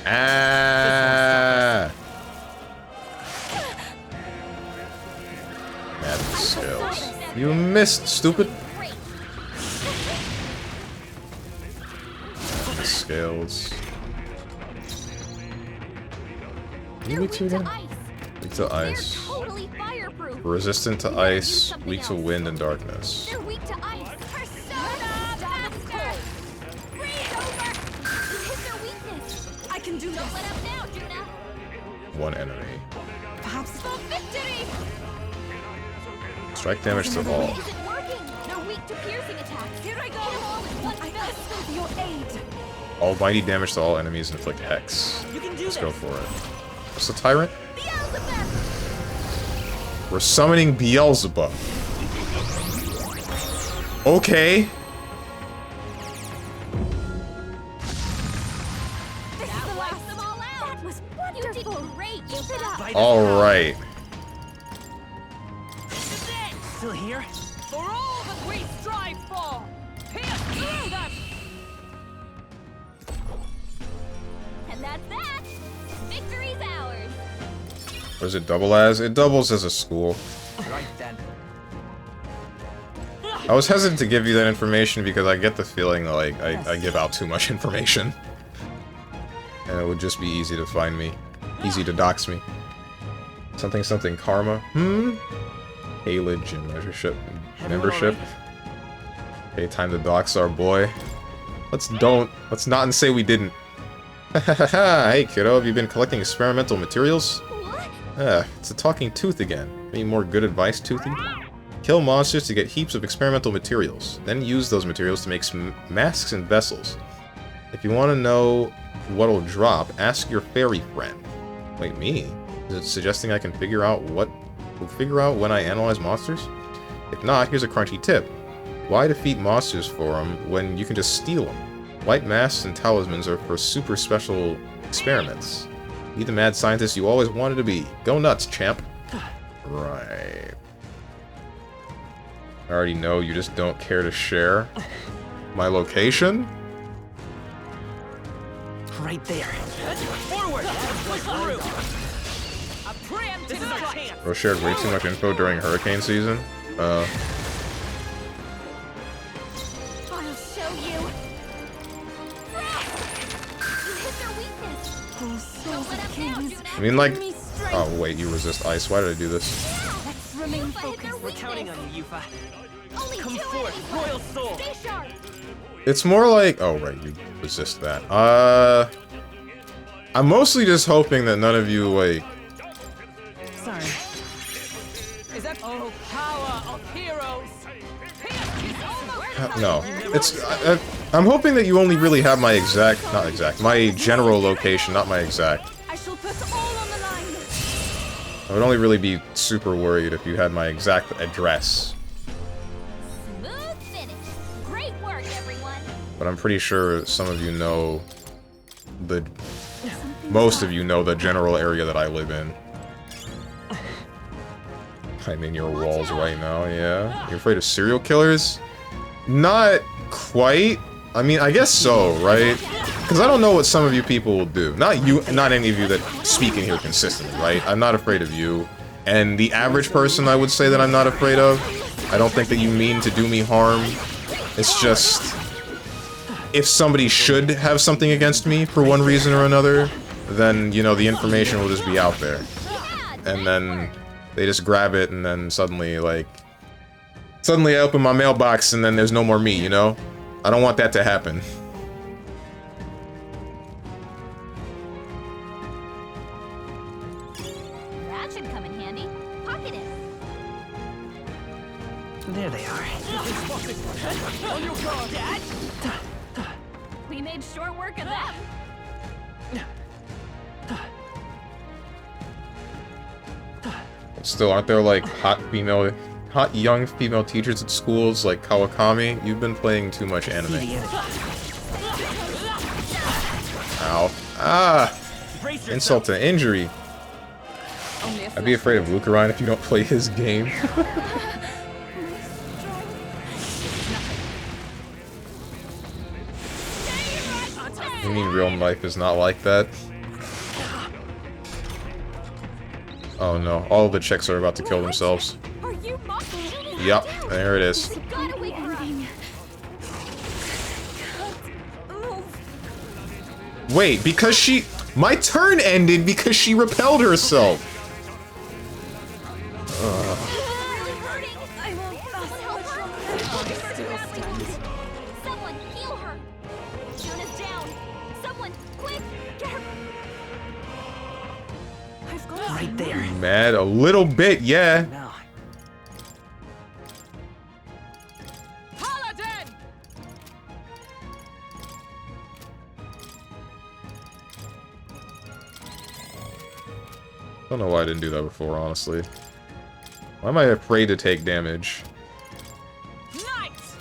Ah! Mad skills. You missed, stupid. Scales. They're weak to ice. Weak to ice. They're totally fireproof. Resistant to ice, weak to wind and darkness. They're weak to ice. Persona faster. Freeze over. You hit their weakness. I can do this. Don't let up now, Juna. One enemy. Perhaps for victory. Strike damage to all. Is it working? They're weak to piercing attacks. Here I go. Hit them all in one fell swoop. Your aid. Almighty damage to all enemies inflict hex. Let's go for it. What's the tyrant? We're summoning Beelzebub. Okay. That wipes them all out. That was wonderful. You did great. Keep it up. All right. Still here? For all that we strive for. Pierce through them. And that's that. Victory's ours. What does it double as? It doubles as a school. Right then. I was hesitant to give you that information because I get the feeling that, like, I give out too much information. And it would just be easy to find me. Easy to dox me. Something something karma. Haylage gym membership. Okay, time to dox our boy. Let's not and say we didn't. Hey kiddo, have you been collecting experimental materials? What? It's a talking tooth again. Any more good advice, Toothy? Kill monsters to get heaps of experimental materials. Then use those materials to make masks and vessels. If you want to know what'll drop, ask your fairy friend. Wait, me? Is it suggesting I can figure out when I analyze monsters? If not, here's a crunchy tip. Why defeat monsters for them when you can just steal them? White masks and talismans are for super special experiments. Be the mad scientist you always wanted to be. Go nuts, champ. Right. I already know you just don't care to share my location. Right there. Forward! Push through! A preemptive strike! Bro shared way too much info during hurricane season. I'll show you. You hit their weakness. Don't let up now, Juna. I mean, like... Oh, wait, you resist ice. Why did I do this? Let's remain focused. We're counting on you, Yufa. Only Come two forth, enemies Royal left. Soul. Stay sharp. It's more like... Oh, right, you resist that. I'm mostly just hoping that none of you, like... Sorry. Is that power of heroes? No. It's... I'm hoping that you only really have my exact... Not exact. My general location, not my exact. I shall put all on the line. I would only really be super worried if you had my exact address. Smooth finish. Great work, everyone. But I'm pretty sure some of you know the... Most of you know the general area that I live in. I'm in your walls right now, yeah. You're afraid of serial killers? Not quite. I mean, I guess so, right? Because I don't know what some of you people will do. Not you, not any of you that speak in here consistently, right? I'm not afraid of you. And the average person I would say that I'm not afraid of I don't think that you mean to do me harm. It's just, if somebody should have something against me for one reason or another, then, you know, the information will just be out there. And then they just grab it, and then suddenly, like... Suddenly I open my mailbox, and then there's no more me, you know? I don't want that to happen. That should come in handy. Pocket it. There they are. On your guard, Dad! We made short work of them. Still, aren't there, like, hot young female teachers at schools like Kawakami? You've been playing too much anime. Ow. Ah! Insult to injury. I'd be afraid of Lucario if you don't play his game. You mean real life is not like that? Oh no, all the chicks are about to kill themselves. Yup, there it is. Wait, because she... My turn ended because she repelled herself! Someone heal her. Juna's down. Someone, quick, get her. Right there. Mad? A little bit, yeah. Now. Paladin! Don't know why I didn't do that before, honestly. Why am I afraid to take damage? Nice!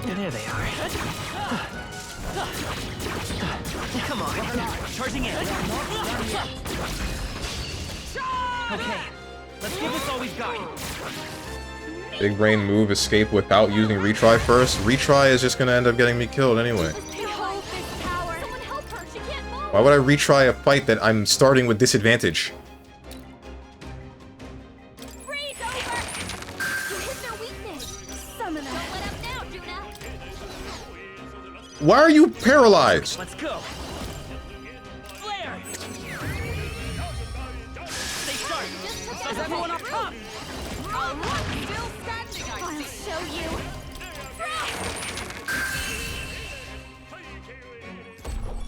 There they are. Come on. Charging in. Okay. Let's give this all we've got. Big brain move, escape without using retry first. Retry is just gonna end up getting me killed anyway. Why would I retry a fight that I'm starting with disadvantage? Why are you paralyzed? Let's go. Flare. Stay sharp. Is everyone up top? Still standing, I'll show you.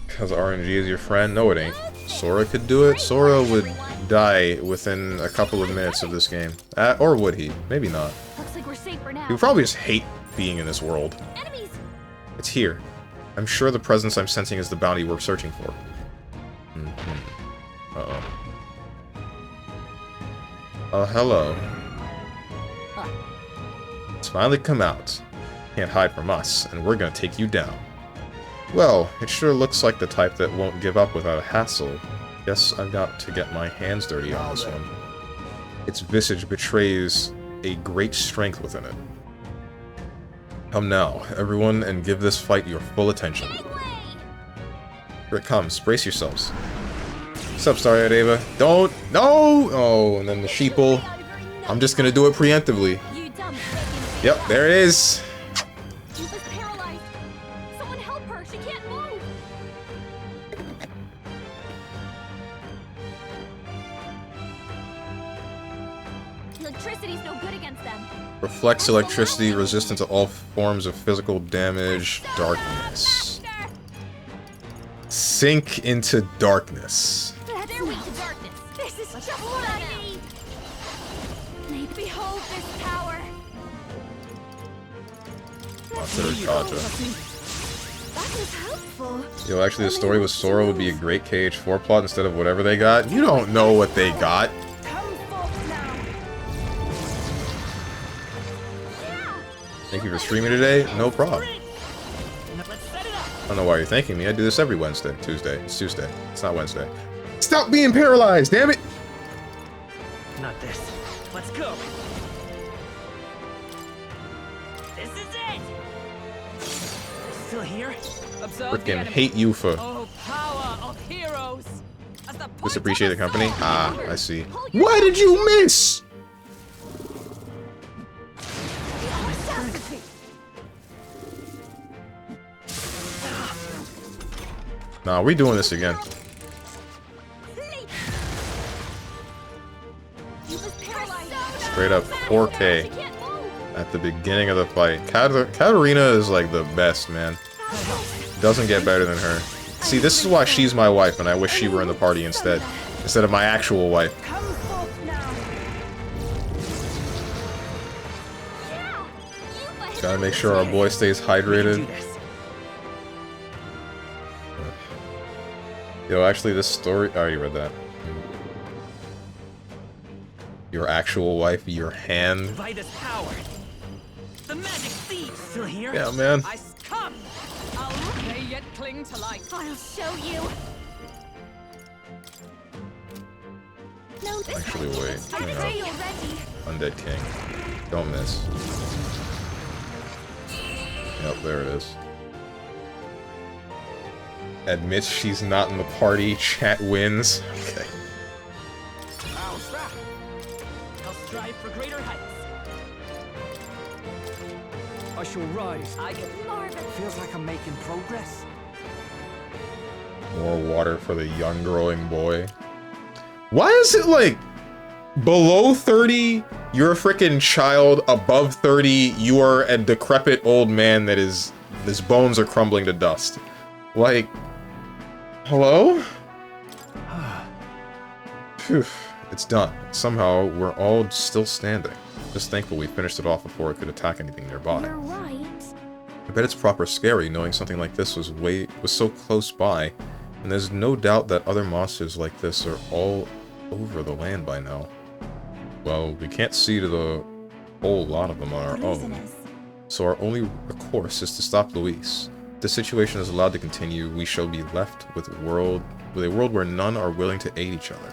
Because RNG is your friend? No, it ain't. Sora could do it. Sora would die within a couple of minutes of this game. Or would he? Maybe not. Looks like we're safe for now. He would probably just hate being in this world. Enemies. It's here. I'm sure the presence I'm sensing is the bounty we're searching for. Uh-oh. Oh, hello. It's finally come out. Can't hide from us, and we're gonna take you down. Well, it sure looks like the type that won't give up without a hassle. Guess I've got to get my hands dirty on this one. Its visage betrays a great strength within it. Come now, everyone, and give this fight your full attention. Here it comes. Brace yourselves. What's up, Starlight Ava? Don't... No! Oh, and then the sheeple. I'm just gonna do it preemptively. Yep, there it is. Eva's paralyzed. Someone help her. She can't move. Electricity's no good against them. Reflects electricity, resistant to all forms of physical damage, darkness. Sink into darkness. They're weak to darkness. This is just what I need. Behold this power. That was helpful. Yo, actually, the story with Sora would be a great KH4 plot instead of whatever they got. You don't know what they got. Thank you for streaming today. No problem. I don't know why you're thanking me. I do this every Wednesday. Tuesday. It's Tuesday. It's not Wednesday. Stop being paralyzed, damn it! Not this. Let's go. This is it. Still here? Frickin' hate you for Oh, power of heroes. disappreciate the company. Ah, I see. Why did you miss? Nah, we doing this again. Straight up 4K at the beginning of the fight. Katarina is like the best, man. Doesn't get better than her. See, this is why she's my wife, and I wish she were in the party instead of my actual wife. Gotta make sure our boy stays hydrated. Yo, actually, this story... I already read that. Your actual wife, your hand. Vitus power. The magic seed still here. Yeah, man. I come. They yet cling to life. I'll show you. No, Actually, wait. I'm Hang ready on. already. Undead King. Don't miss. Yep, there it is. Admits she's not in the party. Chat wins. Okay. I'll strive for greater heights. I shall rise. I can Feels like I'm making progress. More water for the young growing boy. Why is it like below 30 you're a freaking child, above 30 you are a decrepit old man that his bones are crumbling to dust? Like, hello? Phew, it's done. Somehow we're all still standing. Just thankful we finished it off before it could attack anything nearby. You're right. I bet it's proper scary knowing something like this was so close by, and there's no doubt that other monsters like this are all over the land by now. Well, we can't see to the whole lot of them on our own, so our only recourse is to stop Luis. If the situation is allowed to continue, we shall be left with a world where none are willing to aid each other.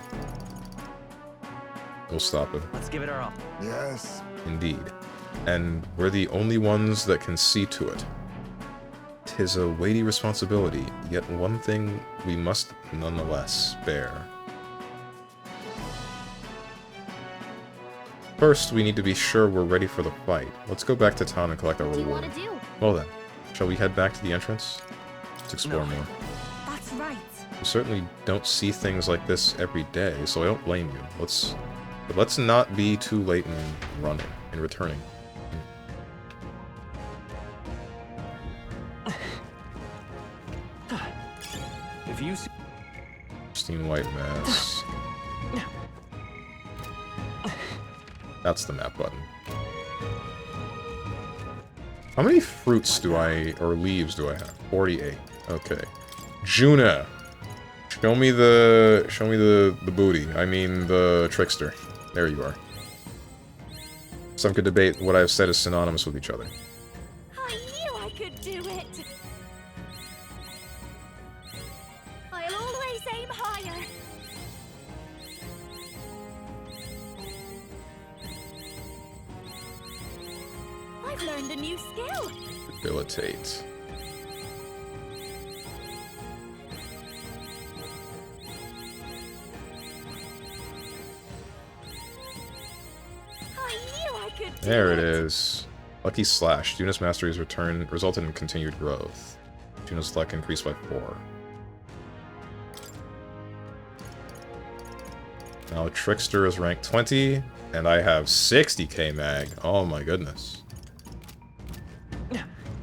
We'll stop it. Let's give it our all. Yes. Indeed. And we're the only ones that can see to it. 'Tis a weighty responsibility, yet one thing we must nonetheless bear. First, we need to be sure we're ready for the fight. Let's go back to town and collect our What do you reward. want to do? Well then, shall we head back to the entrance? Let's explore more. That's right. You certainly don't see things like this every day, so I don't blame you. But let's not be too late in running and returning. If you see Pristine white mass. That's the map button. How many fruits or leaves do I have? 48. Okay. Juna. Show me the booty. I mean the trickster. There you are. Some could debate what I've said is synonymous with each other. I knew I could do it. I'll always aim higher. I've learned a new skill. Debilitate. I knew I could do There it is. Lucky Slash. Juna's mastery's return resulted in continued growth. Juna's luck increased by 4. Now Trickster is ranked 20, and I have 60k mag. Oh my goodness.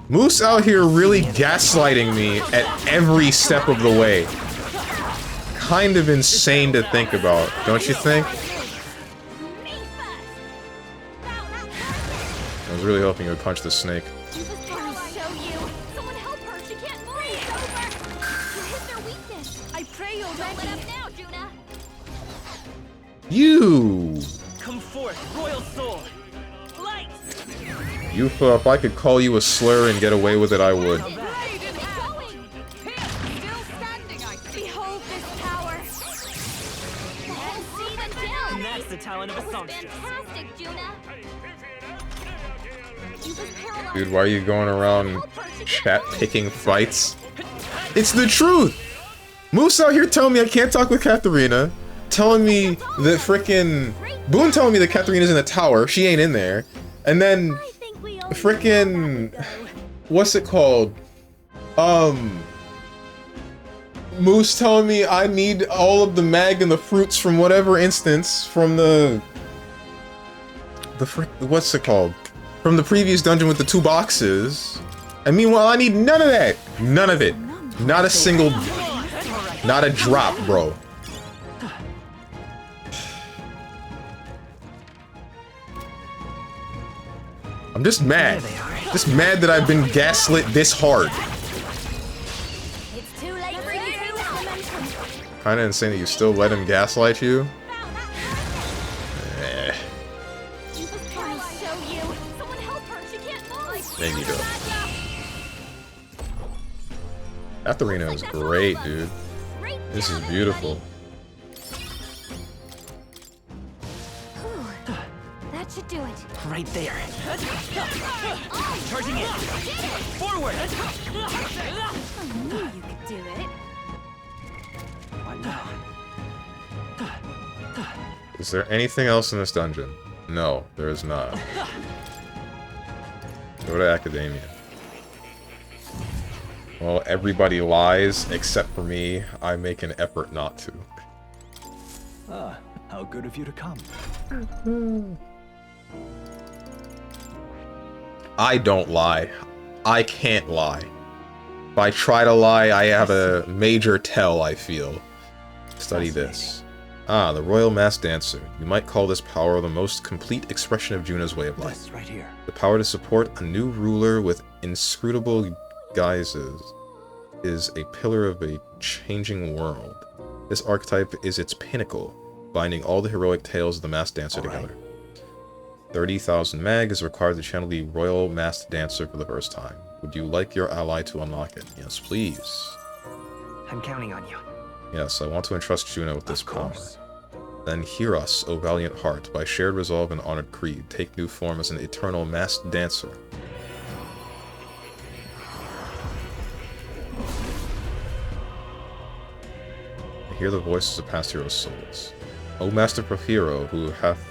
Moose out here really gaslighting me at every step of the way. Kind of insane to think about, don't you think? I was really hoping you would punch the snake. I'll show you. Someone help her. She can't move. It's over. You hit their weakness. I pray you'll let up now, Juna. You! Come forth, royal soul. Light. Yufa, if I could call you a slur and get away with it, I would. Behold this power. And that's the talent of a songster. Fantastic, Juna. Dude, why are you going around chat picking fights? It's the truth! Moose out here telling me I can't talk with Katharina, telling me that frickin' Boone telling me that Katharina's in the tower, she ain't in there, and then Frickin', what's it called? Moose telling me I need all of the mag and the fruits from whatever instance from what's it called? From the previous dungeon with the 2 boxes. And meanwhile, I need none of that. None of it. Not a single, not a drop, bro. I'm just mad. Just mad that I've been gaslit this hard. It's too late for you. Kinda insane that you still let him gaslight you. There you go. That arena is great, dude. This is beautiful. That should do it. Right there. Charging in. Forward. I knew you could do it. What now? Is there anything else in this dungeon? No, there is not. Go to Academia. Well, everybody lies except for me. I make an effort not to. Ah, how good of you to come. I don't lie. I can't lie. If I try to lie, I have a major tell, I feel. Study this. Ah, the Royal Masked Dancer. You might call this power the most complete expression of Juna's way of life. This right here. The power to support a new ruler with inscrutable guises is a pillar of a changing world. This archetype is its pinnacle, binding all the heroic tales of the Masked Dancer together. 30,000 mag is required to channel the Royal Masked Dancer for the first time. Would you like your ally to unlock it? Yes, please. I'm counting on you. Yes, I want to entrust Juna with this power. Then hear us, O valiant heart, by shared resolve and honored creed, take new form as an eternal masked dancer. I hear the voices of past heroes' souls. O masterful hero who hath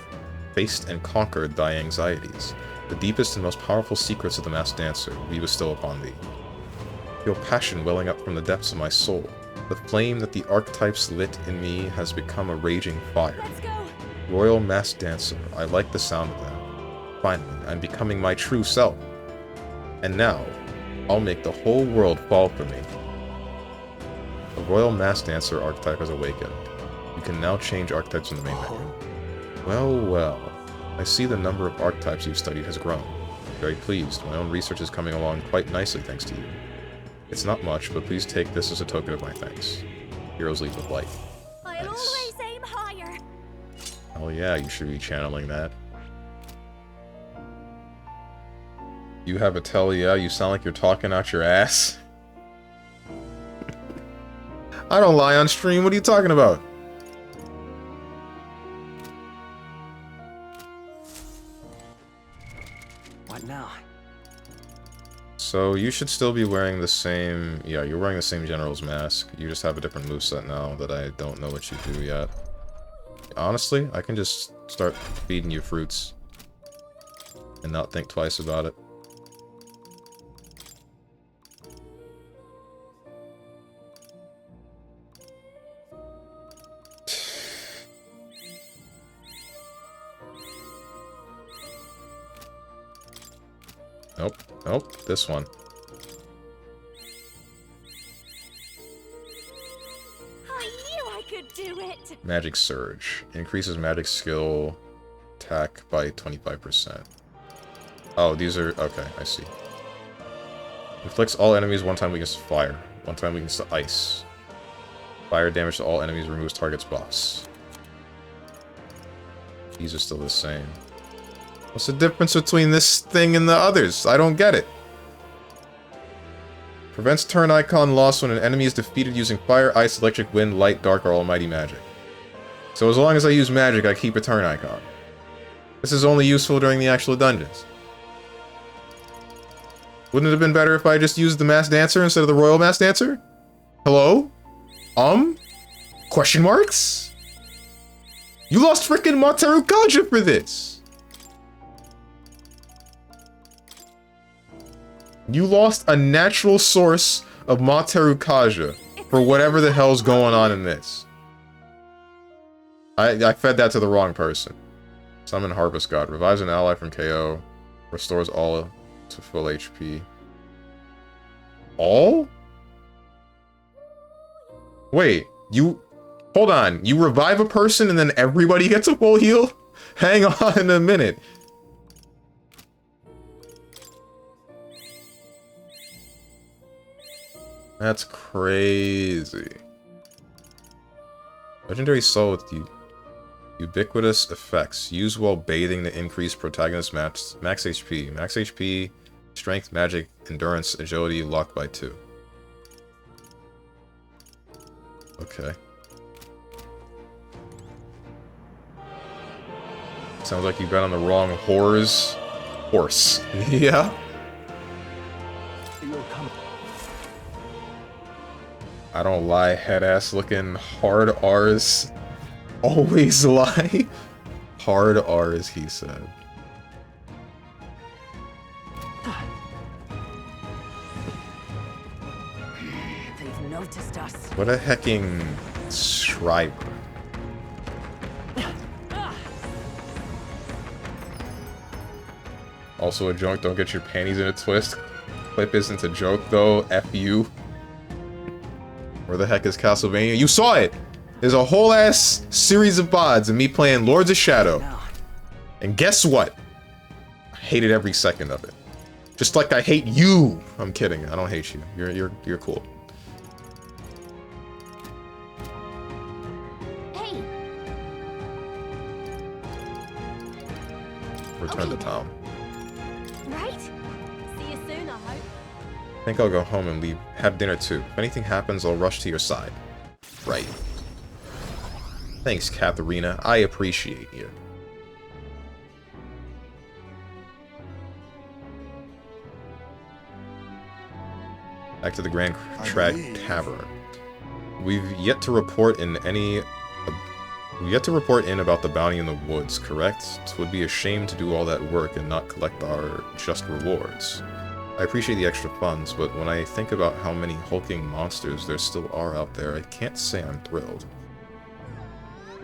faced and conquered thy anxieties, the deepest and most powerful secrets of the masked dancer we bestow upon thee. Feel passion welling up from the depths of my soul. The flame that the archetypes lit in me has become a raging fire. Let's go. Royal Masked Dancer, I like the sound of that. Finally, I'm becoming my true self. And now, I'll make the whole world fall for me. The Royal Masked Dancer archetype has awakened. You can now change archetypes in the main menu. Well, well. I see the number of archetypes you've studied has grown. Very pleased. My own research is coming along quite nicely thanks to you. It's not much, but please take this as a token of my thanks. Heroes lead with light. I'll always aim higher. Oh yeah, you should be channeling that. You have a tell, yeah? You sound like you're talking out your ass. I don't lie on stream, what are you talking about? What now? So you should still be wearing the same... Yeah, you're wearing the same General's mask. You just have a different moveset now that I don't know what you do yet. Honestly, I can just start feeding you fruits. And not think twice about it. Nope. Nope. This one. I knew I could do it. Magic Surge. Increases magic skill attack by 25%. Oh, these are... Okay, I see. Inflicts all enemies one time against fire. One time against the ice. Fire damage to all enemies removes target's buffs. These are still the same. What's the difference between this thing and the others? I don't get it. Prevents turn icon loss when an enemy is defeated using fire, ice, electric, wind, light, dark, or almighty magic. So as long as I use magic, I keep a turn icon. This is only useful during the actual dungeons. Wouldn't it have been better if I just used the Masked Dancer instead of the Royal Masked Dancer? Hello? Question marks? You lost frickin' Monteru Kaja for this! You lost a natural source of Materu Kaja for whatever the hell's going on in this. I fed that to the wrong person. Summon Harvest God. Revives an ally from KO. Restores all to full HP. All? Wait, you... Hold on. You revive a person and then everybody gets a full heal? Hang on a minute. That's crazy. Legendary Soul with ubiquitous effects. Use while bathing to increase protagonist max HP. Max HP, strength, magic, endurance, agility, locked by 2. Okay. Sounds like you bet on the wrong horse. Yeah. I don't lie, head-ass looking hard R's. Always lie. Hard R's, he said. They've noticed us. What a hecking Schreiber. Also a joke, don't get your panties in a twist. Clip isn't a joke though, F you. Where the heck is Castlevania? You saw it! There's a whole ass series of VODs of me playing Lords of Shadow. And guess what? I hated every second of it. Just like I hate you! I'm kidding, I don't hate you. You're cool. Hey. Return to town. Right? See you soon, I hope. I think I'll go home and leave. Have dinner too. If anything happens, I'll rush to your side. Right. Thanks, Katharina. I appreciate you. Back to the Grand Trad Tavern. We've yet to report in about the bounty in the woods, correct? It would be a shame to do all that work and not collect our just rewards. I appreciate the extra funds, but when I think about how many hulking monsters there still are out there, I can't say I'm thrilled.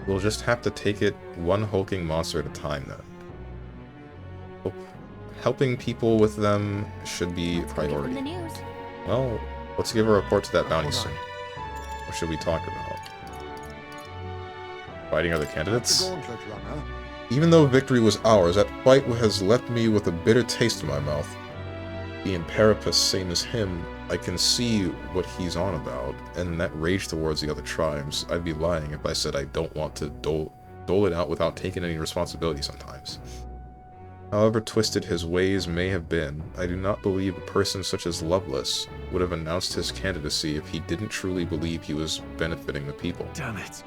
We'll just have to take it one hulking monster at a time then. Helping people with them should be a priority. Well, let's give a report to that bounty soon. What should we talk about? Fighting other candidates? Even though victory was ours, that fight has left me with a bitter taste in my mouth. Being Parapus, same as him, I can see what he's on about, and that rage towards the other tribes. I'd be lying if I said I don't want to dole it out without taking any responsibility sometimes. However twisted his ways may have been, I do not believe a person such as Lovelace would have announced his candidacy if he didn't truly believe he was benefiting the people. Damn it.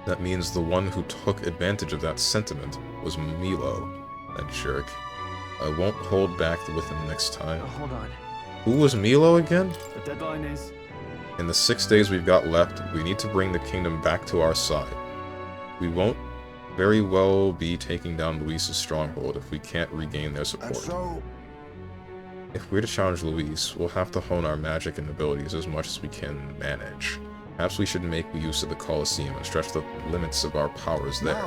That means the one who took advantage of that sentiment was Milo, that jerk. I won't hold back with him next time. Hold on. Who was Milo again? The deadline is... In the 6 days we've got left, we need to bring the kingdom back to our side. We won't very well be taking down Luis's stronghold if we can't regain their support. If we're to challenge Luis, we'll have to hone our magic and abilities as much as we can manage. Perhaps we should make use of the Colosseum and stretch the limits of our powers there.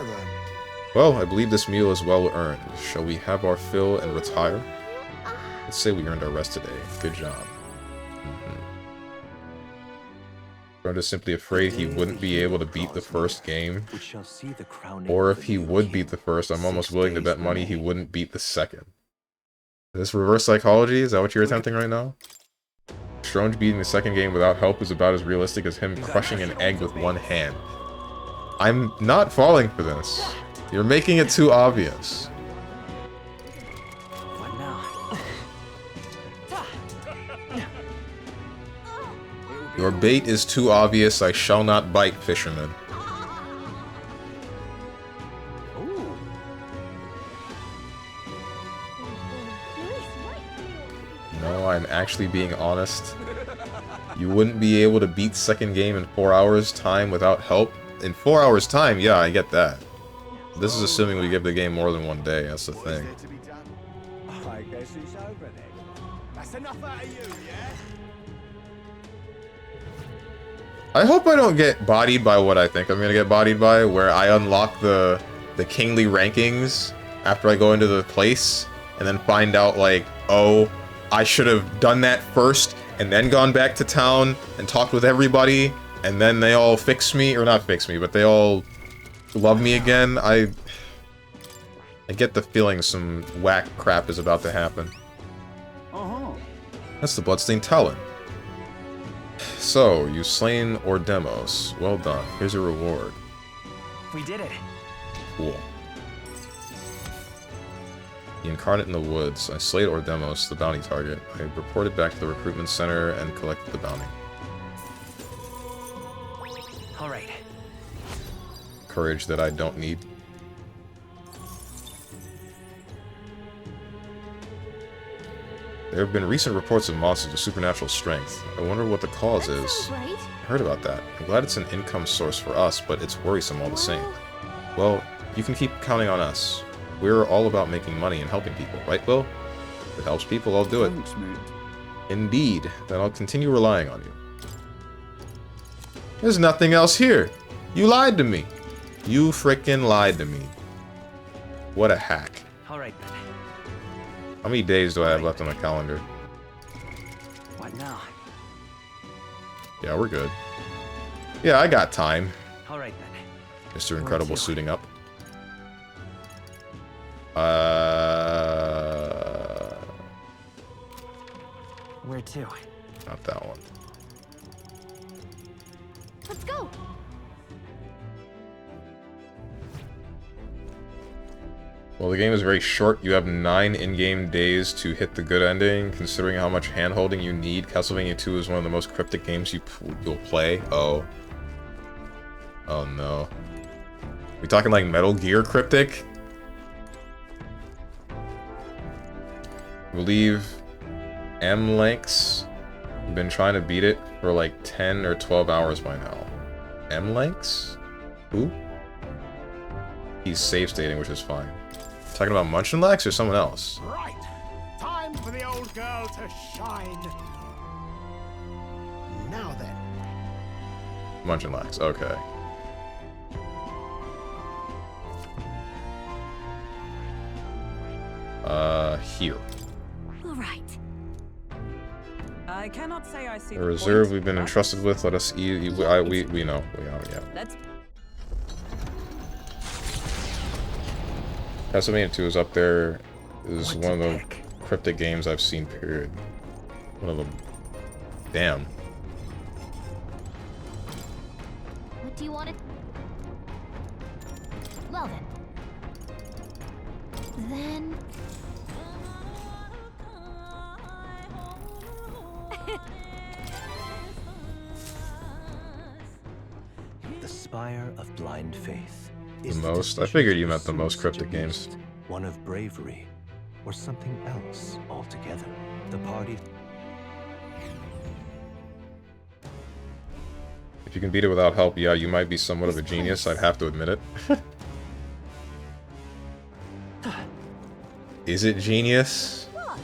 Well, I believe this meal is well earned. Shall we have our fill and retire? Let's say we earned our rest today. Good job. I'm just simply afraid he wouldn't be able to beat the first game. Or if he would beat the first, I'm almost willing to bet money he wouldn't beat the second. Is this reverse psychology? Is that what you're attempting right now? Strange beating the second game without help is about as realistic as him crushing an egg with one hand. I'm not falling for this. You're making it too obvious. Your bait is too obvious, I shall not bite, fisherman. No, I'm actually being honest. You wouldn't be able to beat second game in 4 hours time without help? In 4 hours time, yeah, I get that. This is assuming we give the game more than 1 day, that's the thing. Guess who's over then? That's enough out of you, yeah? I hope I don't get bodied by what I think I'm gonna get bodied by, where I unlock the kingly rankings after I go into the place, and then find out, like, oh, I should have done that first, and then gone back to town, and talked with everybody, and then they all fix me, or not fix me, but they all love me again. I get the feeling some whack crap is about to happen. That's the bloodstained talon. So, you've slain Ordemos. Well done. Here's your reward. We did it. Cool. The Incarnate in the Woods. I slayed Ordemos, the bounty target. I reported back to the recruitment center and collected the bounty. Alright. Courage that I don't need. There have been recent reports of monsters with supernatural strength. I wonder what the cause is. I heard about that. I'm glad it's an income source for us, but it's worrisome all the same. Well, you can keep counting on us. We're all about making money and helping people, right, Will? If it helps people, I'll do it. Thanks, mate. Indeed. Then I'll continue relying on you. There's nothing else here. You lied to me. You frickin' lied to me. What a hack. Alright then. How many days do I have left on the calendar? What now? Yeah, we're good. Yeah, I got time. Alright then. Mr. Incredible suiting up. Where to? Not that one. Let's go. Well, the game is very short. You have 9 in-game days to hit the good ending. Considering how much hand-holding you need, Castlevania 2 is one of the most cryptic games you'll play. Oh. Oh no. We talking like Metal Gear cryptic? I believe M-Lanks. I've been trying to beat it for like 10 or 12 hours by now. M-Lanks? Who? He's save stating, which is fine. Talking about Munchenlax or someone else? Right. Time for the old girl to shine. Now then. Munchenlax, okay. Here. All right. I cannot say I see The reserve we've been entrusted with, let us we know. Yeah. Let's Castlevania 2 is up there. Is one of the cryptic games I've seen, period. One of them. Damn. What do you want to... Well then. The Spire of Blind Faith. The most? I figured you meant the most cryptic games. One of bravery, or something else altogether. The party... If you can beat it without help, yeah, you might be somewhat of a genius, I'd have to admit it. Is it genius? What?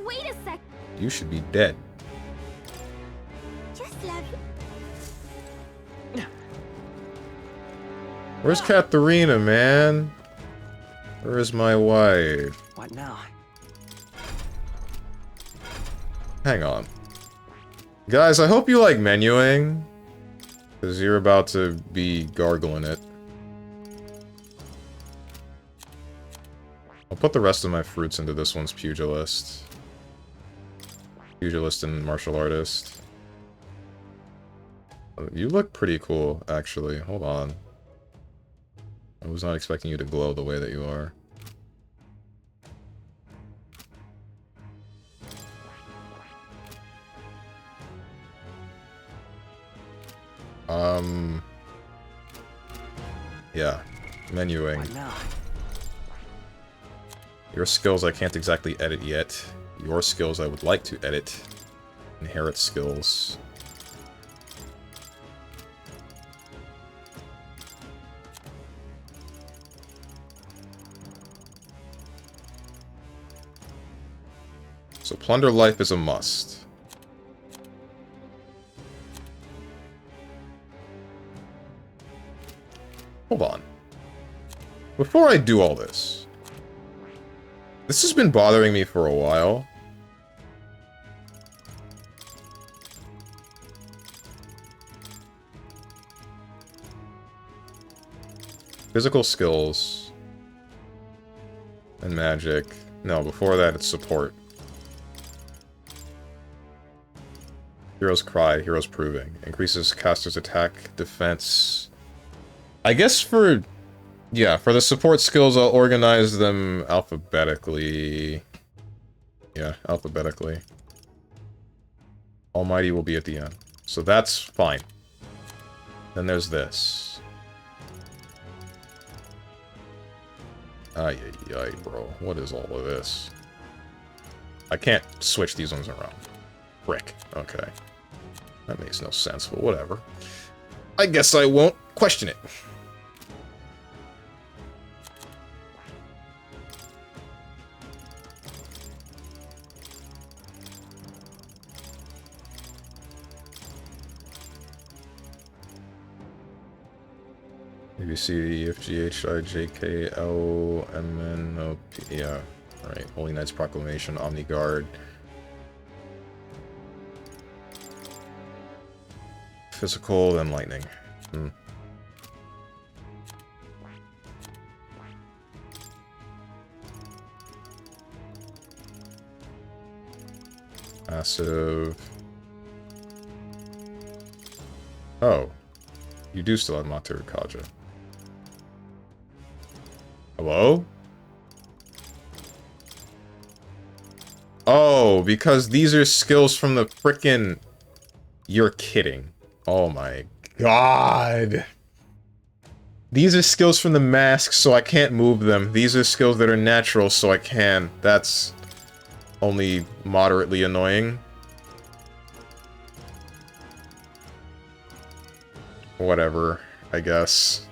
Wait a sec. You should be dead. Just love you. Where's Katharina, man? Where is my wife? What now? Hang on. Guys, I hope you like menuing. Because you're about to be gargling it. I'll put the rest of my fruits into this one's pugilist. Pugilist and martial artist. You look pretty cool, actually. Hold on. I was not expecting you to glow the way that you are. Yeah. Menuing. What now? Your skills I can't exactly edit yet. Your skills I would like to edit. Inherit skills. So Plunder Life is a must. Hold on. Before I do all this, this has been bothering me for a while. Physical skills and magic. No, before that it's support. Hero's Cry, Hero's Proving. Increases caster's attack, defense. I guess for... yeah, for the support skills, I'll organize them alphabetically. Yeah, alphabetically. Almighty will be at the end. So that's fine. Then there's this. Ay, ay, ay, bro. What is all of this? I can't switch these ones around. Frick. Okay. That makes no sense, but whatever. I guess I won't question it. A, B, C, D, E, F, G, H, I, J, K, L, M, N, O, P. Yeah. Alright. Holy Knight's Proclamation, Omni Guard. Physical, then lightning. Passive. Oh. You do still have Mater Kaja. Hello? Oh, because these are skills from the frickin'... You're kidding. Oh my god. These are skills from the mask, so I can't move them. These are skills that are natural, so I can. That's only moderately annoying. Whatever, I guess.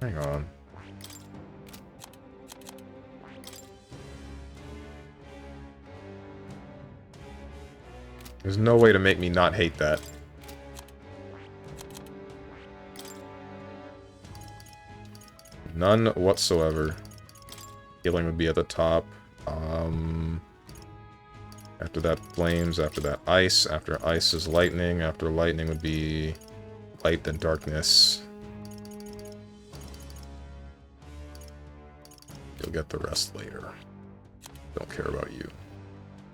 Hang on. There's no way to make me not hate that. None whatsoever. Healing would be at the top. After that, flames. After that, ice. After ice is lightning. After lightning would be light, then darkness. You'll get the rest later. Don't care about you.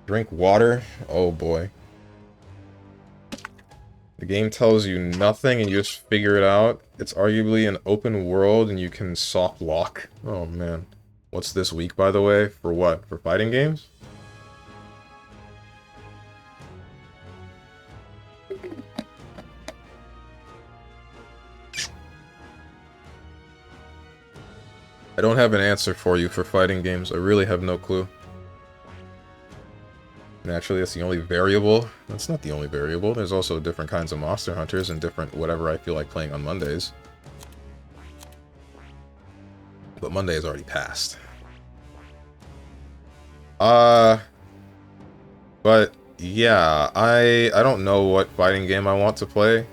Drink water? Oh boy. The game tells you nothing and you just figure it out. It's arguably an open world and you can soft lock. Oh man. What's this week, by the way? For what? For fighting games? I don't have an answer for you for fighting games. I really have no clue. Naturally, that's the only variable. That's not the only variable. There's also different kinds of monster hunters and different whatever I feel like playing on Mondays. But Monday has already passed. But yeah, I don't know what fighting game I want to play.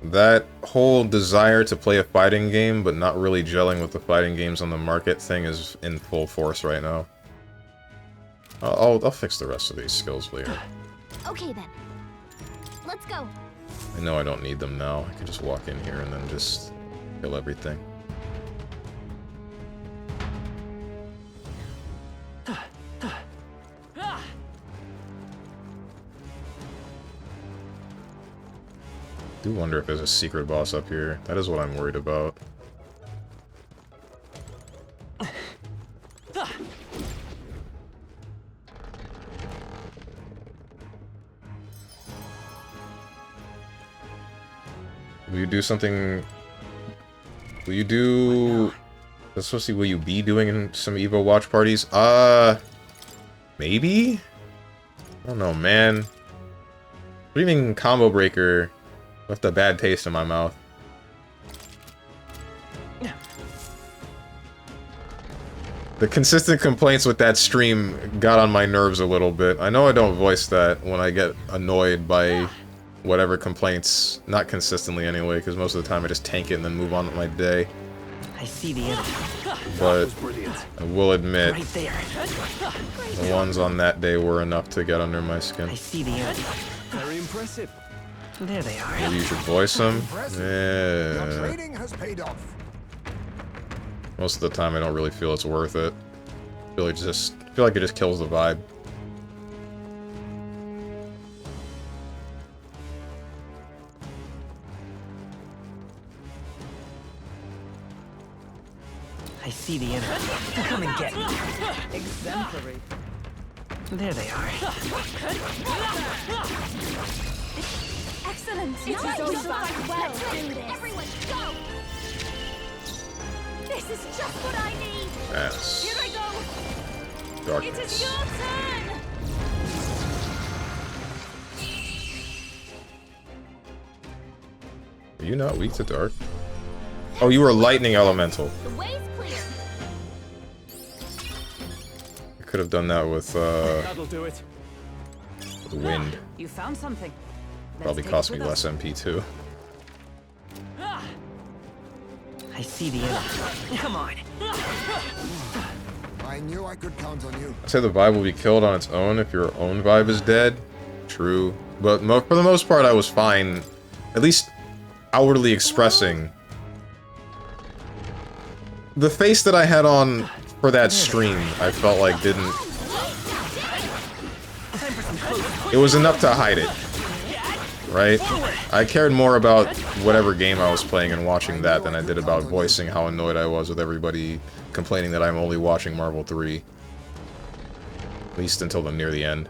That whole desire to play a fighting game, but not really gelling with the fighting games on the market thing is in full force right now. I'll fix the rest of these skills later. Okay then. Let's go. I know I don't need them now. I can just walk in here and then just kill everything. I do wonder if there's a secret boss up here. That is what I'm worried about. Will you do something... Will you do... That's supposed to be what you be doing in some Evo watch parties? Maybe? I don't know, man. Streaming Combo Breaker left a bad taste in my mouth. The consistent complaints with that stream got on my nerves a little bit. I know I don't voice that when I get annoyed by whatever complaints. Not consistently anyway, because most of the time I just tank it and then move on with my day. I see the enemy. But I will admit, Right there. the ones on that day were enough to get under my skin. I see the enemy. Very impressive. There they are. Maybe you should voice them? Your Yeah. training has paid off. Most of the time I don't really feel it's worth it. I feel like it just kills the vibe. I see the enemy. Come and get me. Exemplary. There they are. Excellent. It is Nice. over. Well, do this. Everyone, go! This is just what I need. Yes. Here I go. It Darkness. is your turn. Are you not weak to dark? Oh, you were lightning elemental. The way's clear. I could have done that with That'll do it. the wind. You found something. Probably cost me less MP too. I see the enemy. Come on. I knew I could count on you. I say the vibe will be killed on its own if your own vibe is dead. True. But for the most part I was fine. At least outwardly expressing. The face that I had on for that stream, I felt like didn't... It was enough to hide it. Right? I cared more about whatever game I was playing and watching that than I did about voicing how annoyed I was with everybody complaining that I'm only watching Marvel 3. At least until near the end.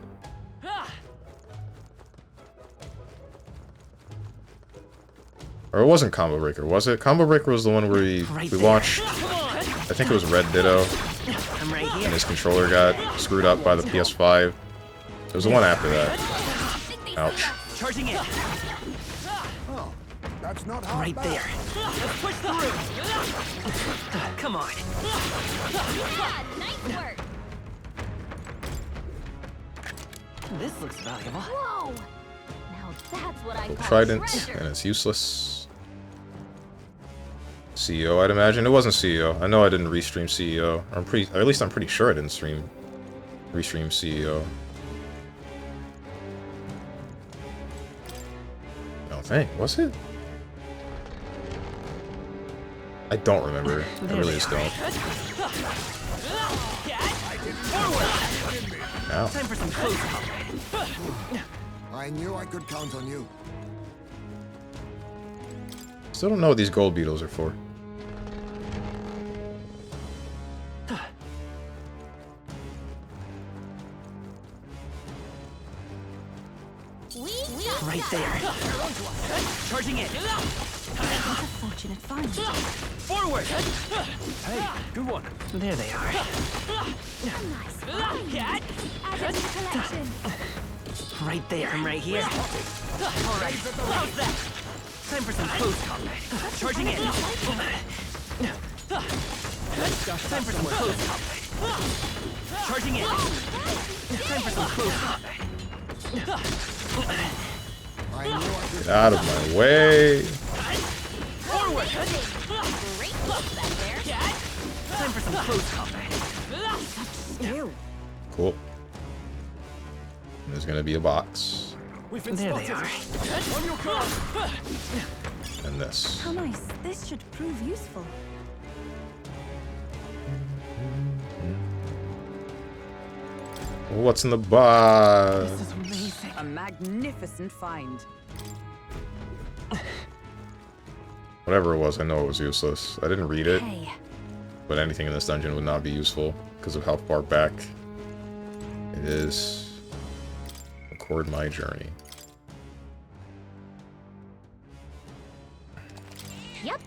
Or it wasn't Combo Breaker, was it? Combo Breaker was the one where we watched... I think it was Red Ditto. And his controller got screwed up by the PS5. There was the one after that. Ouch. Charging in. Oh, that's not hard. Right there. Let's push through. Come on. Yeah, nice work. This looks valuable. Whoa! Now that's what I call Trident, treasure. and it's useless. CEO, I'd imagine. It wasn't CEO. I know I didn't restream CEO. Or at least I'm pretty sure I didn't restream CEO. I don't think. Was it? I don't remember. I really just don't. Ow. Time for some close combat. I knew I could count on you. Still don't know what these gold beetles are for. Right there. Charging in. What a fortunate find. Forward. Hey, good one. There they are. Add it to the collection. Right there. I'm right here. All right. How's that? Time for some close combat. Charging in. Time for some close combat. Charging in. Time for some close combat. I knew I could. Get out of my way. Forward. Great look back there. Time for some close combat. Cool. And there's gonna be a box. We've been There they spotted. are. On your guard. And this. How nice. This should prove useful. What's in the box? This is amazing. A magnificent find. Whatever it was, I know it was useless. I didn't read it, Hey. but anything in this dungeon would not be useful because of how far back it is. Record my journey. Yep.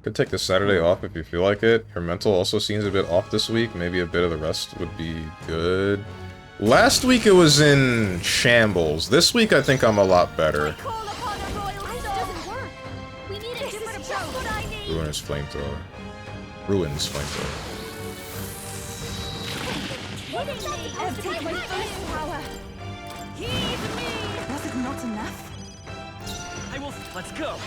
Could take the Saturday off if you feel like it. Your mental also seems a bit off this week. Maybe a bit of the rest would be good. Last week it was in shambles. This week I think I'm a lot better. Ruinous flamethrower. Ruins flamethrower. Was it not enough? I will. Let's go.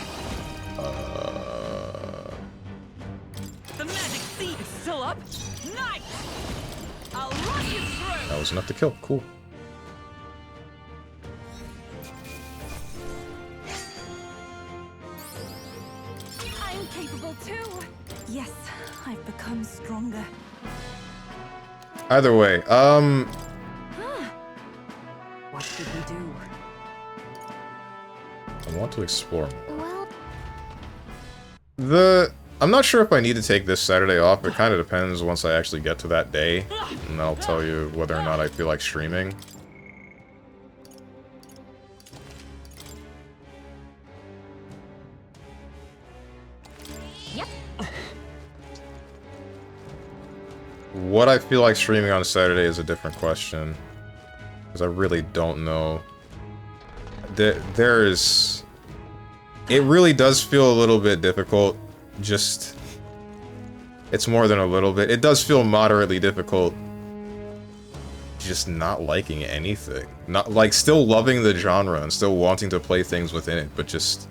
The magic seed is still up. Nice. I'll run you through. That was enough to kill. Cool. I'm capable too. Yes, I've become stronger. Either way, What should we do? I want to explore more. Well, I'm not sure if I need to take this Saturday off. It kind of depends once I actually get to that day. And I'll tell you whether or not I feel like streaming. yep. What I feel like streaming on Saturday is a different question. Because I really don't know. There's... It really does feel a little bit difficult. Just... It's more than a little bit. It does feel moderately difficult. Just not liking anything. Not like still loving the genre and still wanting to play things within it, but just...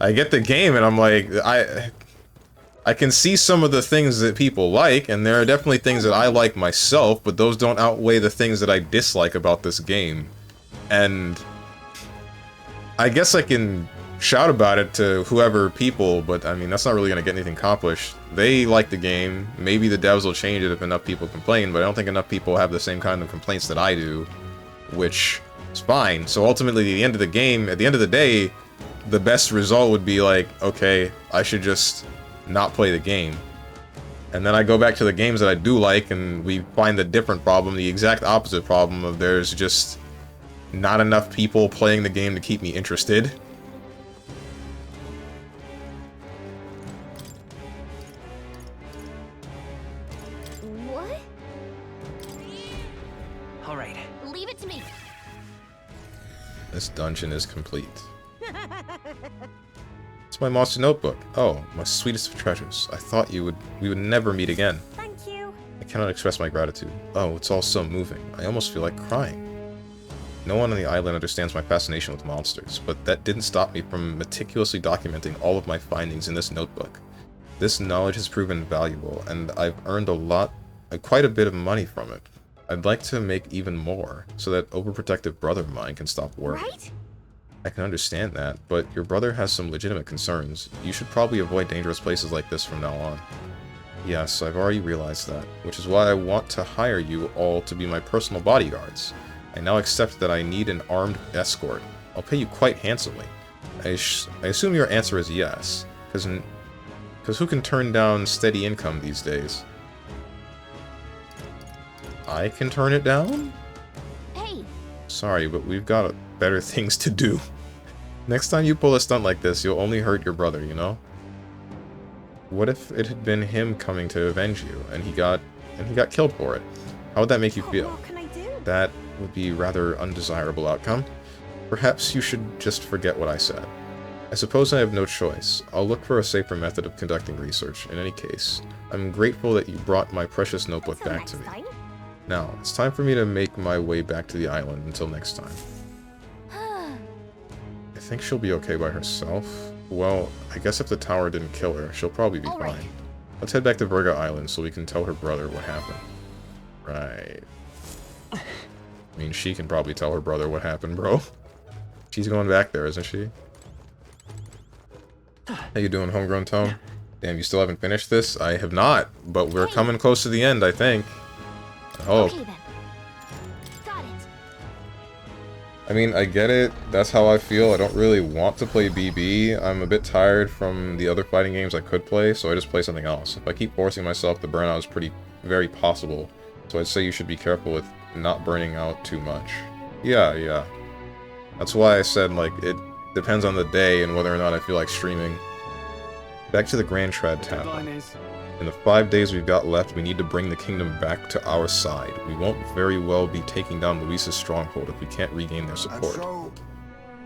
I get the game and I'm like, I can see some of the things that people like, and there are definitely things that I like myself, but those don't outweigh the things that I dislike about this game. And I guess I can shout about it to whoever people, but I mean, that's not really going to get anything accomplished. They like the game. Maybe the devs will change it if enough people complain, but I don't think enough people have the same kind of complaints that I do, which is fine. So ultimately, at the end of the game, at the end of the day, the best result would be like, okay, I should just not play the game. And then I go back to the games that I do like, and we find the different problem, the exact opposite problem of there's just not enough people playing the game to keep me interested. What? All right. Leave it to me. This dungeon is complete. It's my monster notebook. Oh, my sweetest of treasures. I thought we would never meet again. Thank you. I cannot express my gratitude. Oh, it's all so moving. I almost feel like crying. No one on the island understands my fascination with monsters, but that didn't stop me from meticulously documenting all of my findings in this notebook. This knowledge has proven valuable, and I've earned quite a bit of money from it. I'd like to make even more, so that overprotective brother of mine can stop worrying. Right? I can understand that, but your brother has some legitimate concerns. You should probably avoid dangerous places like this from now on. Yes, I've already realized that, which is why I want to hire you all to be my personal bodyguards. I now accept that I need an armed escort. I'll pay you quite handsomely. I assume your answer is yes, because who can turn down steady income these days? I can turn it down? Hey. Sorry, but we've got better things to do. Next time you pull a stunt like this, you'll only hurt your brother, you know? What if it had been him coming to avenge you, and he got killed for it? How would that make you feel? What can I do? That would be a rather undesirable outcome. Perhaps you should just forget what I said. I suppose I have no choice. I'll look for a safer method of conducting research. In any case, I'm grateful that you brought my precious notebook back to me. Now, it's time for me to make my way back to the island. Until next time. I think she'll be okay by herself. Well, I guess if the tower didn't kill her, she'll probably be fine. Let's head back to Virga Island so we can tell her brother what happened. Right. I mean, she can probably tell her brother what happened, bro. She's going back there, isn't she? How you doing, Homegrown Tone? Damn, you still haven't finished this? I have not, but we're coming close to the end, I think. I hope. Okay, then. Got it. I mean, I get it. That's how I feel. I don't really want to play BB. I'm a bit tired from the other fighting games I could play, so I just play something else. If I keep forcing myself, the burnout is very possible. So I'd say you should be careful with not burning out too much. Yeah. That's why I said, like, Depends on the day and whether or not I feel like streaming. Back to the Grand Trad Tavern. In the 5 days we've got left, we need to bring the kingdom back to our side. We won't very well be taking down Luis's stronghold if we can't regain their support.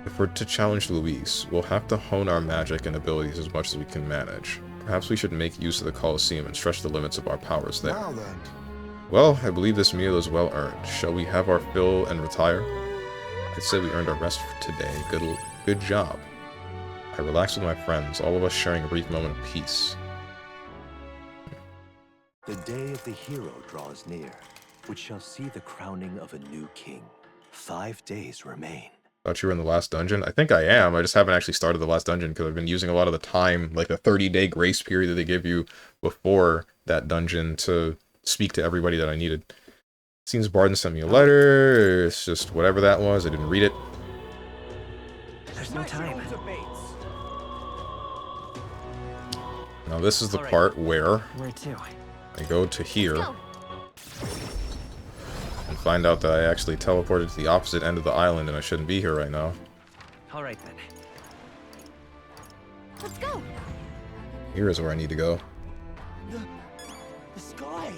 If we're to challenge Luis, we'll have to hone our magic and abilities as much as we can manage. Perhaps we should make use of the Colosseum and stretch the limits of our powers there. Well, I believe this meal is well earned. Shall we have our fill and retire? I'd say we earned our rest for today. Good job. I relaxed with my friends, all of us sharing a brief moment of peace. The day of the hero draws near, which shall see the crowning of a new king. 5 days remain. Thought you were in the last dungeon? I think I am. I just haven't actually started the last dungeon because I've been using a lot of the time, like the 30-day grace period that they give you before that dungeon to speak to everybody that I needed. Seems Barden sent me a letter. It's just whatever that was. I didn't read it. There's no time. Now this is the part where Where to? I go to here and find out that I actually teleported to the opposite end of the island and I shouldn't be here right now. All right then. Let's go. Here is where I need to go. The sky.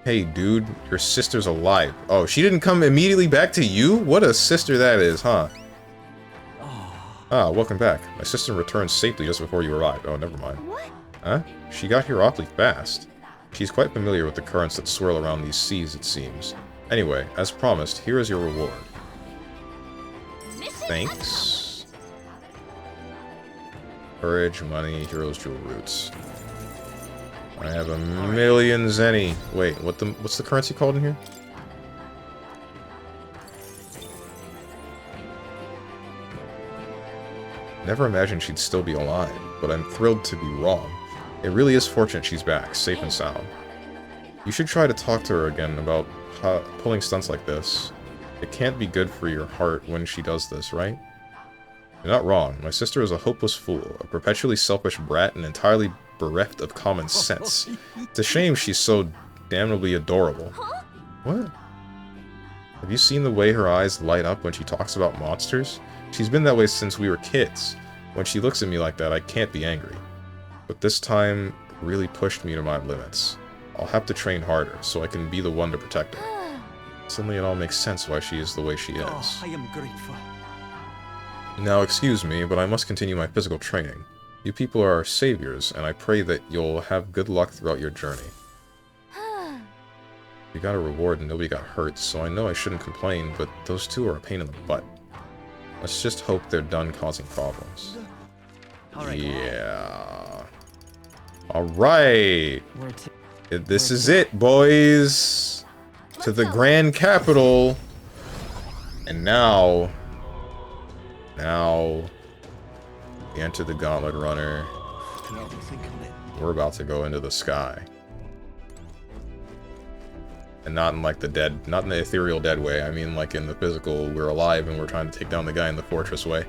Hey dude, your sister's alive. Oh, she didn't come immediately back to you? What a sister that is, huh? Ah, welcome back. My sister returned safely just before you arrived. Oh, never mind. What? Huh? She got here awfully fast. She's quite familiar with the currents that swirl around these seas, it seems. Anyway, as promised, here is your reward. Thanks. Courage, money, heroes, jewel roots. I have a million zenny. Wait, what's the currency called in here? Never imagined she'd still be alive, but I'm thrilled to be wrong. It really is fortunate she's back, safe and sound. You should try to talk to her again about pulling stunts like this. It can't be good for your heart when she does this, right? You're not wrong. My sister is a hopeless fool, a perpetually selfish brat, and entirely bereft of common sense. It's a shame she's so damnably adorable. What? Have you seen the way her eyes light up when she talks about monsters? She's been that way since we were kids. When she looks at me like that, I can't be angry. But this time really pushed me to my limits. I'll have to train harder, so I can be the one to protect her. Suddenly it all makes sense why she is the way she is. Oh, I am grateful. Now excuse me, but I must continue my physical training. You people are our saviors, and I pray that you'll have good luck throughout your journey. You got a reward and nobody got hurt, so I know I shouldn't complain, but those two are a pain in the butt. Let's just hope they're done causing problems. Yeah. Alright! This is it, boys! To the grand capital! And now... we enter the Gauntlet Runner. We're about to go into the sky. And not in like not in the ethereal dead way, I mean like in the physical, we're alive and we're trying to take down the guy in the fortress way.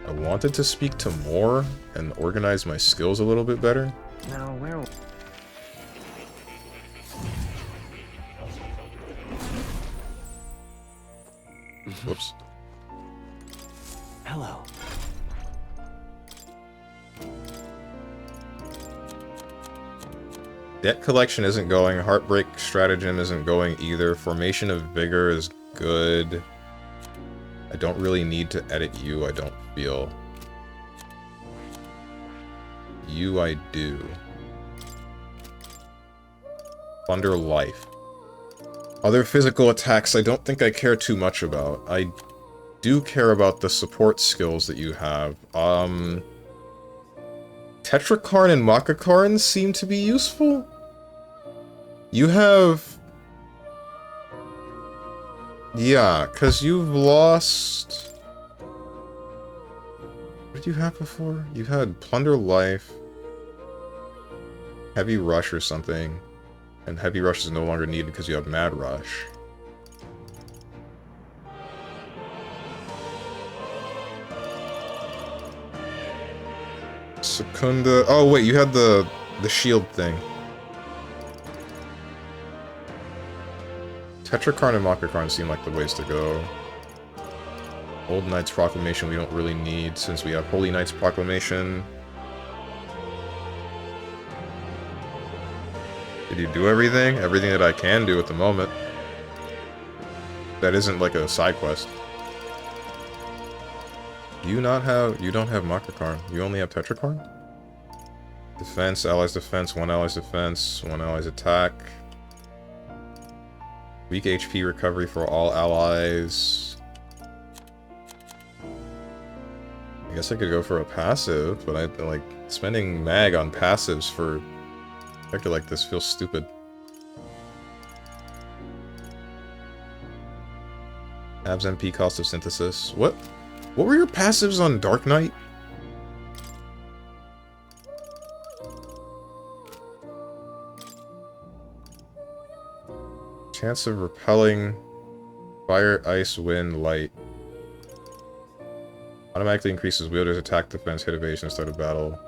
I wanted to speak to more and organize my skills a little bit better. Now, where... Whoops. Hello. Debt collection isn't going, Heartbreak Stratagem isn't going either, Formation of Vigor is good. I don't really need to edit you, I don't feel. You I do. Thunder Life. Other physical attacks I don't think I care too much about. I do care about the support skills that you have. Tetrakarn and Makakarn seem to be useful. You have... yeah, because you've lost... what did you have before? You had Plunder Life, Heavy Rush or something, and Heavy Rush is no longer needed because you have Mad Rush. Secunda... oh wait, you had the shield thing. Tetrakarn and Makakarn seem like the ways to go. Old Knight's Proclamation we don't really need since we have Holy Knight's Proclamation. Did you do everything? Everything that I can do at the moment. That isn't like a side quest. You don't have Makakarn. You only have Tetrakarn? Defense, allies defense, 1 ally's defense, 1 ally's attack. Weak HP recovery for all allies. I guess I could go for a passive, but I like spending mag on passives for a character like this feels stupid. Abs MP cost of synthesis. What were your passives on Dark Knight? Chance of repelling fire, ice, wind, light. Automatically increases wielder's attack, defense, hit evasion, start of battle.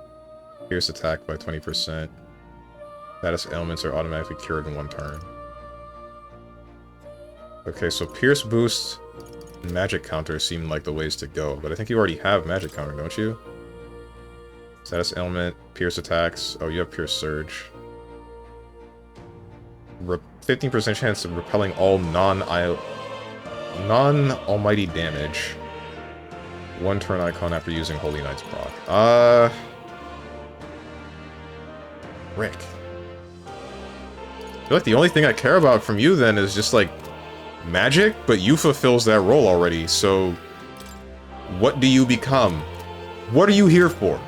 Pierce attack by 20%. Status ailments are automatically cured in 1 turn. Okay, so Pierce boost and magic counter seem like the ways to go, but I think you already have magic counter, don't you? Status ailment, Pierce attacks. Oh, you have Pierce Surge. 15% chance of repelling all non-almighty damage. 1 turn icon after using Holy Knight's proc. Rick. I feel like the only thing I care about from you then is just like magic, but you fulfills that role already, so what do you become? What are you here for?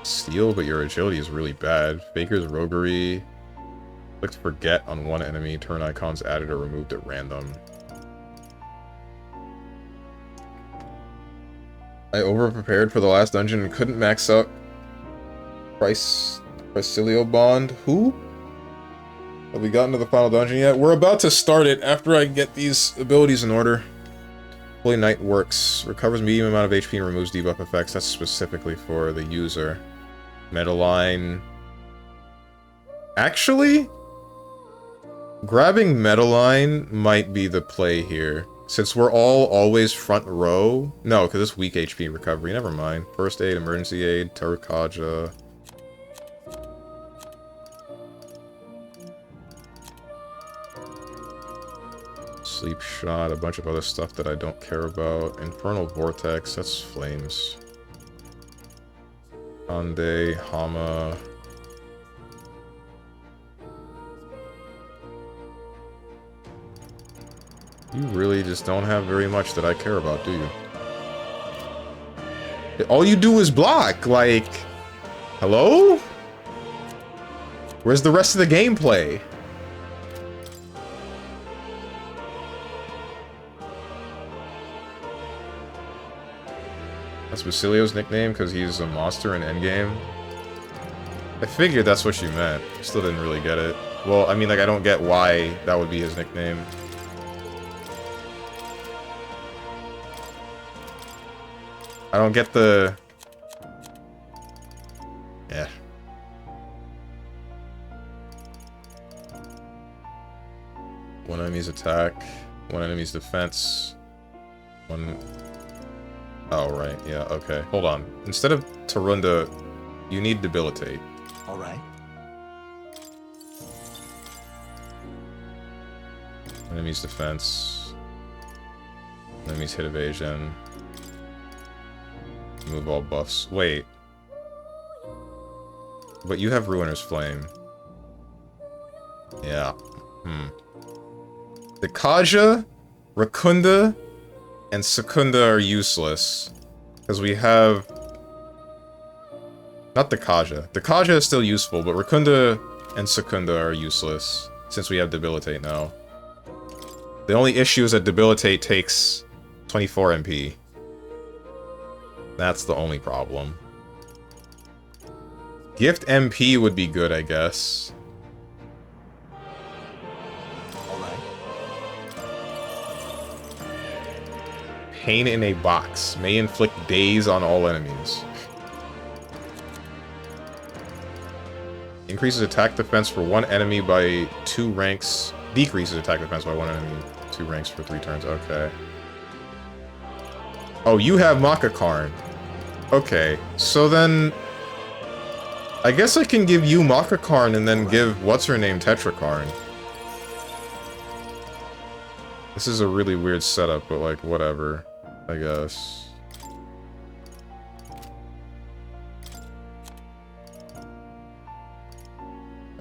Steel, but your agility is really bad. Faker's roguery. Click to forget on 1 enemy. Turn icons added or removed at random. I overprepared for the last dungeon and couldn't max up Pricilio Bond. Who? Have we gotten to the final dungeon yet? We're about to start it after I get these abilities in order. Holy Knight works. Recovers medium amount of HP and removes debuff effects. That's specifically for the user. Metaline. Actually, grabbing Metaline might be the play here. Since we're all always front row. No, because it's weak HP recovery. Never mind. First aid, emergency aid, Tarakaja. Sleep shot, a bunch of other stuff that I don't care about. Infernal Vortex, that's flames. Ande, Hama. You really just don't have very much that I care about, do you? All you do is block, like... Hello? Where's the rest of the gameplay? That's Basilio's nickname because he's a monster in Endgame. I figured that's what you meant. Still didn't really get it. Well, I mean, like, I don't get why that would be his nickname. I don't get the... Yeah. One enemy's attack, 1 enemy's defense, 1... Oh, right, yeah, okay. Hold on. Instead of Tarunda, you need Debilitate. Alright. Enemy's defense. Enemy's hit evasion. Remove all buffs. Wait. But you have Ruiner's Flame. Yeah. The Kaja, Rakunda, and Secunda are useless. Because we have... Not the Kaja. The Kaja is still useful, but Rakunda and Secunda are useless. Since we have Debilitate now. The only issue is that Debilitate takes 24 MP. That's the only problem. Gift MP would be good, I guess. Pain in a box. May inflict daze on all enemies. Increases attack defense for one enemy by 2 ranks. Decreases attack defense by one enemy 2 ranks for 3 turns. Okay. Oh, you have Makakarn. Okay, so then... I guess I can give you Makakarn and then give what's-her-name Tetrakarn. This is a really weird setup, but like, whatever. I guess.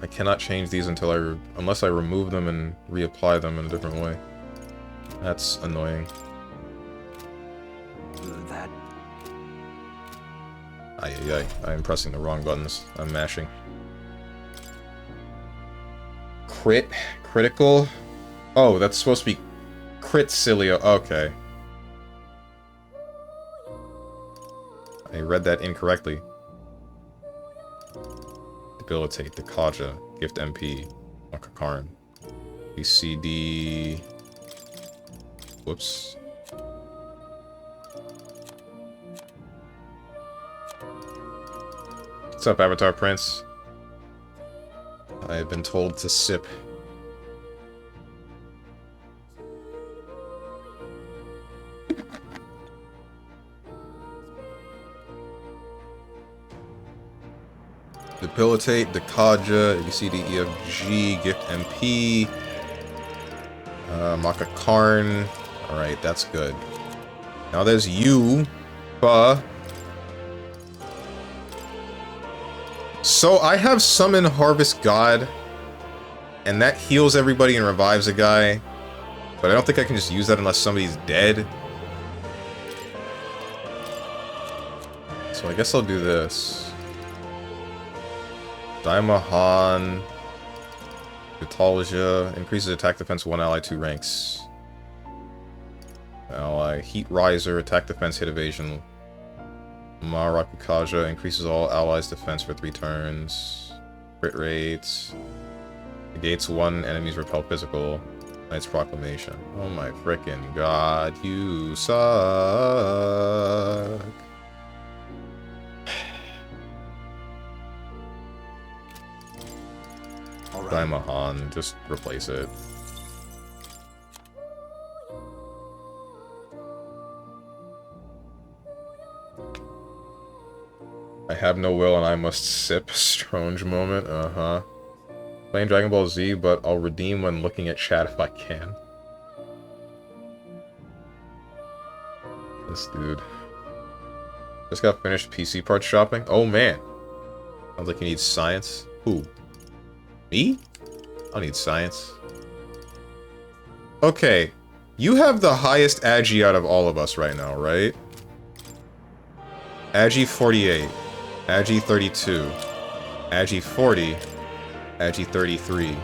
I cannot change these until unless I remove them and reapply them in a different way. That's annoying. That... I am pressing the wrong buttons. I'm mashing. Critical? Oh, that's supposed to be crit Cilio. Okay. I read that incorrectly. Debilitate, the Kaja, Gift MP, Makakarn, BCD. Whoops. What's up, Avatar Prince? I have been told to sip. Debilitate, Dekaja, ABCDEFG, Gift MP, Makakarn. Alright, that's good. Now there's you, So I have Summon Harvest God, and that heals everybody and revives a guy, but I don't think I can just use that unless somebody's dead. So I guess I'll do this. Daimahan, Vitalja, increases attack defense 1 ally 2 ranks. Ally, Heat Riser, attack defense, hit evasion. Marakukaja, increases all allies defense for 3 turns. Crit rates. Negates 1 enemy's repel physical. Knight's Proclamation. Oh my frickin' god, you suck. Daimahan, just replace it. I have no will and I must sip. Strange moment, Playing Dragon Ball Z, but I'll redeem when looking at chat if I can. This dude. Just got finished PC parts shopping. Oh man. Sounds like you need science. Who? Me? I don't need science. Okay. You have the highest Agi out of all of us right now, right? Agi 48. Agi 32. Agi 40. Agi 33.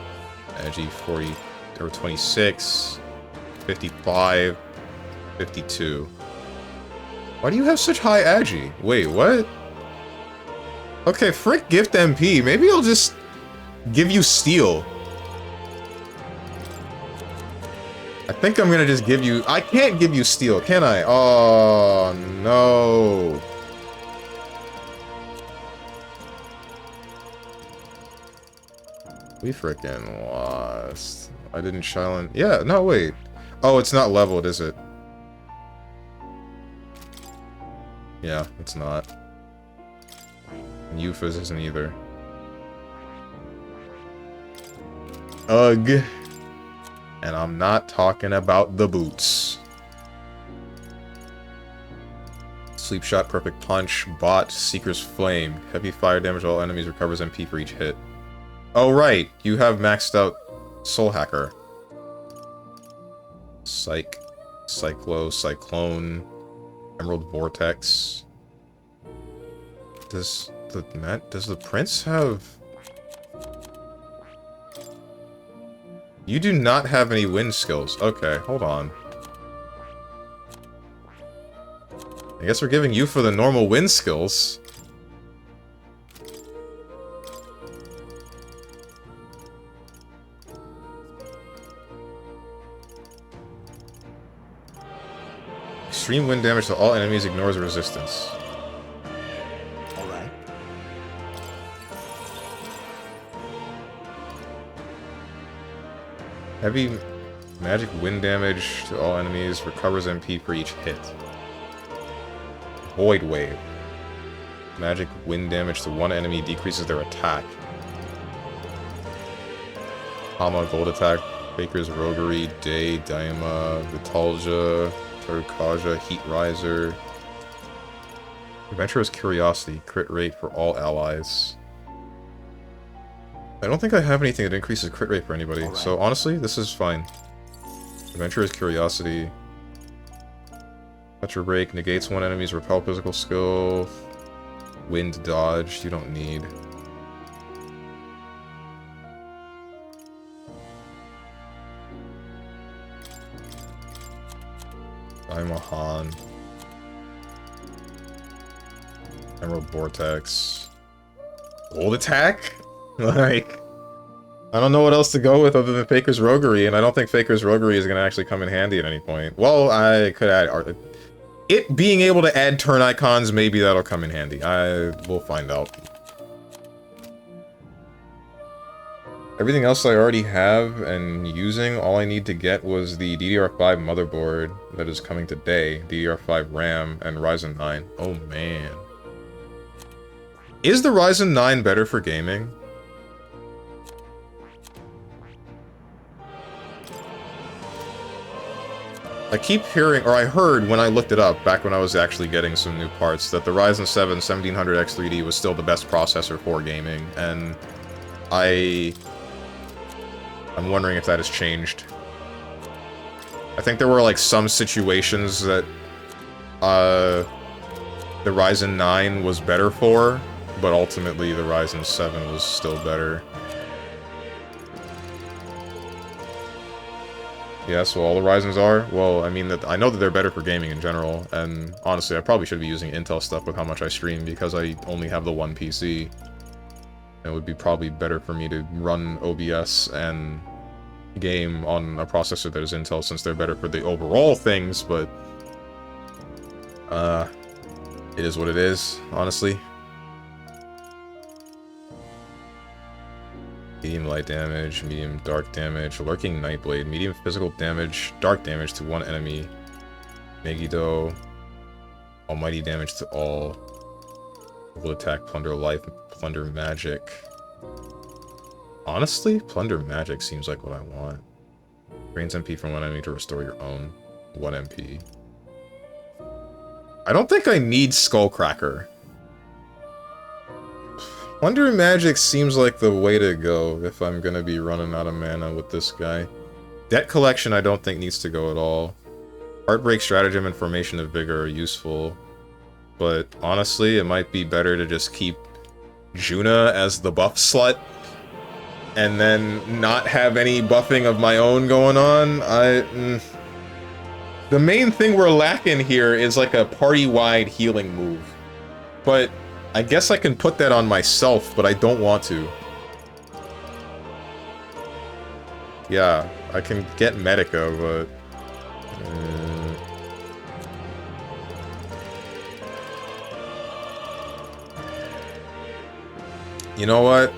Agi 40 or 26. 55. 52. Why do you have such high Agi? Wait, what? Okay, frick Gift MP. Maybe I'll just give you Steel. I think I'm gonna just give you... I can't give you Steel, can I? Oh, no. We frickin' lost. I didn't challenge... Yeah, no, wait. Oh, it's not leveled, is it? Yeah, it's not. And Euphas isn't either. Ugh. And I'm not talking about the boots. Sleep Shot, Perfect Punch, Bot, Seeker's Flame. Heavy fire damage, all enemies recovers MP for each hit. Oh right, you have maxed out Soul Hacker. Psych, Cyclo, Cyclone, Emerald Vortex. Does the Prince have... You do not have any wind skills. Okay, hold on. I guess we're giving you for the normal wind skills. Extreme wind damage to all enemies, ignores resistance. Alright. Heavy magic wind damage to all enemies, recovers MP for each hit. Void Wave. Magic wind damage to one enemy, decreases their attack. Hama, Gold Attack, Baker's Roguery, Day, Daima, Vitalja, Turkaja, Heat Riser. Adventurer's Curiosity, crit rate for all allies. I don't think I have anything that increases crit rate for anybody, right. So honestly, this is fine. Adventurer's Curiosity. Petra Break, negates one enemy's repel physical skill. Wind Dodge, you don't need. Daimahan. Emerald Vortex. Gold Attack? Like, I don't know what else to go with other than Faker's Roguery, and I don't think Faker's Roguery is going to actually come in handy at any point. Well, I could add art. It being able to add turn icons, maybe that'll come in handy. We'll find out. Everything else I already have and using, all I need to get was the DDR5 motherboard that is coming today, DDR5 RAM, and Ryzen 9. Oh man. Is the Ryzen 9 better for gaming? I keep hearing, or I heard when I looked it up, back when I was actually getting some new parts, that the Ryzen 7 1700X3D was still the best processor for gaming, and I'm wondering if that has changed. I think there were like some situations that the Ryzen 9 was better for, but ultimately the Ryzen 7 was still better. Yeah, so all the Ryzens are? Well, I mean, I know that they're better for gaming in general, and honestly, I probably should be using Intel stuff with how much I stream, because I only have the one PC. It would be probably better for me to run OBS and game on a processor that is Intel, since they're better for the overall things, but it is what it is, honestly. Medium light damage, medium dark damage, lurking nightblade, medium physical damage, dark damage to one enemy, Megiddo, almighty damage to all, will attack, plunder life, plunder magic. Honestly, plunder magic seems like what I want. Drains MP from one enemy to restore your own 1 MP. I don't think I need Skullcracker. Plunder magic seems like the way to go if I'm gonna be running out of mana with this guy. Debt collection I don't think needs to go at all. Heartbreak, stratagem, and formation of vigor are useful. But honestly, it might be better to just keep Juna as the buff slut and then not have any buffing of my own going on. The main thing we're lacking here is like a party-wide healing move. But I guess I can put that on myself, but I don't want to. Yeah, I can get Medica, but... You know what?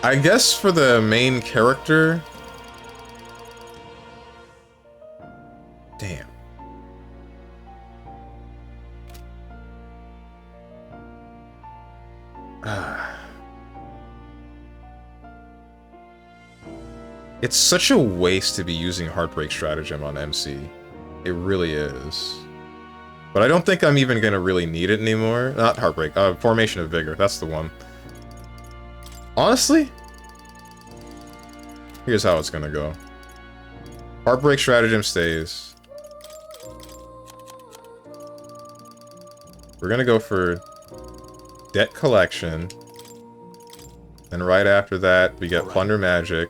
I guess for the main character... Damn. It's such a waste to be using Heartbreak Stratagem on MC. It really is. But I don't think I'm even gonna really need it anymore. Not Heartbreak, Formation of Vigor, that's the one. Honestly, here's how it's gonna go. Heartbreak Stratagem stays. We're gonna go for Debt Collection. And right after that, we get Plunder Magic.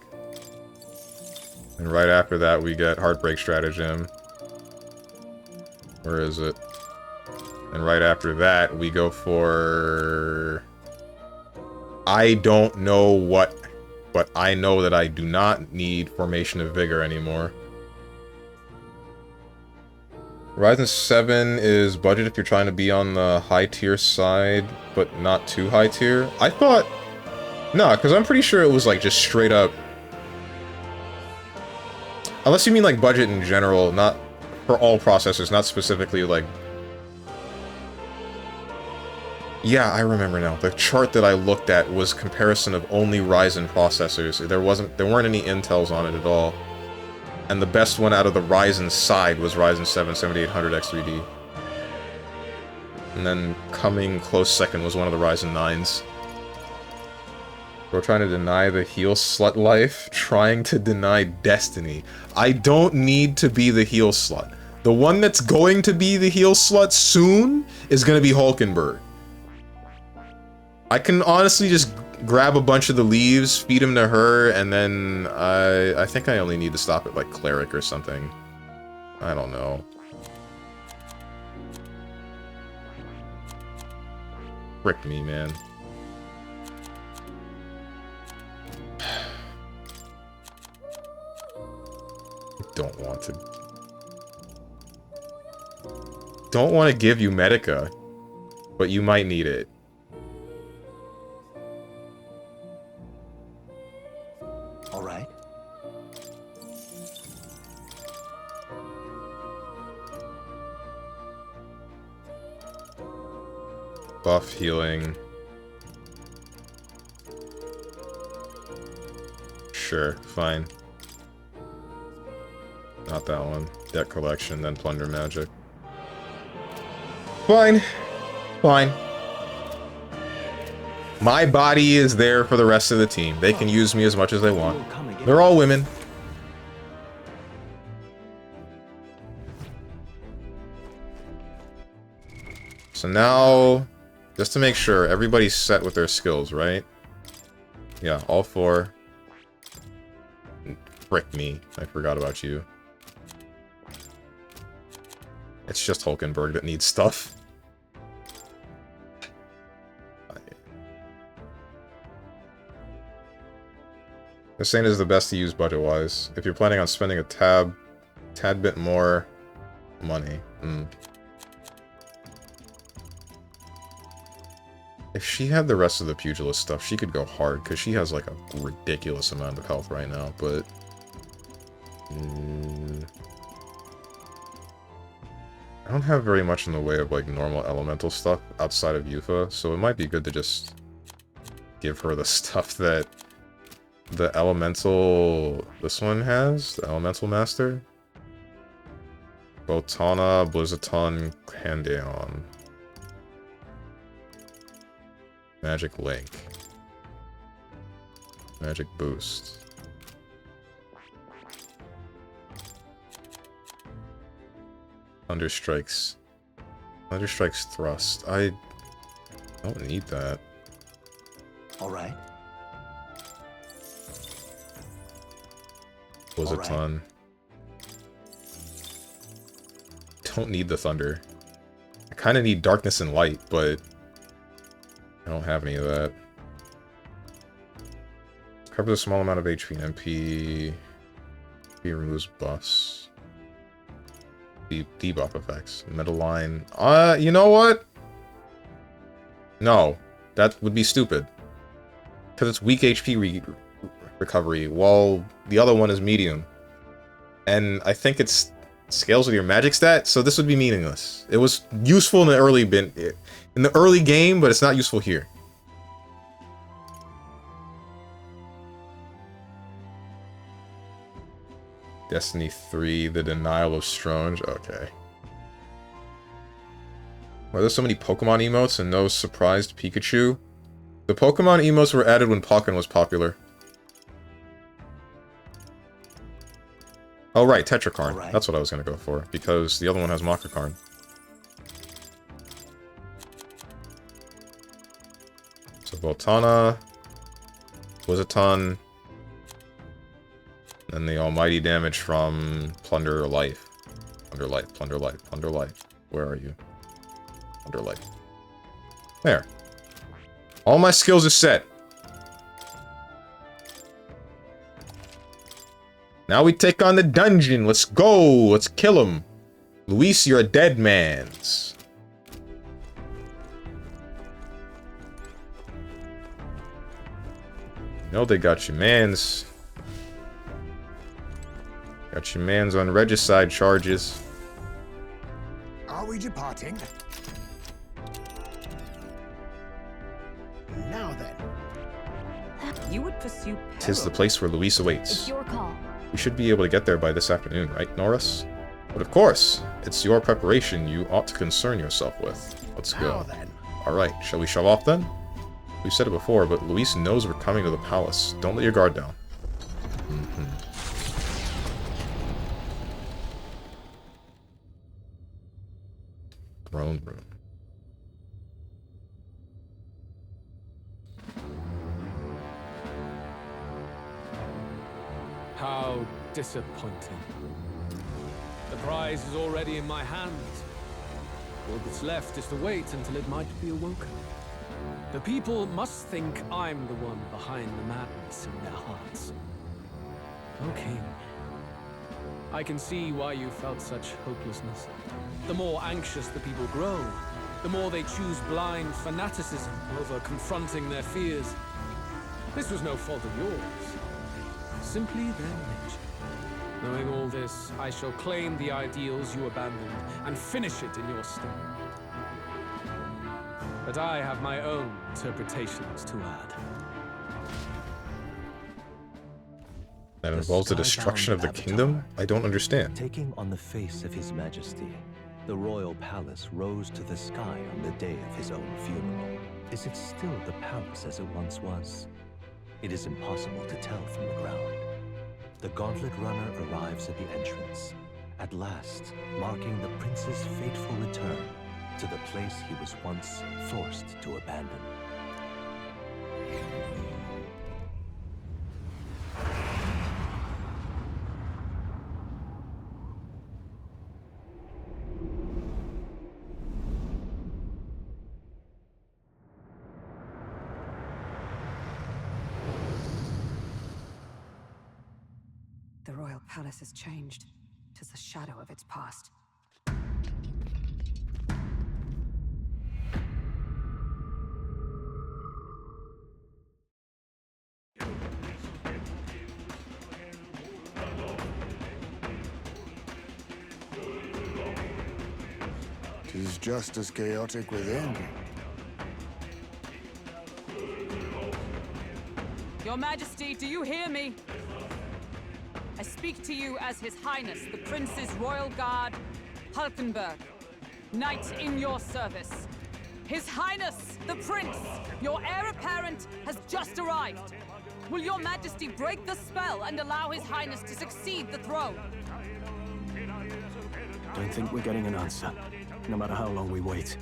And right after that, we get Heartbreak Stratagem. Where is it? And right after that, we go for... I don't know what, but I know that I do not need Formation of Vigor anymore. Ryzen 7 is budget if you're trying to be on the high tier side, but not too high tier. I thought... No, because I'm pretty sure it was like just straight up... Unless you mean like budget in general, not for all processors, not specifically like... Yeah, I remember now. The chart that I looked at was comparison of only Ryzen processors. There weren't any Intels on it at all. And the best one out of the Ryzen side was Ryzen 7 7800X3D. And then coming close second was one of the Ryzen 9s. We're trying to deny the heel slut life, trying to deny destiny. I don't need to be the heel slut. The one that's going to be the heel slut soon is going to be Hulkenberg. I can honestly just grab a bunch of the leaves, feed them to her, and then I think I only need to stop at like Cleric or something. I don't know. Frick me, man. Don't want to. Don't want to give you Medica, but you might need it. All right. Buff healing. Sure, fine. Not that one. Debt collection, then plunder magic. Fine. Fine. My body is there for the rest of the team. They can use me as much as they want. They're all women. So now, just to make sure, everybody's set with their skills, right? Yeah, all four. Frick me. I forgot about you. It's just Hulkenberg that needs stuff. This saying is the best to use budget-wise. If you're planning on spending a tad bit more money. If she had the rest of the pugilist stuff, she could go hard, because she has like a ridiculous amount of health right now, but... I don't have very much in the way of like normal elemental stuff outside of Yufa, so it might be good to just give her the stuff that the elemental this one has, the elemental master. Botana, Blizzaton, Pandeon. Magic Link. Magic Boost. Thunderstrike's Thrust. I don't need that. Alright. Blizzaton. Don't need the Thunder. I kind of need Darkness and Light, but I don't have any of that. Covers a small amount of HP and MP. He removes buffs. Debuff effects. Metal Line. You know what? No. That would be stupid. Because it's weak HP recovery, while the other one is medium. And I think it scales with your magic stat, so this would be meaningless. It was useful in the early game, but it's not useful here. Destiny 3, The Denial of Strange. Okay. Were there so many Pokemon emotes and no surprised Pikachu? The Pokemon emotes were added when Pokken was popular. Oh right, Tetrakarn. Right. That's what I was gonna go for, because the other one has Makakarn. So Voltana, Blizzaton, and the almighty damage from Plunder Life. Plunder Life, Plunder Life, Plunder Life. Where are you? Plunder Life. There. All my skills are set. Now we take on the dungeon. Let's go. Let's kill him. Luis, you're a dead man's. You know they got your mans. Got your mans on regicide charges. Are we departing? Now then. You would pursue peril. 'Tis the place where Luis awaits. It's your call. We should be able to get there by this afternoon, right, Norris? But of course, it's your preparation you ought to concern yourself with. Let's go. Alright, shall we shove off then? We've said it before, but Luis knows we're coming to the palace. Don't let your guard down. Throne room. How disappointing. The prize is already in my hand. All that's left is to wait until it might be awoken. The people must think I'm the one behind the madness in their hearts. O King, I can see why you felt such hopelessness. The more anxious the people grow, the more they choose blind fanaticism over confronting their fears. This was no fault of yours. Simply their nature. Knowing all this, I shall claim the ideals you abandoned and finish it in your stead. But I have my own interpretations to add. That involves the destruction of the kingdom? I don't understand. Taking on the face of His Majesty, the royal palace rose to the sky on the day of his own funeral. Is it still the palace as it once was? It is impossible to tell from the ground. The gauntlet runner arrives at the entrance, at last marking the prince's fateful return to the place he was once forced to abandon. The royal palace has changed. 'Tis a shadow of its past. Tis just as chaotic within. Your Majesty, do you hear me? I speak to you as His Highness, the Prince's Royal Guard, Hulkenberg, Knight in your service. His Highness, the Prince, your heir apparent, has just arrived. Will your Majesty break the spell and allow His Highness to succeed the throne? Don't think we're getting an answer, no matter how long we wait.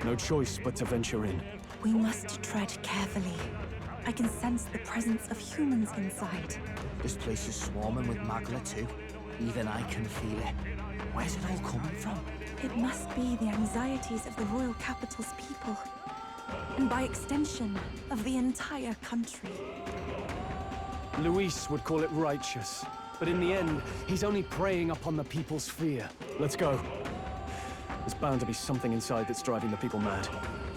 No choice but to venture in. We must tread carefully. I can sense the presence of humans inside. This place is swarming with Magla too. Even I can feel it. Where's it all coming from? It must be the anxieties of the royal capital's people. And by extension, of the entire country. Luis would call it righteous, but in the end, he's only preying upon the people's fear. Let's go. There's bound to be something inside that's driving the people mad.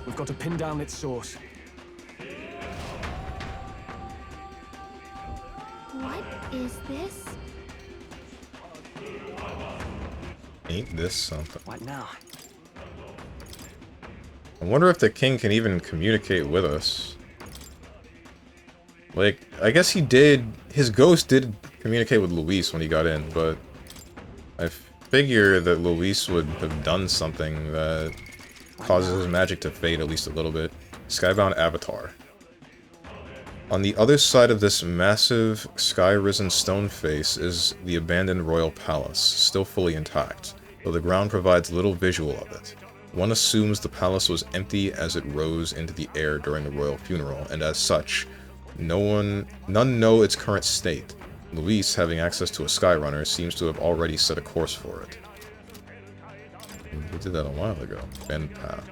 We've got to pin down its source. What is this? Ain't this something? What now? I wonder if the king can even communicate with us. Like, I guess he did... His ghost did communicate with Luis when he got in, but... I figure that Luis would have done something that causes his magic to fade at least a little bit. Skybound Avatar. On the other side of this massive, sky-risen stone face is the abandoned royal palace, still fully intact, though the ground provides little visual of it. One assumes the palace was empty as it rose into the air during the royal funeral, and as such, none know its current state. Luis, having access to a Skyrunner, seems to have already set a course for it. We did that a while ago. Bend path.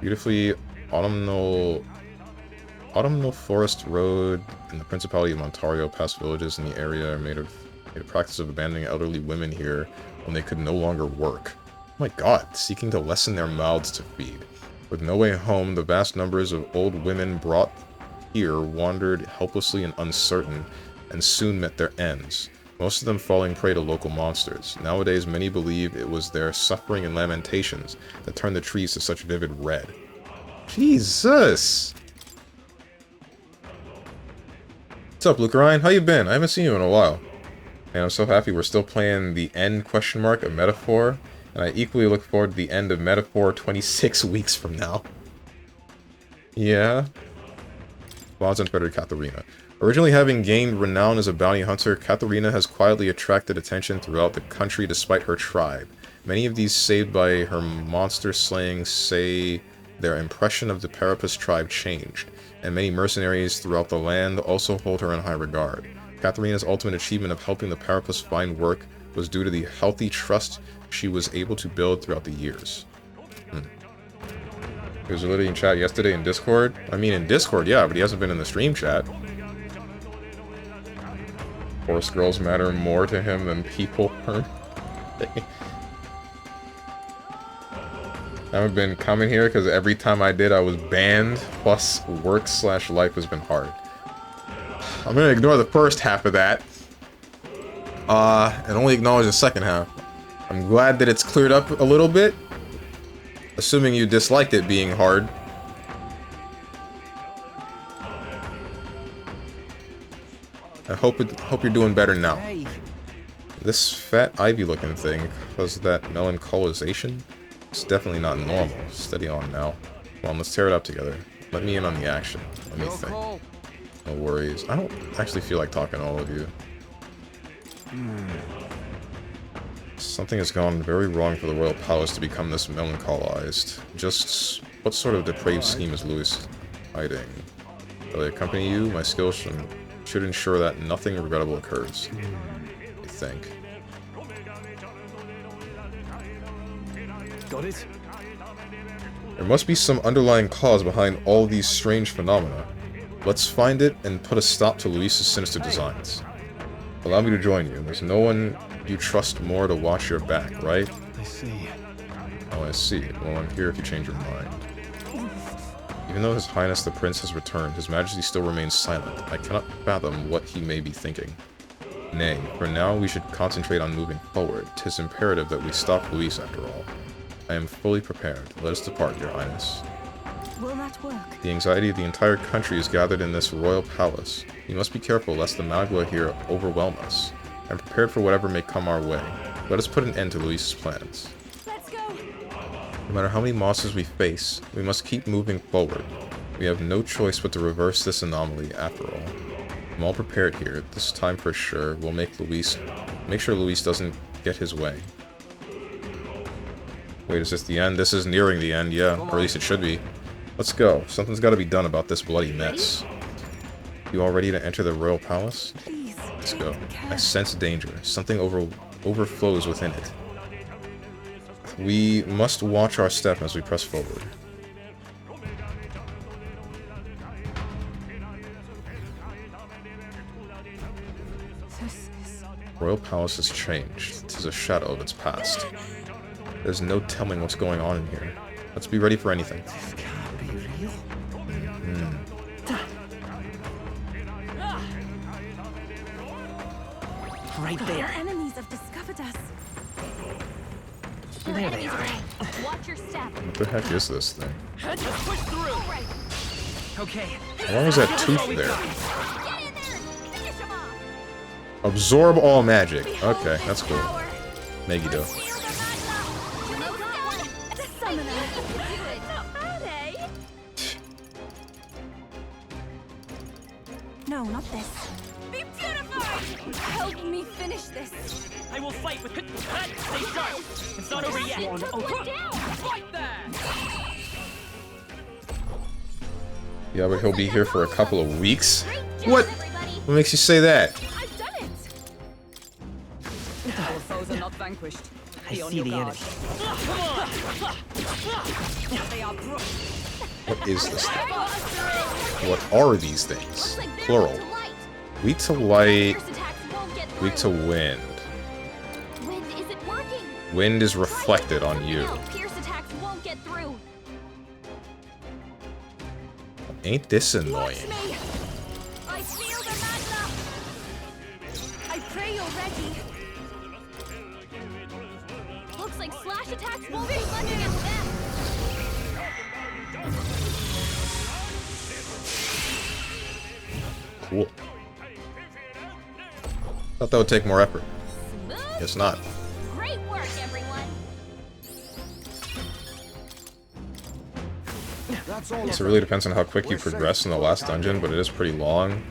Beautifully autumnal forest road in the Principality of Ontario. Past villages in the area are made of The practice of abandoning elderly women here when they could no longer work. Oh my god, seeking to lessen their mouths to feed. With no way home, the vast numbers of old women brought here wandered helplessly and uncertain, and soon met their ends, most of them falling prey to local monsters. Nowadays, many believe it was their suffering and lamentations that turned the trees to such vivid red. Jesus! What's up, Luke Ryan? How you been? I haven't seen you in a while. And I'm so happy we're still playing the end question mark of Metaphor, and I equally look forward to the end of Metaphor 26 weeks from now. Yeah. Bonds unfettered Katharina. Originally having gained renown as a bounty hunter, Katharina has quietly attracted attention throughout the country despite her tribe. Many of these saved by her monster slaying say their impression of the Parapus tribe changed, and many mercenaries throughout the land also hold her in high regard. Katharina's ultimate achievement of helping the Parapus find work was due to the healthy trust she was able to build throughout the years. He was literally in chat yesterday in Discord. I mean, in Discord, yeah, but he hasn't been in the stream chat. Horse girls matter more to him than people. I haven't been coming here because every time I did, I was banned. Plus, work/life has been hard. I'm gonna ignore the first half of that. And only acknowledge the second half. I'm glad that it's cleared up a little bit. Assuming you disliked it being hard. I hope you're doing better now. This fat ivy looking thing, was that melancholisation? It's definitely not normal. Steady on now. Come on, let's tear it up together. Let me in on the action. Let me think. No worries. I don't actually feel like talking to all of you. Something has gone very wrong for the Royal Palace to become this melancholized. Just what sort of depraved scheme is Louis hiding? Will I accompany you? My skills should ensure that nothing regrettable occurs. I think. Got it? There must be some underlying cause behind all these strange phenomena. Let's find it and put a stop to Luis's sinister designs. Allow me to join you. There's no one you trust more to watch your back, right? I see. Oh, I see. Well, I'm here if you change your mind. Even though His Highness the Prince has returned, His Majesty still remains silent. I cannot fathom what he may be thinking. Nay, for now we should concentrate on moving forward. 'Tis imperative that we stop Luis after all. I am fully prepared. Let us depart, Your Highness. Will that work? The anxiety of the entire country is gathered in this royal palace. We must be careful lest the Magua here overwhelm us. I'm prepared for whatever may come our way. Let us put an end to Luis's plans. Let's go. No matter how many monsters we face, we must keep moving forward. We have no choice but to reverse this anomaly after all. I'm all prepared here. This time for sure, we'll make sure Luis doesn't get his way. Wait, is this the end? This is nearing the end, yeah. Or at least it should be. Let's go. Something's got to be done about this bloody mess. You all ready to enter the royal palace? Let's go. I sense danger. Something overflows within it. We must watch our step as we press forward. Royal Palace has changed. It is a shadow of its past. There's no telling what's going on in here. Let's be ready for anything. This can't be real. Right there. Our enemies have discovered us. Your There they enemies are. are. Watch your step. What the heck is this thing? Let's push through. Okay. How long is that tooth there? Get in there. Finish him off. Absorb all magic. Okay, that's cool. Megiddo. No, not this. Be beautified. Help me finish this. I will fight with it. Stay sharp. It's not over yet. Took one down. Fight there. Yeah, but he'll be here for a couple of weeks? Great What? job, everybody. What makes you say that? I've done it. Our foes are not vanquished. I Be on see your the guard. enemy. They are What is this thing? What are these things? Plural. Lead to light. Weak to wind. Wind isn't working. Wind is reflected on you. No, pierce attacks won't get through. Ain't this annoying? Watch me. I feel the magna. I pray you're ready. Looks like slash attacks won't be much against them. Cool. Thought that would take more effort. Guess not. Great work, everyone. So it really depends on how quick you progress in the last dungeon, but it is pretty long.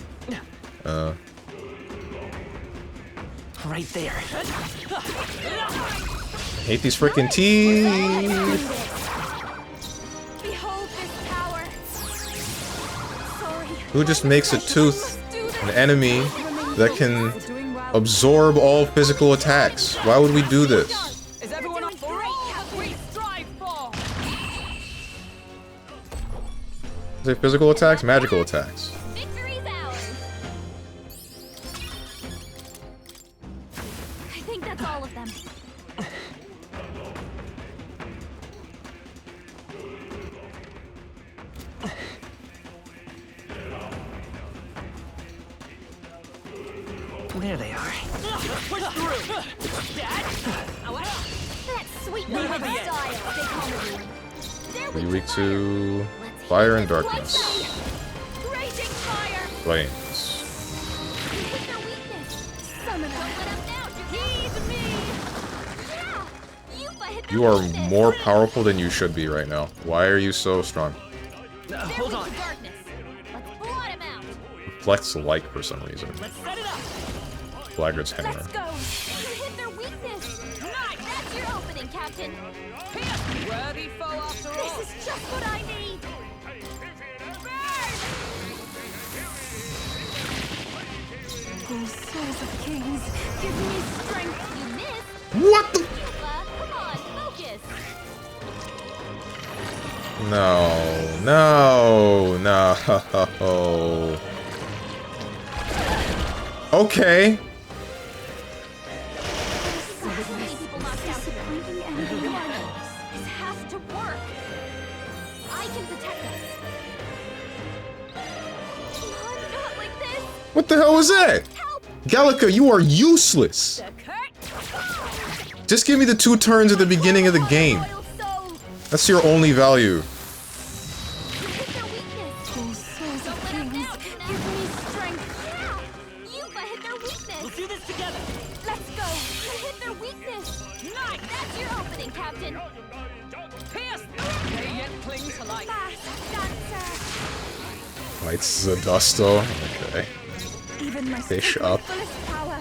Right there. Hate these freaking teeth. Behold this power. Sorry. Who just makes a tooth an enemy that can absorb all physical attacks? Why would we do this? Is everyone on for all that we strive for? Is it physical attacks? Magical attacks. Victory's ours. I think that's all of them. There they are. Push through! Dad! That sweet little style. They call me. There Are you weak to fire and darkness? Raging fire. Flames. Hit their weakness. Summon them. Don't let them down. Heed me. Yeah. Hit their You are weakness. more powerful than you should be right now. Why are you so strong? Hold on. Darkness. Let's blot him out. Flex like for some reason. Let's set it up. Flagger's hammer. Let's go. You hit their weakness. Right. That's your opening, Captain. Worthy foe after all. This is just what I need. Oh, souls of kings, give me strength. You missed. What the? Come on, focus. No, no, no. Okay. So many people knocked out here. This has to work. I can protect us. Come on, not like this. What the hell was that? Gallica, you are useless. Just give me the 2 turns at the beginning of the game. That's your only value. Oh, souls of kings, give me strength. Yeah, you hit their weakness. We'll do this together. Let's go. Hit their weakness. Nice. That's your opening, Captain. Pierce! They yet cling to life. Fast dancer. Lights Zadusto. Okay. Even my Fish up. fullest power.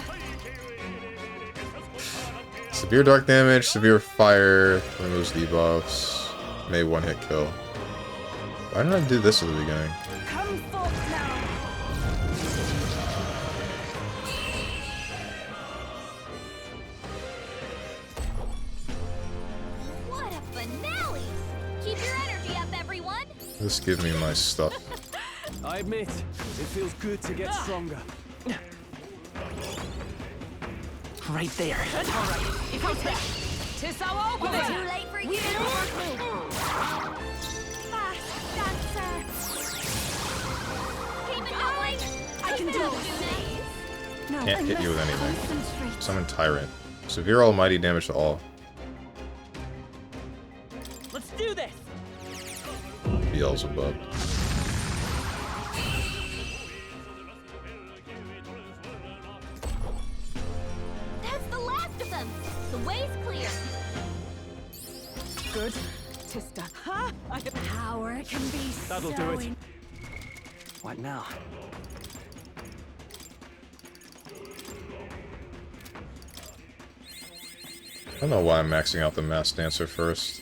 Severe dark damage, severe fire, removes debuffs, may 1-hit kill. Why didn't I do this at the beginning? Come forth now. What a finale! Keep your energy up, everyone. Just give me my stuff. I admit, it feels good to get stronger. Right there. All right. If I take, 'tis our opening. Too late for you. Fast dancer. Keep it going. I can do this. Can't hit you with anything. Summon Tyrant. Severe almighty damage to all. Let's do this. Beelzebub. That's the last of them. The way's clear. Good. Tis done. Huh? Power can be That'll so do it. What now? I don't know why I'm maxing out the Mass Dancer first.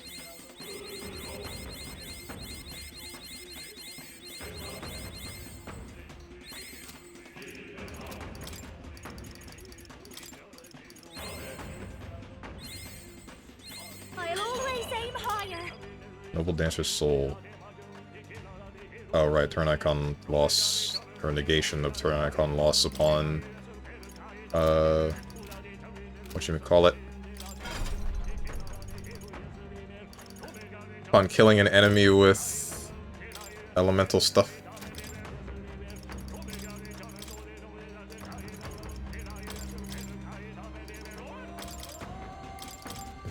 I'll always aim higher. Noble Dancer's Soul. Oh right, turn icon loss, or negation of turn icon loss upon whatchamacallit, upon killing an enemy with elemental stuff.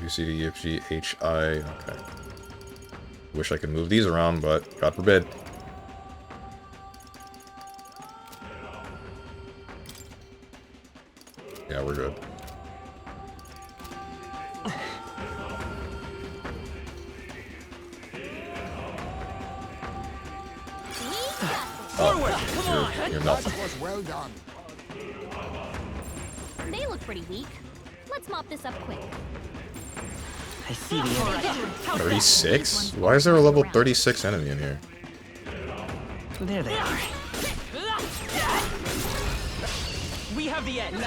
C, D, E, F, G, H, I. Okay. Wish I could move these around, but God forbid. Yeah, we're good. Oh, you're melting. That was well done. They look pretty weak. Let's mop this up quick. I see the enemy. 36? Why is there a level 36 enemy in here? There they are. We have the edge. This is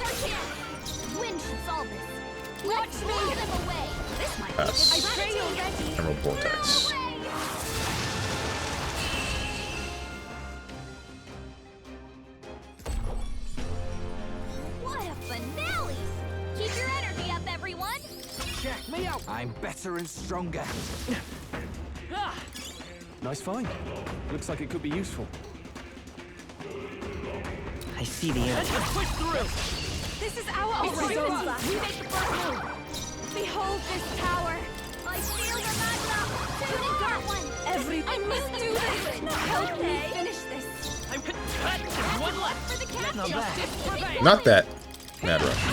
our chance. Wind should solve this. Watch me. Blow them away. This might Pass. be a good idea. Emerald Vortex. What a finale! Keep your energy up, everyone. Check me out. I'm better and stronger. Nice find. Looks like it could be useful. I see the enemy. Let's push through. This is our opportunity. We make the first move. Behold this tower. I feel your magma. Shooting got one. I must do this. Help me finish this. I'm one left. For the captain. Not bad. Not that. Mad Rush.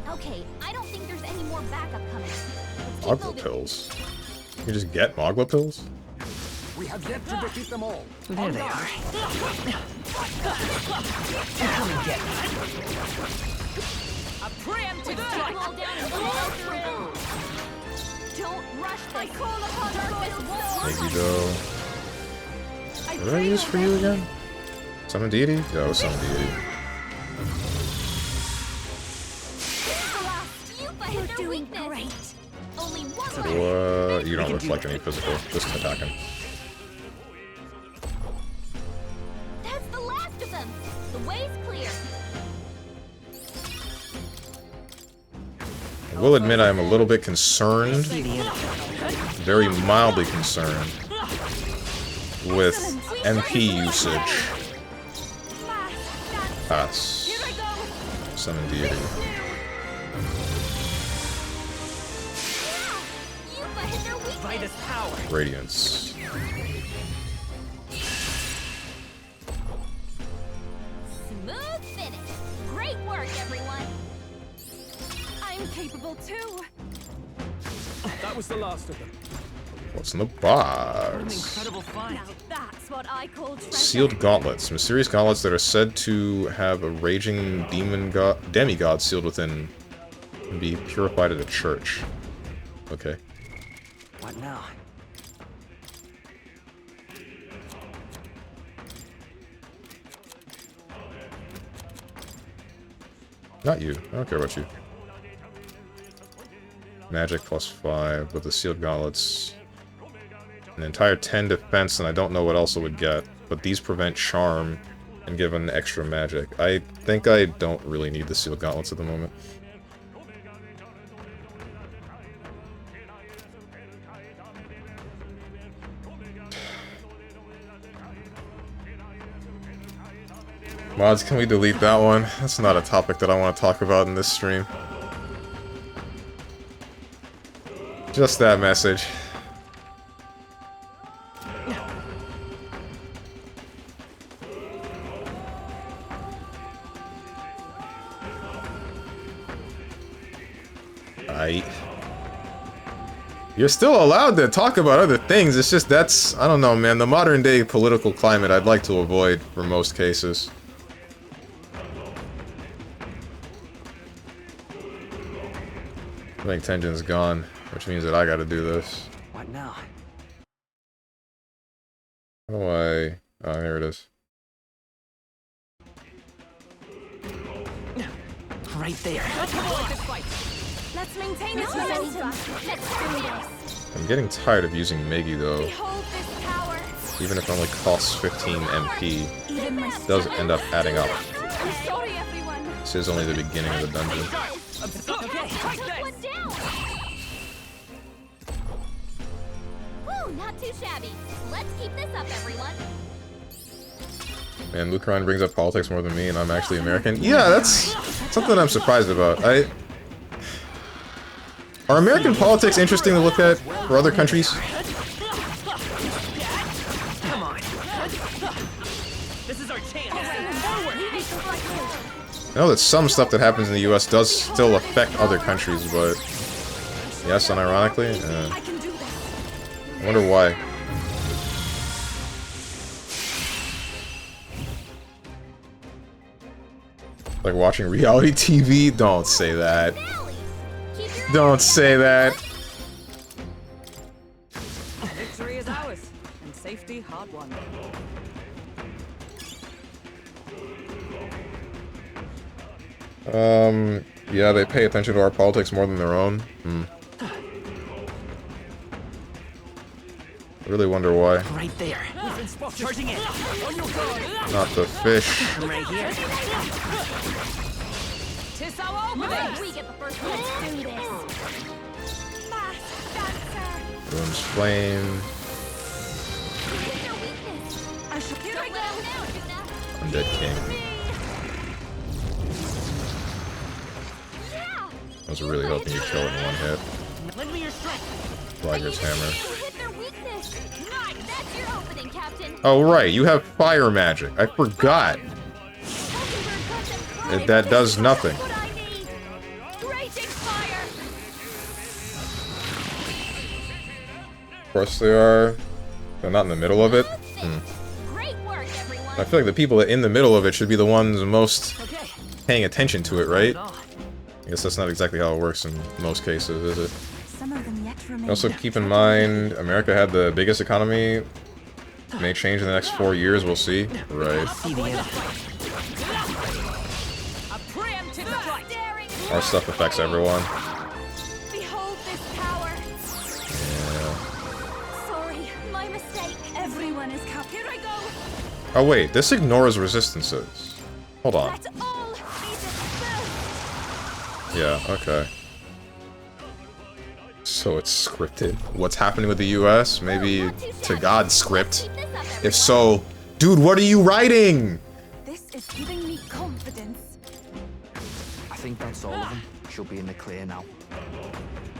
Okay, I don't think there's any more backup coming. Let's keep Mogla moving. pills. You can just get Mogla pills? We have yet to defeat them all. There they are. Come and get me. A preemptive strike. Roll down and blow through. Don't rush this. I call upon Darkness won't Thank work you, on though. What did I use for you again? Summon deity? Yeah, summon deity. You're doing great. Only one What? You don't reflect any physical, just attacking. That's the last of them. The way's clear. I will admit I am a little bit concerned, very mildly concerned, with MP usage. Pass. Summon deity. Vitus power. Radiance. Smooth finish. Great work, everyone. I'm capable too. That was the last of them. What's in the What an box? incredible find. Now that's what I call treasure. Sealed gauntlets. Mysterious gauntlets that are said to have a raging demigod sealed within and be purified at a church. Okay. What now? Not you. I don't care about you. Magic +5 with the sealed gauntlets. An entire 10 defense, and I don't know what else it would get. But these prevent charm and give an extra magic. I think I don't really need the sealed gauntlets at the moment. Mods, can we delete that one? That's not a topic that I want to talk about in this stream. Just that message. You're still allowed to talk about other things, it's just that's, I don't know, man, the modern day political climate I'd like to avoid for most cases. I think Tenjin's gone, which means that I gotta do this. What now? How do I... Oh, here it is. Right there. Let's maintain this momentum. Let's do this. I'm getting tired of using Megi, though. Behold this power. even if it only costs 15 MP, it does end up adding up. I'm sorry, everyone. This is only the beginning of the dungeon. Woo, not too shabby. Let's keep this up, everyone. And Lucaron brings up politics more than me, and I'm actually American. Yeah, that's something I'm surprised about. Are American politics interesting to look at for other countries? Come on. This is our chance. I know that some stuff that happens in the US does still affect other countries, but yes, unironically, I wonder why. Like watching reality TV? Don't say that. Don't say that. Victory is ours, and safety hard won. Yeah, they pay attention to our politics more than their own. I really wonder why. Right there. Charging in. Not the fish. I'm right here. Tis our opening. We get the first one. Let's do this. Ruins flame. I should get right now, Juna. Undead King. I was really hoping you'd kill it in one hit. Lend me your strength. Liger's hammer. Hit their weakness. Nice. That's your opening, Captain. Oh right, you have fire magic. I forgot. That does nothing. Of course they are. They're not in the middle of it. I feel like the people in the middle of it should be the ones most paying attention to it, right? I guess that's not exactly how it works in most cases, is it? Also keep in mind, America had the biggest economy. May change in the next 4 years, we'll see. Right. Our stuff affects everyone. Behold this power. Yeah. Sorry, my mistake. Everyone is cap. Here I go. Oh wait, this ignores resistances. Hold on. That's all. Yeah, okay. So it's scripted. What's happening with the US? Maybe to God's script. If so, dude, what are you writing? This is giving me confidence. I think that's all of them. She'll be in the clear now.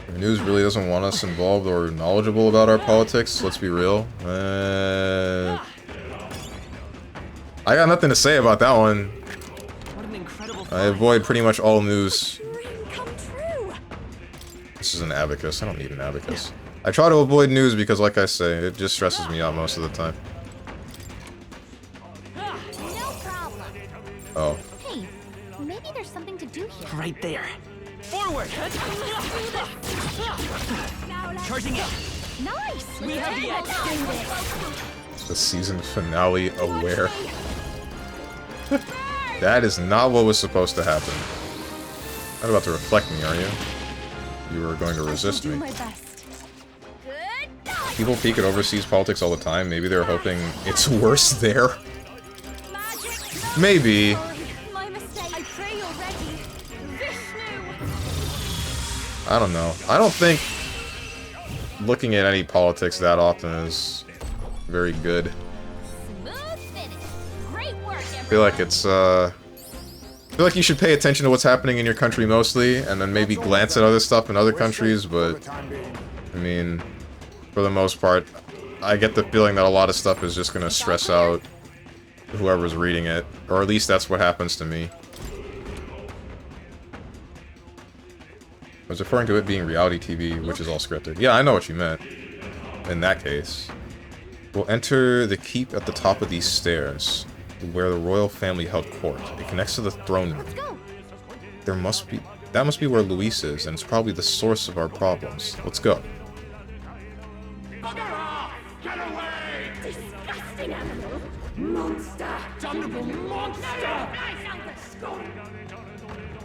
The news really doesn't want us involved or knowledgeable about our politics, let's be real. I got nothing to say about that one. I avoid pretty much all news. This is an abacus. I don't need an abacus. I try to avoid news because, like I say, it just stresses me out most of the time. No problem. Oh. Hey, maybe there's something to do here. Right there. Forward. Charging in. Nice. We have the edge. The season finale aware. That is not what was supposed to happen. Not about to reflect me, are you? You were going to resist me. People peek at overseas politics all the time. Maybe they're hoping it's worse there. Maybe. My mistake. I pray you're ready. I don't know. I don't think looking at any politics that often is very good. I feel like it's, I feel like you should pay attention to what's happening in your country mostly, and then maybe glance at other stuff in other countries, but, I mean, for the most part, I get the feeling that a lot of stuff is just gonna stress out whoever's reading it, or at least that's what happens to me. I was referring to it being reality TV, which is all scripted. Yeah, I know what you meant. In that case. We'll enter the keep at the top of these stairs, where the royal family held court. It connects to the throne room. That must be where Luis is, and it's probably the source of our problems. Let's go. Get away! Disgusting animal! Monster! Damnable monster!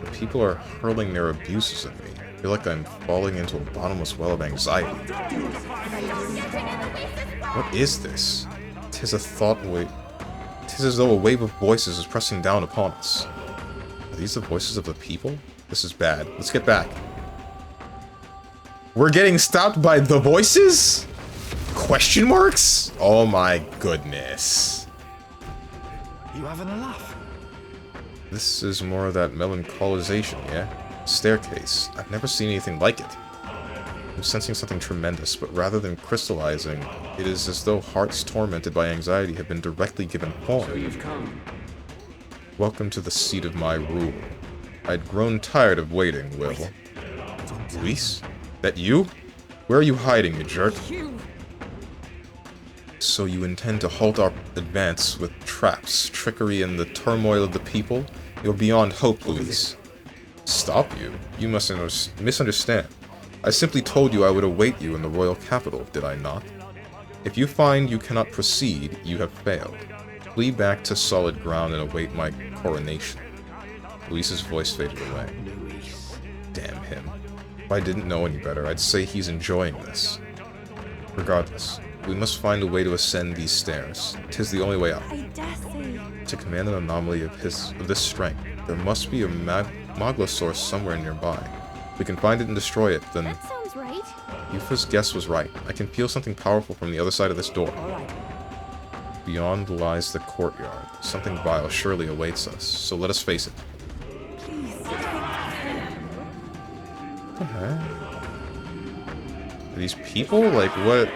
The people are hurling their abuses at me. I feel like I'm falling into a bottomless well of anxiety. What is this? 'Tis a thought wave. 'Tis as though a wave of voices is pressing down upon us. Are these the voices of the people? This is bad. Let's get back. We're getting stopped by the voices? Question marks? Oh my goodness. You having a laugh? This is more of that melancholisation, yeah? Staircase. I've never seen anything like it. I'm sensing something tremendous, but rather than crystallizing, it is as though hearts tormented by anxiety have been directly given form. So you've come. Welcome to the seat of my rule. I'd grown tired of waiting, Will. Luis? That you? Where are you hiding, you jerk? So you intend to halt our advance with traps, trickery, and the turmoil of the people? You're beyond hope, Luis. Stop you? You must misunderstand. I simply told you I would await you in the royal capital, did I not? If you find you cannot proceed, you have failed. Flee back to solid ground and await my coronation. Luis's voice faded away. Damn him. If I didn't know any better, I'd say he's enjoying this. Regardless, we must find a way to ascend these stairs. 'Tis the only way out. I dare say. To command an anomaly of this strength, there must be a Magla source somewhere nearby. We can find it and destroy it, then... That sounds right. Yufa's guess was right. I can feel something powerful from the other side of this door. Beyond lies the courtyard. Something vile surely awaits us, so let us face it. Are these people? Like, what?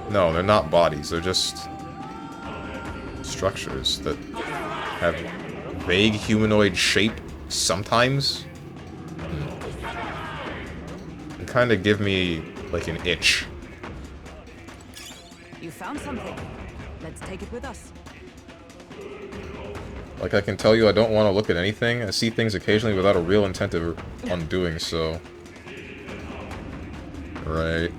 No, they're not bodies. They're just structures that have vague humanoid shape sometimes. And kind of give me, like, an itch. You found something. Let's take it with us. Like, I can tell you I don't want to look at anything. I see things occasionally without a real intent on doing so. Right.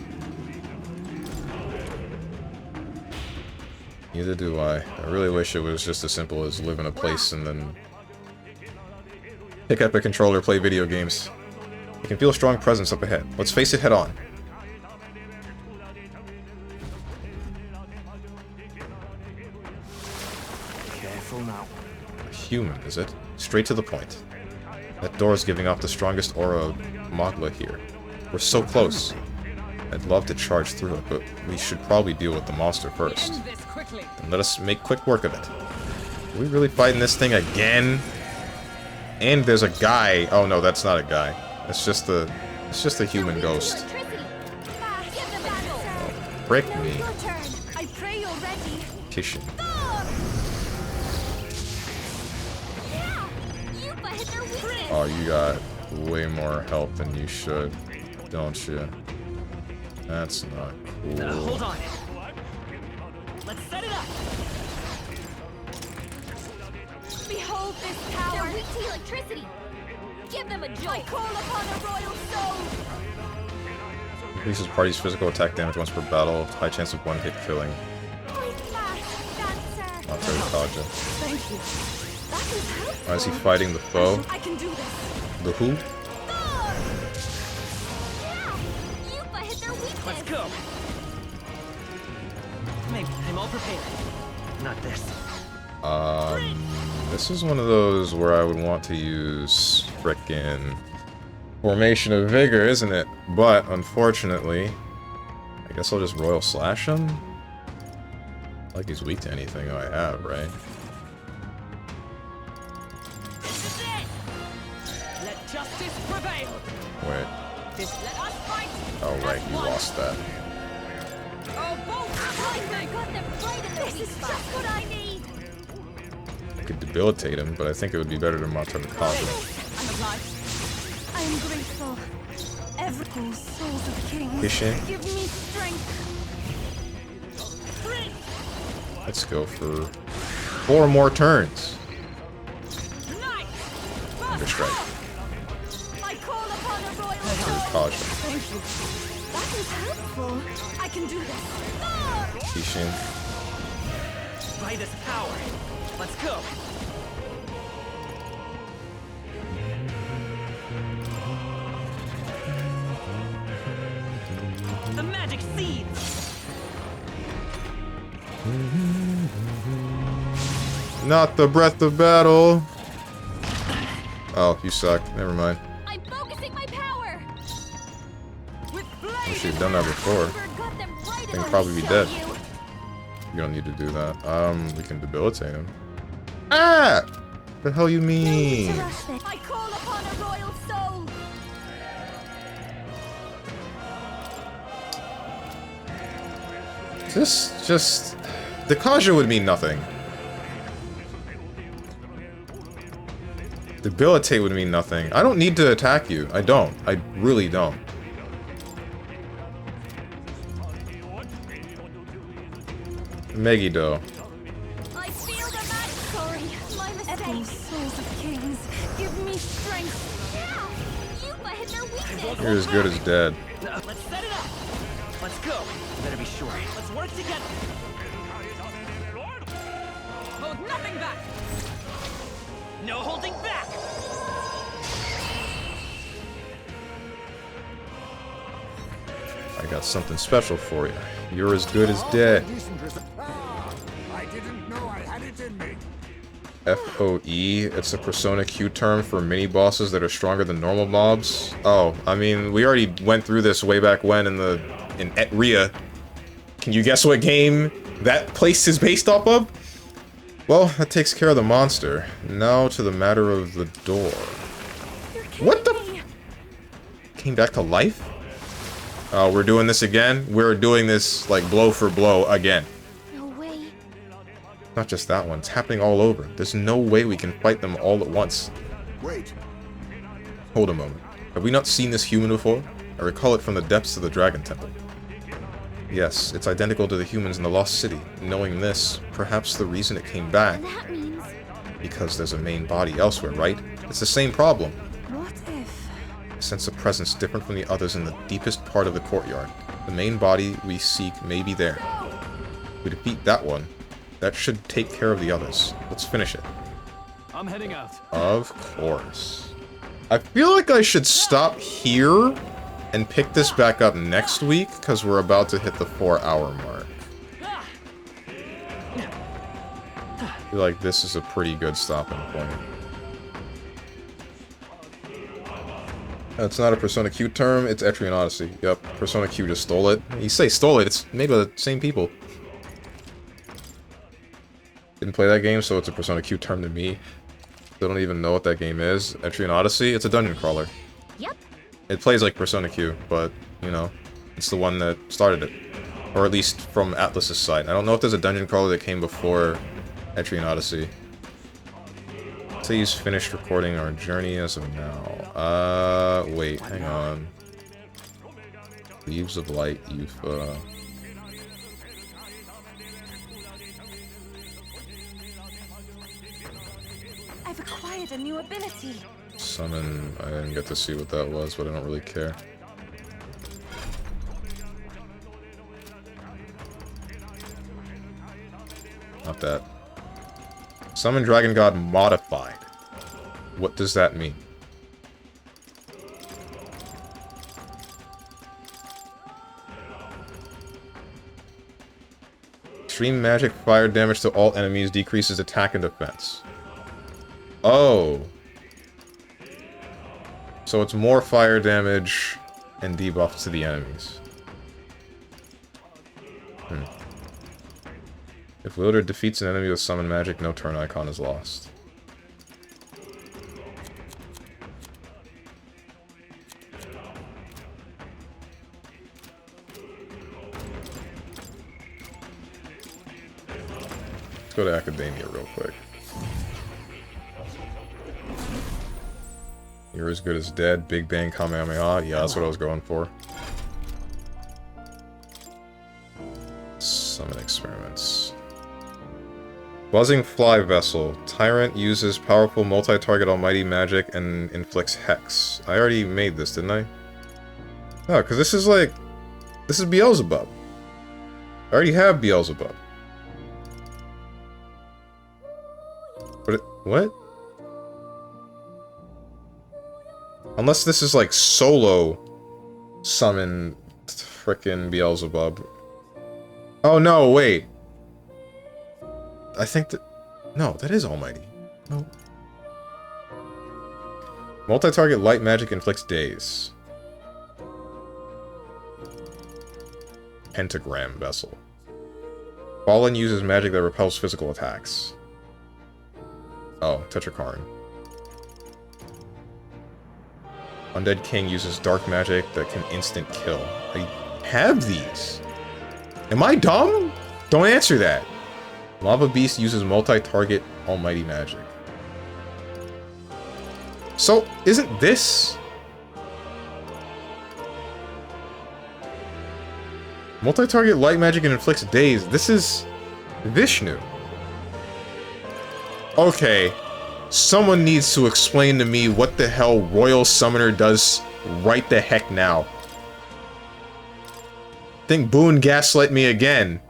Neither do I. I really wish it was just as simple as live in a place and then pick up a controller, play video games. You can feel a strong presence up ahead. Let's face it head on. Careful now. Human, is it? Straight to the point. That door is giving off the strongest aura of Magla here. We're so close. I'd love to charge through it, but we should probably deal with the monster first. And let us make quick work of it. Are we really fighting this thing again? And there's a guy. Oh no, that's not a guy. It's just a human ghost. Oh, frick me. Kishin. Oh, you got way more health than you should, don't you? That's not cool. Hold on. Let's set it up. Behold this power. They're weak to electricity. Give them a jolt. I call upon a royal soul. Increases party's physical attack damage once per battle. High chance of one hit killing. Not very Kaja. Thank you. Why is he fighting the foe? I can do this. The who? Let's go. Maybe I'm all prepared. Not this. This is one of those where I would want to use frickin' Formation of Vigor, isn't it? But, unfortunately, I guess I'll just Royal Slash him? Like he's weak to anything I have, right? This is it. Let justice prevail. Wait. Let us fight. Oh, right, you lost that. Oh, both! I got them right in the This is just what I need. I could debilitate him, but I think it would be better to Mata I'm grateful. Every souls of kings. Kishin. Give me strength. Let's go for 4 more turns. Under strike. I call upon a royal soul. Caution. Thank you. That is helpful. I can do this. Kishin. By this power. Let's go. The magic seeds. Not the breath of battle. Oh, you suck. Never mind. I'm focusing my power. I wish you'd done that before. I think probably be dead. You don't need to do that. We can debilitate him. Ah! The hell you mean? I call upon a royal soul. Just... The Kaja would mean nothing. Debilitate would mean nothing. I don't need to attack you. I don't. I really don't. Megiddo. I feel the match. Sorry, my mistake. Souls of kings, give me strength. Yeah, you might hit their weakness. You're as good as dead. Let's set it up. Let's go. Better be sure. Let's work together. Hold nothing back. No holding back. I got something special for you. You're as good as dead. I didn't know I had it in me. FOE, it's a Persona Q term for mini-bosses that are stronger than normal mobs. Oh, I mean, we already went through this way back when in Ria. Can you guess what game that place is based off of? Well, that takes care of the monster. Now to the matter of the door. What the f- Came back to life? Oh, we're doing this again? We're doing this, like, blow for blow again. No way. Not just that one, it's happening all over. There's no way we can fight them all at once. Wait. Hold a moment. Have we not seen this human before? I recall it from the depths of the Dragon Temple. Yes, it's identical to the humans in the Lost City. Knowing this, perhaps the reason it came back... That means... Because there's a main body elsewhere, right? It's the same problem. What if... I sense a presence different from the others in the deepest part of the courtyard. The main body we seek may be there. If we defeat that one, that should take care of the others. Let's finish it. I'm heading out. Of course. I feel like I should stop here and pick this back up next week, because we're about to hit the 4-hour mark. I feel like this is a pretty good stopping point. It's not a Persona Q term, it's Etrian Odyssey. Yep, Persona Q just stole it. You say stole it, it's made by the same people. Didn't play that game, so it's a Persona Q term to me. Still don't even know what that game is. Etrian Odyssey, it's a dungeon crawler. Yep. It plays like Persona Q, but, you know, it's the one that started it. Or at least from Atlas's side. I don't know if there's a dungeon crawler that came before Etrian Odyssey. Please finish recording our journey as of now. Wait, hang on. Leaves of Light, Yufa. I've acquired a new ability. Summon, I didn't get to see what that was, but I don't really care. Not that. Summon Dragon God modified. What does that mean? Extreme magic fire damage to all enemies decreases attack and defense. Oh. So it's more fire damage and debuff to the enemies. If wielder defeats an enemy with summon magic, no turn icon is lost. Let's go to Academia real quick. You're as good as dead. Big Bang Kamehameha. Yeah, that's what I was going for. Summon experiments. Buzzing Fly Vessel. Tyrant uses powerful multi-target almighty magic and inflicts hex. I already made this, didn't I? Oh, because this is like... This is Beelzebub. I already have Beelzebub. What? Unless this is like solo summon frickin' Beelzebub. Oh no, wait. I think that... No, that is Almighty. No. Multi-target light magic inflicts daze. Pentagram vessel. Fallen uses magic that repels physical attacks. Oh, Tetrakarn. Undead King uses dark magic that can instant kill. I have these. Am I dumb? Don't answer that. Lava Beast uses multi-target almighty magic. So, isn't this... Multi-target light magic and inflicts daze. This is... Vishnu. Okay. Someone needs to explain to me what the hell Royal Summoner does right the heck now. I think Boone gaslit me again.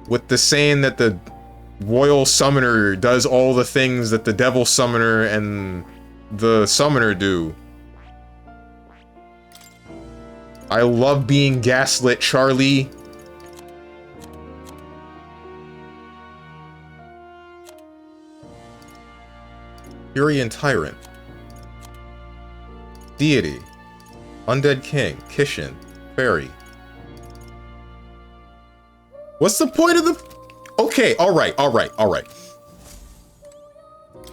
With the saying that the Royal Summoner does all the things that the Devil Summoner and the Summoner do. I love being gaslit, Charlie. Fury and Tyrant. Deity. Undead King. Kishin. Fairy. What's the point of the... Okay, alright.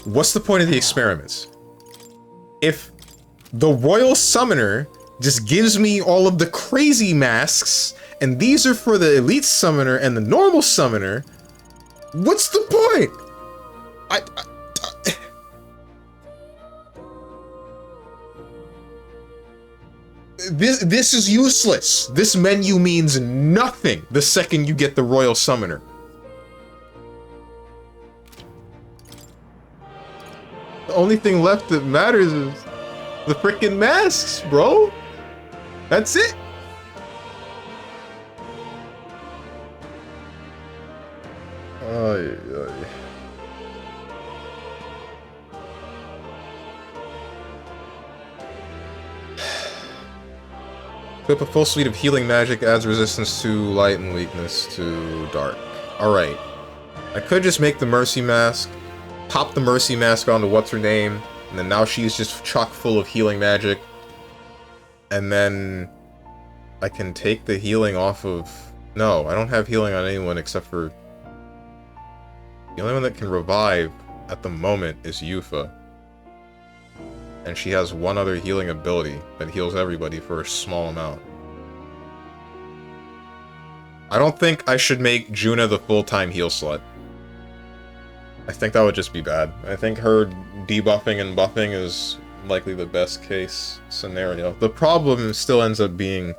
What's the point of the experiments? If the Royal Summoner just gives me all of the crazy masks, and these are for the Elite Summoner and the normal Summoner, what's the point? This is useless. This menu means nothing the second you get the Royal Summoner. The only thing left that matters is the freaking masks, bro. That's it. Equip a full suite of healing magic, adds resistance to light and weakness to dark. Alright. I could just make the Mercy Mask, pop the Mercy Mask onto what's-her-name, and then now she's just chock full of healing magic. And then I can take the healing off of... No, I don't have healing on anyone except for... The only one that can revive at the moment is Yufa. And she has one other healing ability that heals everybody for a small amount. I don't think I should make Juna the full-time heal slut. I think that would just be bad. I think her debuffing and buffing is likely the best case scenario. The problem still ends up being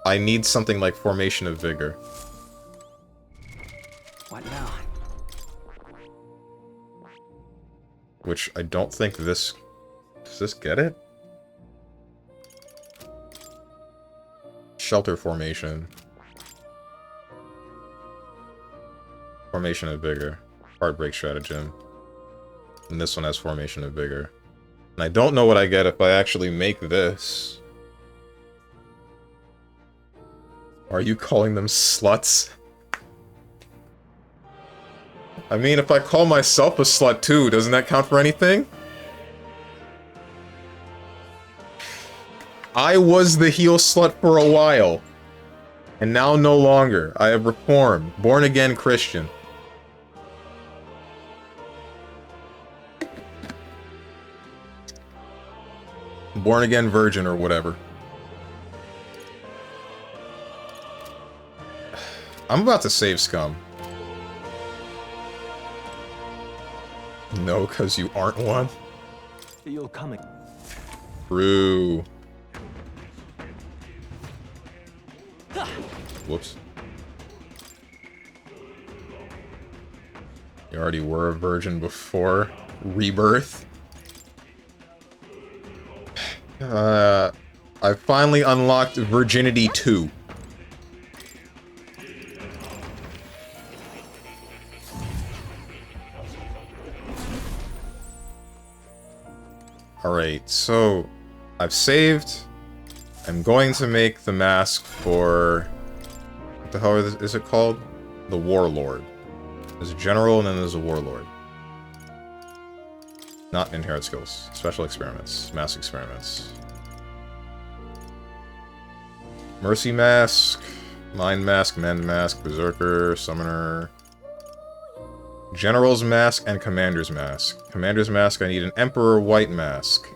I need something like Formation of Vigor. What now? Which I don't think this... Does this get it? Shelter Formation. Formation of Vigor. Heartbreak Stratagem. And this one has Formation of Vigor. And I don't know what I get if I actually make this. Are you calling them sluts? I mean, if I call myself a slut too, doesn't that count for anything? I was the heel slut for a while. And now no longer. I have reformed. Born again Christian. Born again virgin or whatever. I'm about to save scum. No, because you aren't one. You'll come again. True. Whoops. You already were a virgin before rebirth. I finally unlocked Virginity 2. Alright, so I've saved. I'm going to make the mask for... What the hell is it called? The Warlord. There's a general and then there's a warlord. Not inherit skills. Special experiments. Mass experiments. Mercy Mask. Mind Mask. Mend Mask. Berserker. Summoner. General's Mask and Commander's Mask. Commander's Mask, I need an Emperor White Mask.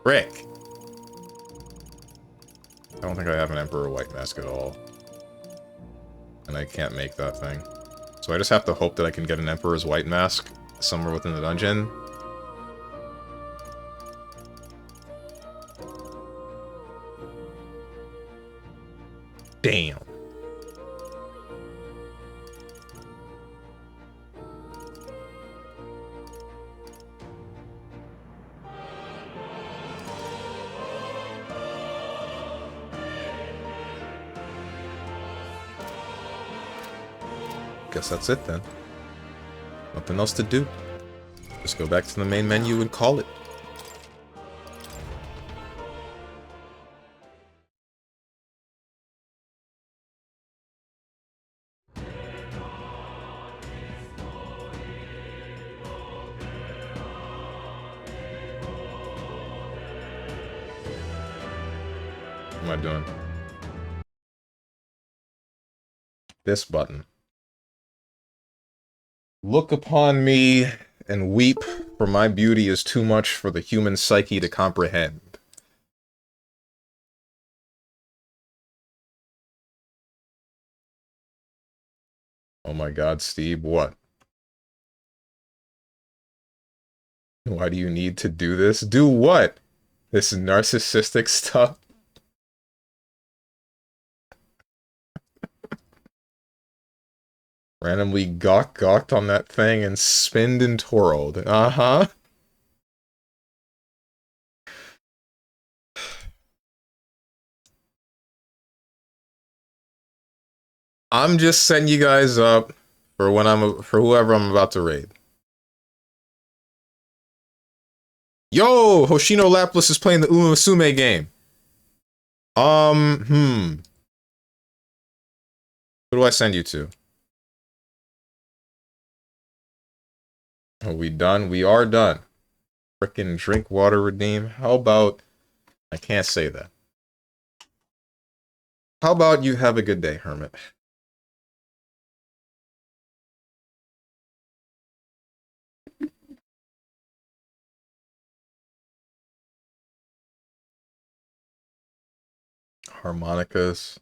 Frick! I don't think I have an Emperor White Mask at all. And I can't make that thing. So I just have to hope that I can get an Emperor's White Mask somewhere within the dungeon. Damn. Guess that's it then. Nothing else to do. Just go back to the main menu and call it. What am I doing? This button. Look upon me and weep, for my beauty is too much for the human psyche to comprehend. Oh my god, Steve, what? Why do you need to do this? Do what? This narcissistic stuff? Randomly gawked on that thing and spinned and twirled. Uh-huh. I'm just setting you guys up for when for whoever I'm about to raid. Yo, Hoshino Laplace is playing the Uma Musume game. Who do I send you to? Are we done? We are done. Frickin' drink water redeem. How about... I can't say that. How about you have a good day, Hermit? Harmonicas.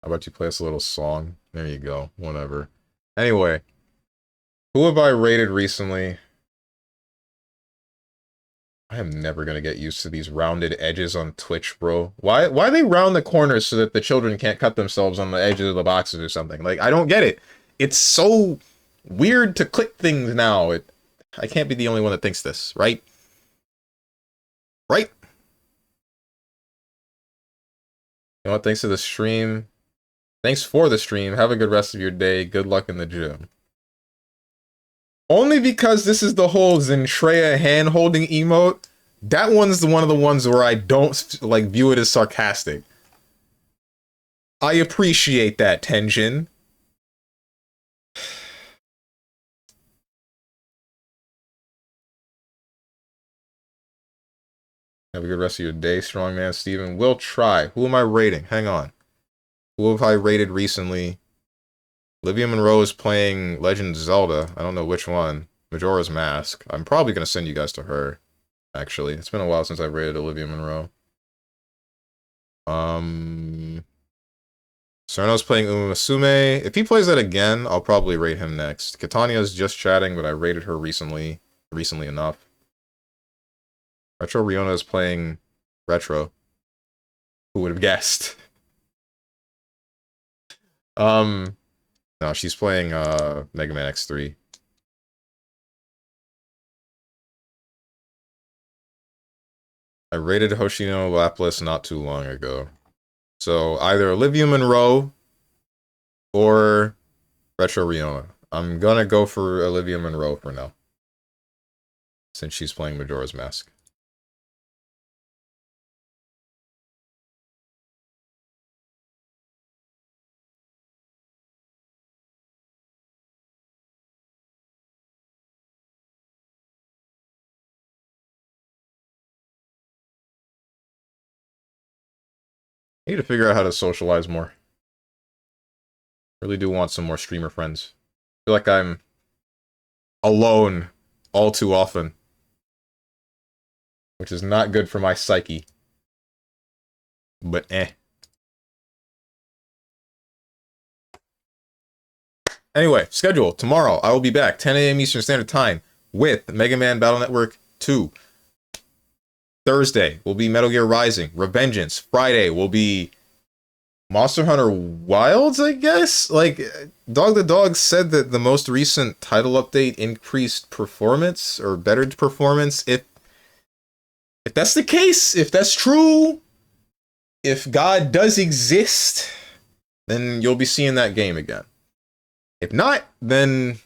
How about you play us a little song? There you go. Whatever. Anyway. Who have I rated recently? I am never gonna get used to these rounded edges on Twitch, bro. Why they round the corners so that the children can't cut themselves on the edges of the boxes or something? Like, I don't get it. It's so weird to click things now. I can't be the only one that thinks this, right? Right? You know what? Thanks to the stream. Thanks for the stream. Have a good rest of your day. Good luck in the gym. Only because this is the whole Zentreya hand-holding emote. That one's one of the ones where I don't, like, view it as sarcastic. I appreciate that, Tenjin. Have a good rest of your day, StrongmanSteven. We'll try. Who am I rating? Hang on. Who have I rated recently? Olivia Monroe is playing Legend of Zelda. I don't know which one. Majora's Mask. I'm probably going to send you guys to her, actually. It's been a while since I've rated Olivia Monroe. Cerno's playing Uma Musume. If he plays that again, I'll probably rate him next. Catania's just chatting, but I rated her recently enough. Retro Riona is playing Retro. Who would have guessed? No, she's playing Mega Man X3. I rated Hoshino Laplace not too long ago. So either Olivia Monroe or Retro Riona. I'm gonna go for Olivia Monroe for now, since she's playing Majora's Mask. I need to figure out how to socialize more. Really do want some more streamer friends. I feel like I'm alone all too often, which is not good for my psyche. But Anyway, schedule. Tomorrow, I will be back, 10 a.m. Eastern Standard Time, with Mega Man Battle Network 2. Thursday will be Metal Gear Rising, Revengeance. Friday will be Monster Hunter Wilds, I guess? Like, Dog the Dog said that the most recent title update increased performance, or bettered performance. If that's the case, if that's true, if God does exist, then you'll be seeing that game again. If not, then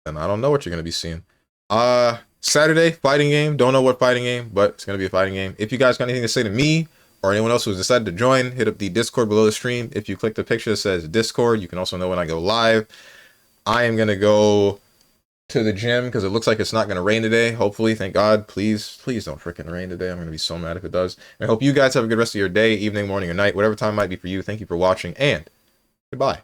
I don't know what you're going to be seeing. Saturday, fighting game. Don't know what fighting game, but it's going to be a fighting game. If you guys got anything to say to me or anyone else who's decided to join, hit up the Discord below the stream. If you click the picture that says Discord, you can also know when I go live. I am going to go to the gym because it looks like it's not going to rain today. Hopefully, thank God. Please don't freaking rain today. I'm going to be so mad if it does. And I hope you guys have a good rest of your day, evening, morning, or night, whatever time it might be for you. Thank you for watching, and goodbye.